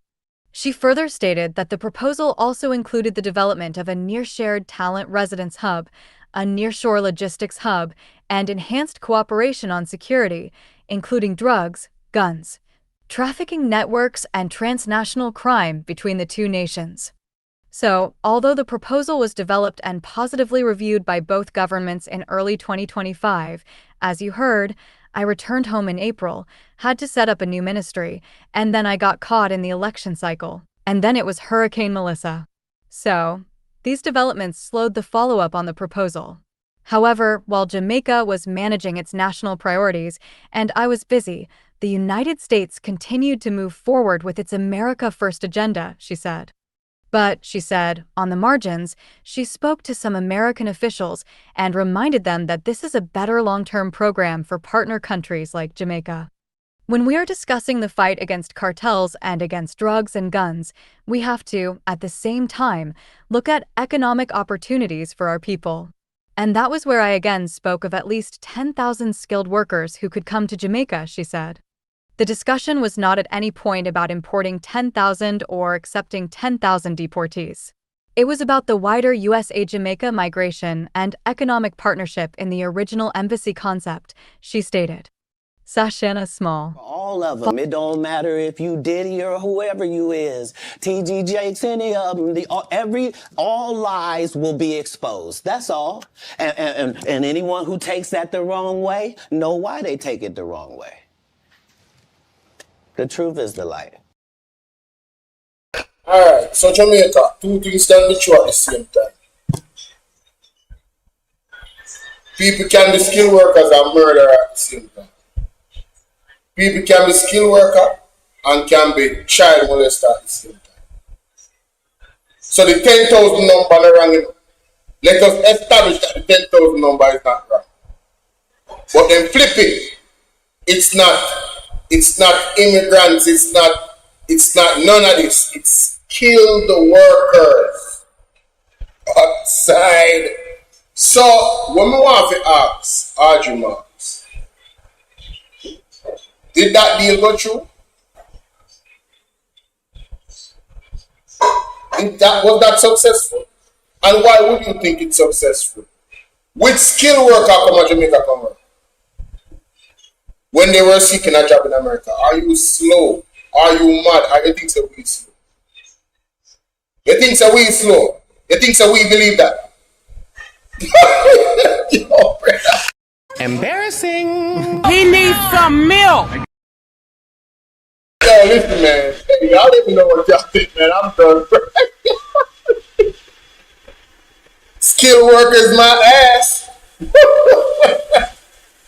She further stated that the proposal also included the development of a near-shared talent residence hub, a nearshore logistics hub, and enhanced cooperation on security, including drugs, guns, trafficking networks, and transnational crime between the two nations. So, although the proposal was developed and positively reviewed by both governments in early 2025, as you heard, I returned home in April, had to set up a new ministry, and then I got caught in the election cycle. And then it was Hurricane Melissa. So, these developments slowed the follow-up on the proposal. However, while Jamaica was managing its national priorities and I was busy, the United States continued to move forward with its America First agenda, she said. But, she said, on the margins, she spoke to some American officials and reminded them that this is a better long-term program for partner countries like Jamaica. When we are discussing the fight against cartels and against drugs and guns, we have to, at the same time, look at economic opportunities for our people. And that was where I again spoke of at least 10,000 skilled workers who could come to Jamaica, she said. The discussion was not at any point about importing 10,000 or accepting 10,000 deportees. It was about the wider USA-Jamaica migration and economic partnership in the original embassy concept, she stated. Sashana Small. All of them. It don't matter if you Diddy or whoever you is. TG Jakes, any of them. All lies will be exposed. That's all. And anyone who takes that the wrong way, know why they take it the wrong way. The truth is the light. Alright, so Jamaica, two things can be true at the same time. People can be skilled workers and murderer at the same time. People can be skilled worker and can be child molester at the same time. So the 10,000 number is wrong enough. Let us establish that the 10,000 number is not wrong. But then flip it. It's not immigrants, it's not none of this. It's kill the workers outside. So when we want to ask Audrey Marks, did that deal go through? Was that successful? And why would you think it's successful? Which skilled worker come to Jamaica come work? When they were seeking a job in America, are you slow? Are you mad? Are you think so we slow? You think so we slow? You think so we believe that? Yo, embarrassing. He needs some milk. Yo, listen, man. Hey, y'all didn't know what y'all think, man. I'm done. Skilled workers, my ass.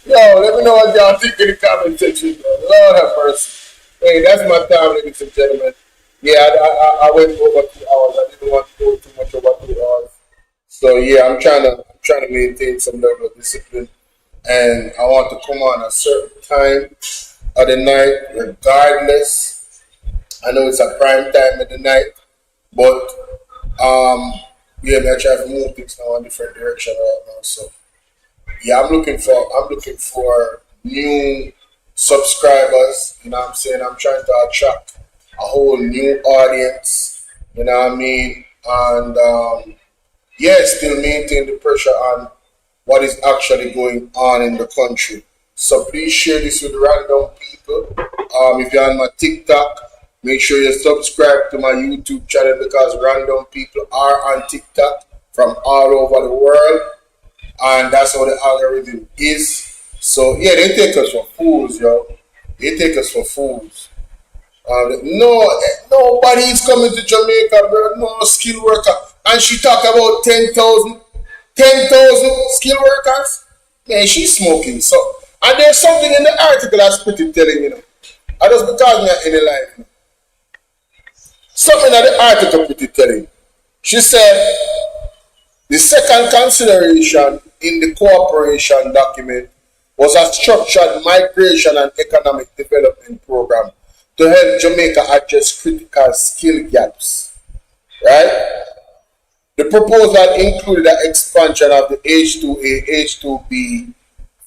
Yo, let me know what y'all think in the comment section. Lord have mercy. Hey, that's my time, ladies and gentlemen. Yeah, I went over 2 hours. I didn't want to go too much over 2 hours. So yeah, I'm trying to maintain some level of discipline, and I want to come on a certain time of the night, regardless. I know it's a prime time of the night, but yeah, I try to move things now in a different direction right now. So yeah, I'm looking for new subscribers. You know what I'm saying? I'm trying to attract a whole new audience. You know what I mean? And yeah, still maintain the pressure on what is actually going on in the country. So please share this with random people. If you're on my TikTok, make sure you subscribe to my YouTube channel, because random people are on TikTok from all over the world. And that's how the algorithm is. So yeah, they take us for fools, yo. They take us for fools. Nobody is coming to Jamaica, bro. No skilled worker. And she talk about 10,000 skilled workers. Man, she's smoking. So, and there's something in the article that's pretty telling, you know. I just because me at any life. You know. Something in the article pretty telling. She said the second consideration in the cooperation document was a structured migration and economic development program to help Jamaica address critical skill gaps. Right? The proposal included an expansion of the H2A, H2B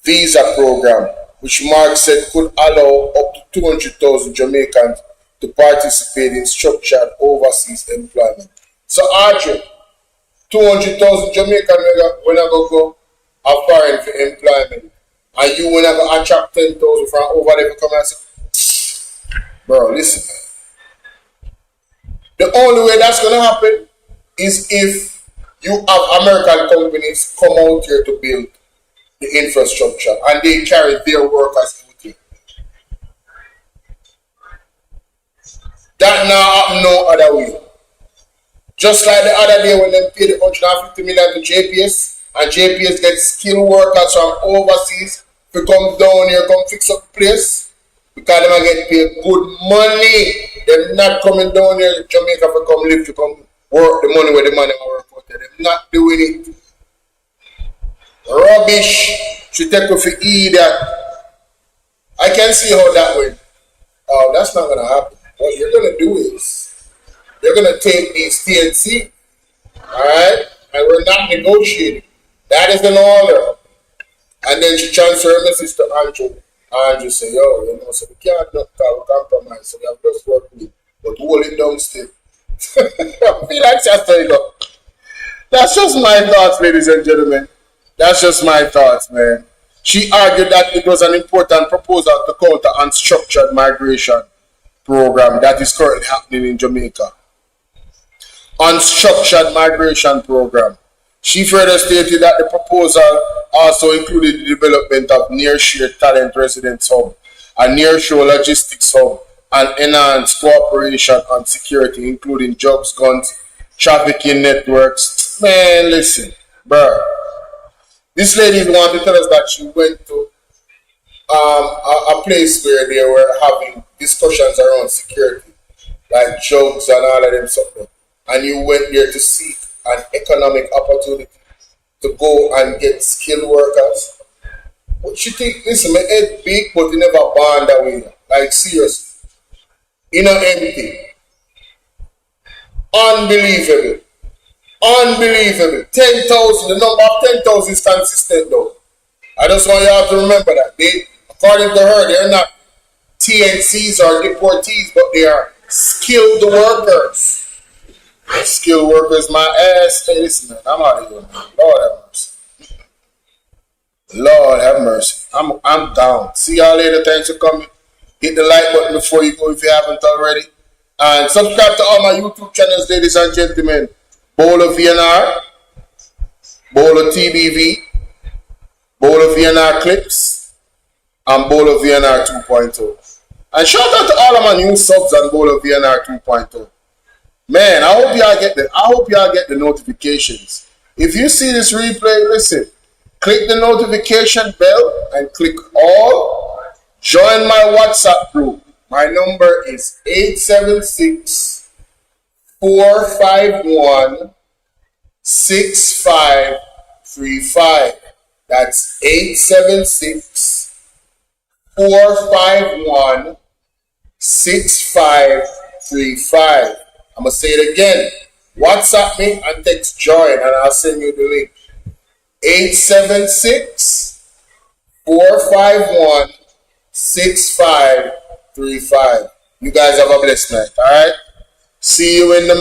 visa program, which Mark said could allow up to 200,000 Jamaicans to to participate in structured overseas employment. So, Archie, 200,000 Jamaican when I go applying for employment, and you when I go attract 10,000 from over there to come and say, bro, listen, man. The only way that's going to happen is if you have American companies come out here to build the infrastructure and they carry their workers with you. That now happen no other way. Just like the other day when they paid the 150 million to JPS and JPS gets skilled workers from overseas to come down here, come fix up the place because they might get paid good money. They're not coming down here to Jamaica to come live, to come work the money where the money work out there. They're not doing it. Rubbish. Should take off for that. I can see how that went. Oh, that's not going to happen. What you're going to do is you're going to take these TNC, alright, and we're not negotiating. That is an order. And then she transferred a message to Andrew. Andrew say, yo, you know, so we can't compromise, so we have just work with, but hold it down still. I feel like just telling you. That's just my thoughts, ladies and gentlemen. That's just my thoughts, man. She argued that it was an important proposal to counter unstructured migration program that is currently happening in Jamaica. Unstructured migration program. She further stated that the proposal also included the development of nearshore talent residence hub, a nearshore logistics hub, and enhanced cooperation on security, including drugs, guns, trafficking networks. Man, listen, bro. This lady wanted to tell us that she went to a place where they were having discussions around security, like drugs and all of them stuff. And you went there to seek an economic opportunity to go and get skilled workers. What you think? Listen, my head big, but you never born that way. Like, seriously. You know, empty. Unbelievable. Unbelievable. 10,000, the number of 10,000 is consistent though. I just want you all to remember that. They, according to her, they're not TNCs or deportees, but they are skilled workers. Skilled workers, my ass. Hey, listen, man, I'm out of here, man. Lord have mercy. Lord have mercy. I'm down. See y'all later. Thanks for coming. Hit the like button before you go if you haven't already. And subscribe to all my YouTube channels, ladies and gentlemen. BOLO VNR, BOLO TBV, BOLO VNR Clips, and BOLO VNR 2.0. And shout out to all of my new subs on BOLO VNR 2.0. Man, I hope y'all get the notifications. If you see this replay, listen, click the notification bell and click all. Join my WhatsApp group. My number is 876-451-6535. That's 876-451-6535. I'm going to say it again. WhatsApp me and text join and I'll send you the link. 876-451-6535. You guys have a blessed night, alright? See you in the